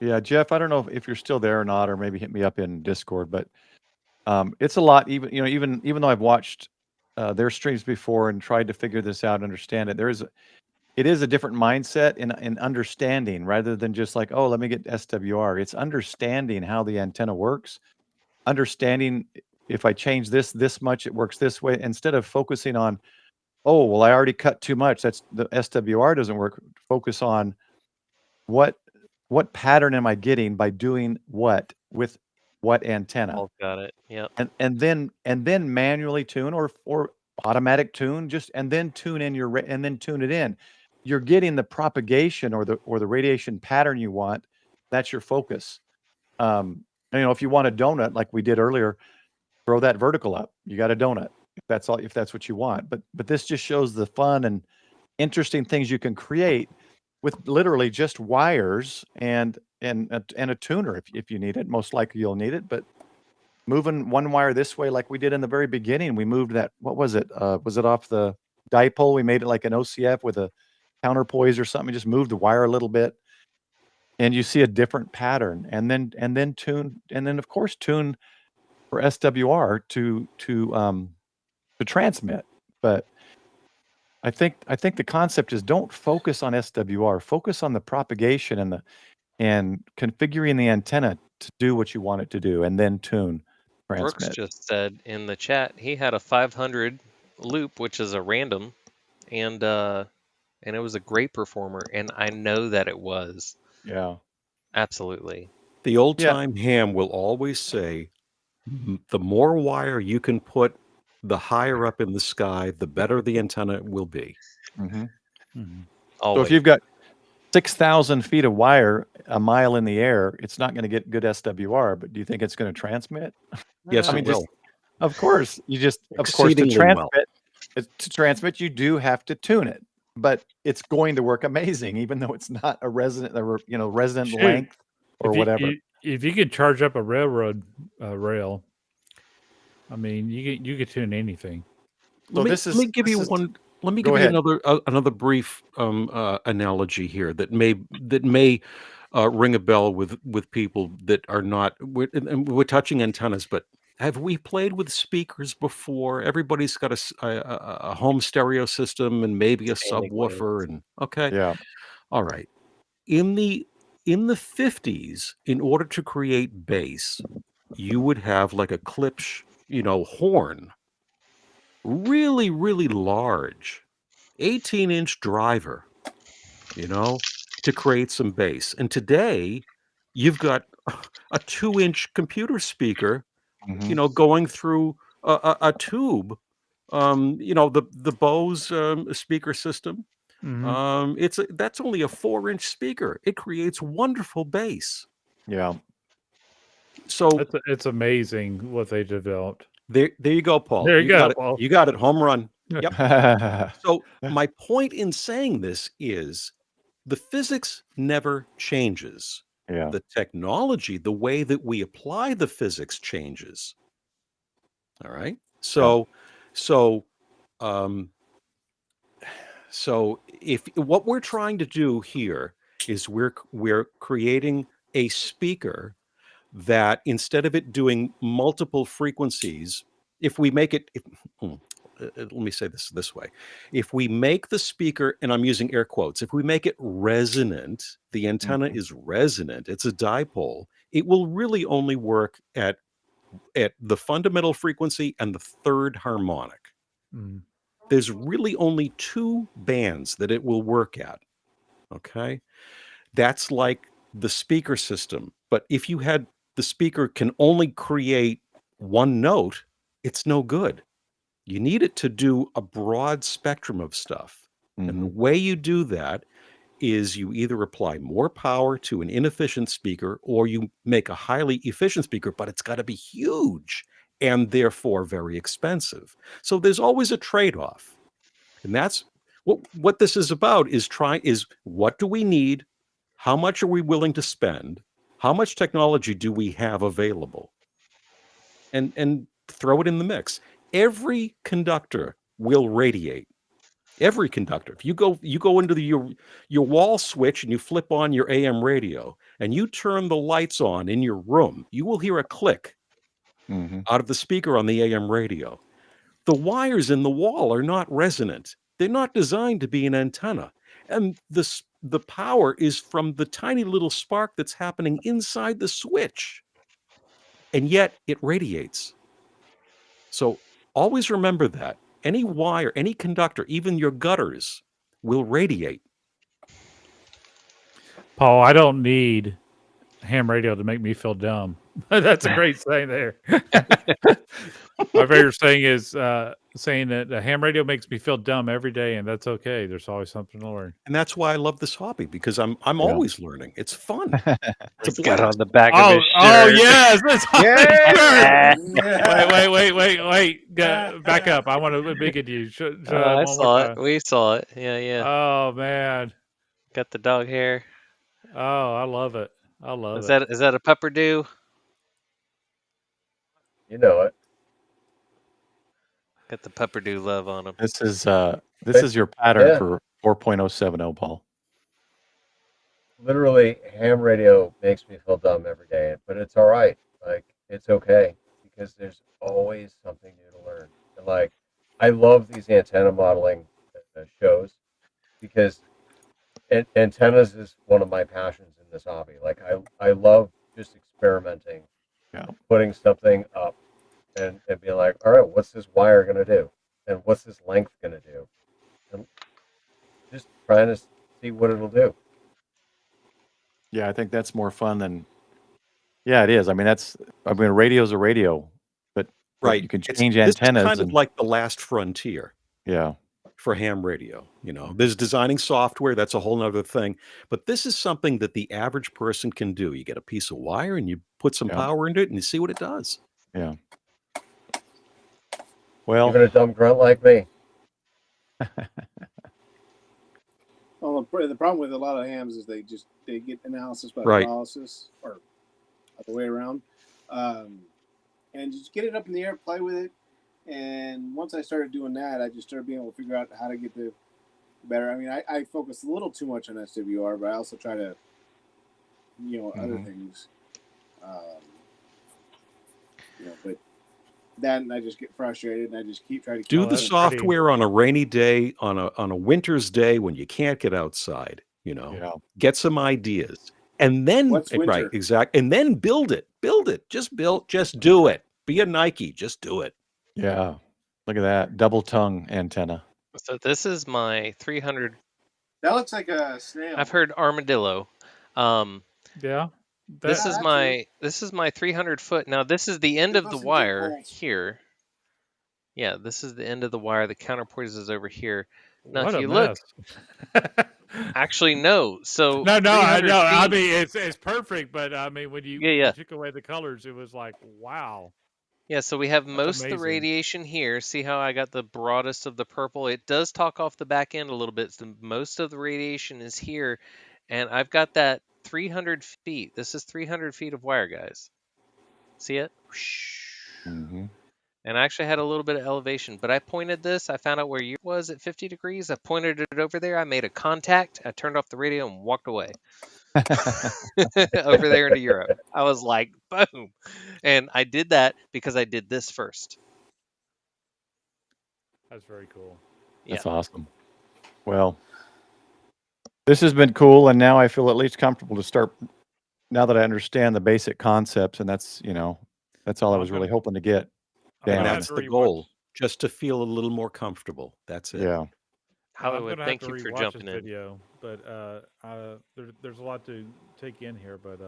S3: yeah, Jeff, I don't know if you're still there or not, or maybe hit me up in Discord, but it's a lot. Even though I've watched their streams before and tried to figure this out and understand it, it is a different mindset in understanding, rather than just like, oh, let me get SWR. It's understanding how the antenna works, understanding if I change this much, it works this way, instead of focusing on, oh, well, I already cut too much. That's the SWR doesn't work. Focus on what pattern am I getting by doing what with what antenna,
S4: Paul's got it. Yep.
S3: and then manually tune or automatic tune, just and then tune in and then tune it in. You're getting the propagation or the radiation pattern you want. That's your focus. If you want a donut like we did earlier, throw that vertical up. You got a donut if that's what you want. But this just shows the fun and interesting things you can create with literally just wires and a tuner if you need it. Most likely you'll need it, but moving one wire this way like we did in the very beginning, we moved that, what was it? Was it off the dipole? We made it like an OCF with a counterpoise or something. Just moved the wire a little bit and you see a different pattern, and then tune, and then of course tune for SWR to transmit. But I think the concept is, don't focus on SWR, focus on the propagation and configuring the antenna to do what you want it to do, and then tune,
S4: Brooks
S3: transmit.
S4: just said in the chat he had a 500 loop, which is a random, and it was a great performer, and I know that it was.
S3: Yeah.
S4: Absolutely.
S5: The old
S3: Yeah.
S5: time ham will always say, the more wire you can put, the higher up in the sky, the better the antenna will be.
S3: Mhm. So
S4: Always.
S3: if you've got 6,000 feet of wire a mile in the air, it's not gonna get good SWR, but do you think it's gonna transmit?
S5: Yes,
S3: I
S5: it
S3: mean,
S5: will.
S3: of course,
S5: Exceedingly well.
S3: to transmit, you do have to tune it, but it's going to work amazing, even though it's not a resident
S2: Shoot.
S3: length or
S2: If
S3: whatever.
S2: if you could charge up a railroad rail, I mean, you could tune anything.
S3: So
S5: Let me give you one. Let me
S3: Go
S5: give you
S3: ahead.
S5: another brief analogy here that may ring a bell with people that are not. We're touching antennas, but have we played with speakers before? Everybody's got a home stereo system and maybe a subwoofer, and okay,
S3: Yeah.
S5: all right. In the 50s, in order to create bass, you would have like a Klipsch, horn, really, really large, 18-inch driver, to create some bass. And today, you've got a 2-inch computer speaker,
S3: Mhm.
S5: going through a tube. The Bose speaker system. That's only a 4-inch speaker. It creates wonderful bass.
S3: Yeah.
S5: So
S2: It's amazing what they developed.
S5: there you go, Paul.
S2: There you go,
S5: got it.
S2: Paul.
S5: You got it. Home run. Yep.
S3: Yeah.
S5: So my point in saying this is the physics never changes. The technology, the way that we apply the physics changes. All right. So if what we're trying to do here is we're creating a speaker that instead of it doing multiple frequencies, if we make it, let me say this way. If we make the speaker, and I'm using air quotes, if we make it resonant, the antenna is resonant, it's a dipole, it will really only work at the fundamental frequency and the third harmonic. There's really only 2 bands that it will work at. Okay. That's like the speaker system. But if you had the speaker can only create one note, it's no good. You need it to do a broad spectrum of stuff. And the way you do that is you either apply more power to an inefficient speaker or you make a highly efficient speaker, but it's got to be huge and therefore very expensive. So there's always a trade-off. And that's what this is about is what do we need? How much are we willing to spend? How much technology do we have available? And throw it in the mix. Every conductor will radiate. Every conductor. If you go into your wall switch and you flip on your AM radio and you turn the lights on in your room, you will hear a click out of the speaker on the AM radio. The wires in the wall are not resonant. They're not designed to be an antenna. And the power is from the tiny little spark that's happening inside the switch. And yet it radiates. So always remember that. Any wire, any conductor, even your gutters will radiate.
S2: Paul, I don't need ham radio to make me feel dumb. That's a great saying there. My favorite saying is saying that a ham radio makes me feel dumb every day, and that's okay. There's always something to learn.
S5: And that's why I love this hobby, because I'm always learning. It's fun.
S4: It's got on the back of his shirt.
S2: Oh yes, that's
S4: Yeah.
S2: Wait. Back up. I want to look at you.
S4: I saw it. We saw it. Yeah.
S2: Oh man.
S4: Got the dog hair.
S2: Oh, I love it.
S4: Is that a pupperdew?
S7: You know it.
S4: Got the pupperdew love on him.
S3: This is your pattern for 4.070, Paul.
S7: Literally, ham radio makes me feel dumb every day, but it's all right. Like, it's okay because there's always something new to learn. And like, I love these antenna modeling shows because antennas is one of my passions in this hobby. Like, I love just experimenting, putting something up and being like, all right, what's this wire going to do? And what's this length going to do? And just trying to see what it'll do.
S3: Yeah, I think that's more fun than. Yeah, it is. I mean, radio's a radio, but
S5: right.
S3: You can change
S5: This
S3: antennas.
S5: is kind of like the last frontier.
S3: Yeah.
S5: For ham radio, there's designing software. That's a whole nother thing. But this is something that the average person can do. You get a piece of wire and you put some power into it and you see what it does.
S3: Yeah. Well,
S7: even a dumb grunt like me.
S6: Well, the problem with a lot of hams is they get analysis by
S5: Right.
S6: paralysis or the way around, and just get it up in the air, play with it. And once I started doing that, I just started being able to figure out how to get the better. I mean, I focus a little too much on SWR, but I also try to, other things. But then I just get frustrated, and I just keep trying to
S5: Do
S6: keep
S5: the
S2: that's
S5: software on a rainy day, on a winter's day when you can't get outside.
S3: Yeah.
S5: Get some ideas, and then
S6: What's winter?
S5: right, exactly, and then build it. Just do it. Be a Nike. Just do it.
S3: Yeah. Look at that double tongue antenna.
S4: So this is my 300.
S6: That looks like a snail.
S4: I've heard armadillo.
S2: Yeah.
S4: This
S6: Yeah,
S4: is
S6: that
S4: my 300 foot. Now this is the end
S6: Give
S4: of
S6: us
S4: the
S6: some good
S4: wire
S6: poles.
S4: here. Yeah, this is the end of the wire. The counterpoint is over here. Now,
S2: What
S4: if
S2: a
S4: you look,
S2: mess.
S4: actually no. So
S2: No, I
S4: 300
S2: know. I
S4: feet.
S2: mean, it's perfect, but I mean, when you
S4: Yeah.
S2: took away the colors, it was like, wow.
S4: Yeah, so we have
S2: That's
S4: most of the
S2: amazing.
S4: radiation here. See how I got the broadest of the purple? It does talk off the back end a little bit. So most of the radiation is here. And I've got that 300 feet. This is 300 feet of wire, guys. See it?
S3: Mm-hmm.
S4: And I actually had a little bit of elevation, but I pointed this. I found out where you was at 50 degrees. I pointed it over there. I made a contact. I turned off the radio and walked away over there into Europe. I was like, boom. And I did that because I did this first.
S2: That's very cool.
S3: That's awesome. Well, this has been cool, and now I feel at least comfortable to start. Now that I understand the basic concepts, and that's that's all I was really hoping to get.
S2: I'm
S5: And
S2: gonna
S5: that's
S2: have
S5: the
S2: to
S5: goal, just to feel a little more comfortable. That's it.
S3: Yeah.
S2: I'm
S4: Hollywood,
S2: gonna have
S4: thank
S2: to
S4: you for
S2: rewatch
S4: jumping
S2: this
S4: in.
S2: video, but there's a lot to take in here. But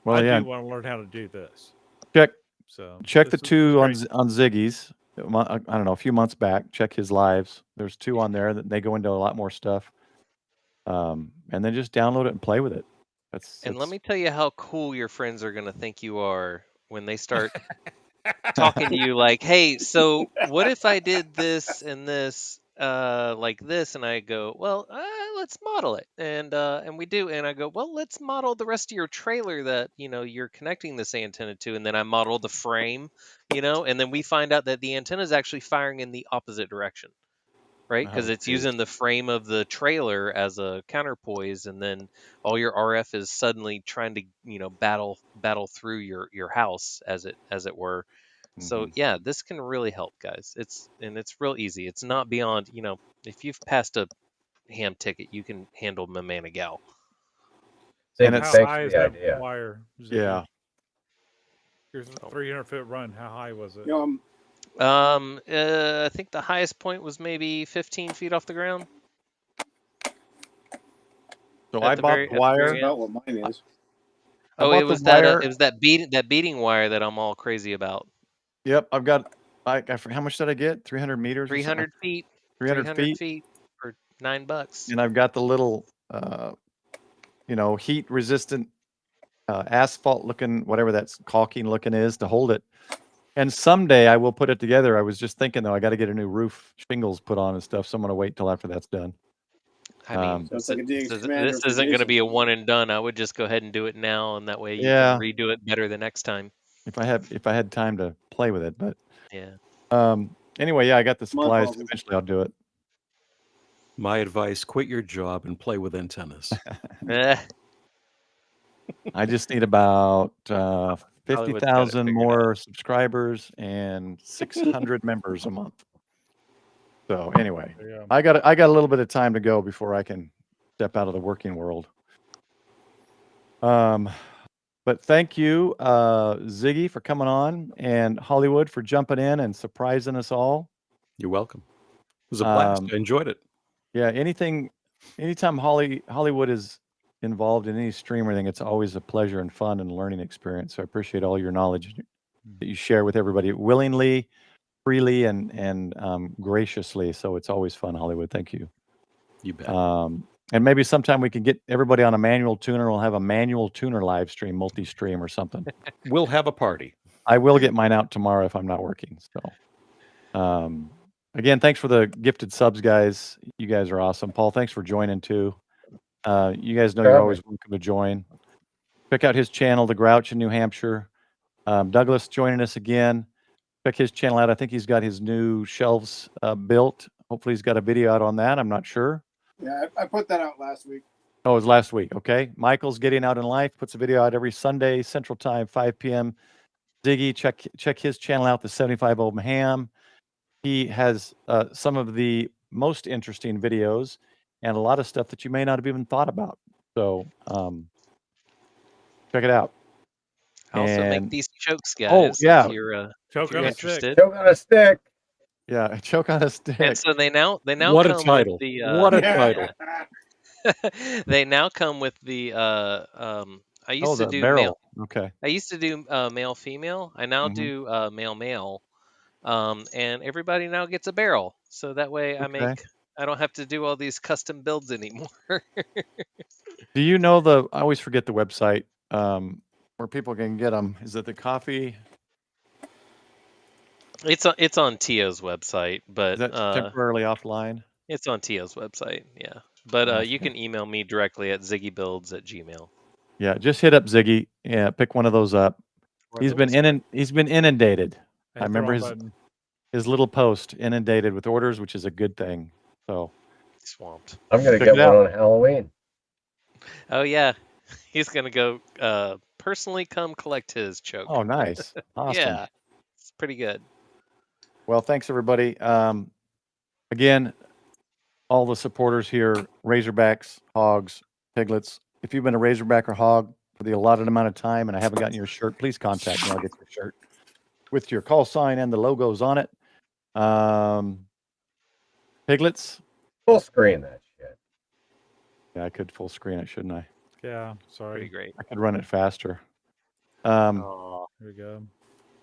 S3: Well,
S2: I
S3: yeah.
S2: do want to learn how to do this.
S3: Check
S2: This
S3: the
S2: is
S3: two
S2: great.
S3: on Ziggy's. I don't know, a few months back. Check his lives. There's 2 on there that they go into a lot more stuff. And then just download it and play with it.
S4: And let me tell you how cool your friends are going to think you are when they start talking to you like, hey, so what if I did this and this like this? And I go, well, let's model it. And we do. And I go, well, let's model the rest of your trailer that, you're connecting this antenna to. And then I model the frame, and then we find out that the antenna is actually firing in the opposite direction. Right, because it's using the frame of the trailer as a counterpoise, and then all your RF is suddenly trying to battle through your house as it were. So yeah, this can really help, guys. It's real easy. It's not beyond if you've passed a ham ticket, you can handle MMANA-GAL.
S7: And
S2: How
S7: thanks
S2: high
S7: for
S2: is
S7: the
S2: that
S7: idea.
S2: wire? Ziggy?
S3: Yeah.
S2: Here's a 300-foot run. How high was it?
S4: I think the highest point was maybe 15 feet off the ground.
S3: So I bought the wire.
S6: About what mine is.
S4: Oh, it was that beating wire that I'm all crazy about.
S3: Yep, I've got. How much did I get? 300 meters.
S4: 300 feet.
S3: 300 feet
S4: for $9.
S3: And I've got the little, heat resistant asphalt looking, whatever that's caulking looking is, to hold it. And someday I will put it together. I was just thinking though, I got to get a new roof shingles put on and stuff. So I'm going to wait till after that's done.
S4: I mean,
S6: So it's like a
S4: this isn't going to be a one and done. I would just go ahead and do it now, and that way you can redo it better the next time.
S3: If I had time to play with it, but
S4: yeah.
S3: Anyway, yeah, I got the supplies. Eventually, I'll do it.
S5: My advice: quit your job and play with antennas.
S3: I just need about 50,000 more subscribers and 600 members a month. So anyway, I got a little bit of time to go before I can step out of the working world. But thank you, Ziggy, for coming on, and Hollywood for jumping in and surprising us all.
S5: You're welcome. It was a blast. I enjoyed it.
S3: Yeah, anytime Hollywood is involved in any stream or anything, it's always a pleasure and fun and learning experience. So I appreciate all your knowledge that you share with everybody willingly, freely, and graciously. So it's always fun, Hollywood. Thank you.
S5: You bet.
S3: And maybe sometime we can get everybody on a manual tuner. We'll have a manual tuner live stream, multi-stream or something.
S5: We'll have a party.
S3: I will get mine out tomorrow if I'm not working. So, again, thanks for the gifted subs, guys. You guys are awesome. Paul, thanks for joining too. You guys know you're always welcome to join. Check out his channel, The Grouch in New Hampshire. Douglas joining us again. Check his channel out. I think he's got his new shelves built. Hopefully he's got a video out on that. I'm not sure.
S6: Yeah, I put that out last week.
S3: Oh, it was last week. Okay. Michael's Getting Out in Life puts a video out every Sunday, Central Time, 5 p.m. Ziggy, check his channel out, the 75 Ohm Ham. He has some of the most interesting videos and a lot of stuff that you may not have even thought about. So check it out.
S4: I also make
S3: And
S4: these chokes,
S3: oh
S4: guys.
S3: yeah,
S4: If you're
S2: Choke on a stick.
S4: interested.
S7: Choke on a stick.
S3: yeah, choke on a stick.
S4: And so they now
S5: What a
S4: come
S5: title.
S4: with the
S5: What a title.
S4: they now come with the I
S3: Oh,
S4: used to
S3: the
S4: do male
S3: barrel. Okay.
S4: I used to do male female. I now
S3: Mhm.
S4: do male male. And everybody now gets a barrel. So that way
S3: Okay.
S4: I don't have to do all these custom builds anymore.
S3: Do you know I always forget the website where people can get them. Is it the coffee?
S4: It's on Tio's website,
S3: Is
S4: but
S3: that temporarily offline?
S4: it's on Tio's website, yeah. But
S3: Awesome.
S4: you can email me directly at ziggybuilds@gmail.
S3: Yeah, just hit up Ziggy. Yeah, pick one of those up.
S4: Or
S3: He's
S4: the
S3: been
S4: whisper.
S3: inundated.
S2: I
S3: I
S2: hit the
S3: remember
S2: wrong button.
S3: his little post inundated with orders, which is a good thing. So
S4: Swamped.
S7: I'm gonna
S3: check
S7: get
S3: it
S7: one
S3: out.
S7: on Halloween.
S4: Oh yeah. He's gonna go personally come collect his choke.
S3: Oh, nice. Awesome.
S4: Yeah. It's pretty good.
S3: Well, thanks everybody. Again, all the supporters here, Razorbacks, Hogs, Piglets. If you've been a Razorback or Hog for the allotted amount of time and I haven't gotten your shirt, please contact me. I'll get your shirt with your call sign and the logos on it. Piglets.
S7: Full screen that shit.
S3: Yeah, I could full screen it, shouldn't I?
S2: Yeah,
S4: Pretty
S2: sorry.
S4: great.
S3: I could run it faster.
S4: Oh,
S2: Here we go.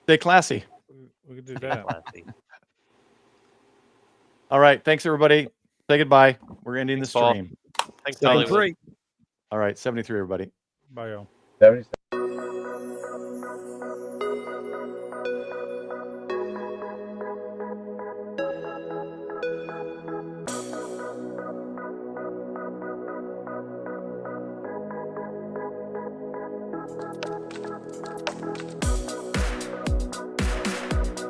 S3: Stay classy.
S2: We could do that.
S4: classy.
S3: All right. Thanks, everybody. Say goodbye. We're ending
S4: Thanks,
S3: the
S4: Paul.
S3: stream.
S4: Thanks,
S3: 73.
S4: Hollywood.
S3: All right. 73, everybody.
S2: Bye, y'all.
S7: 77.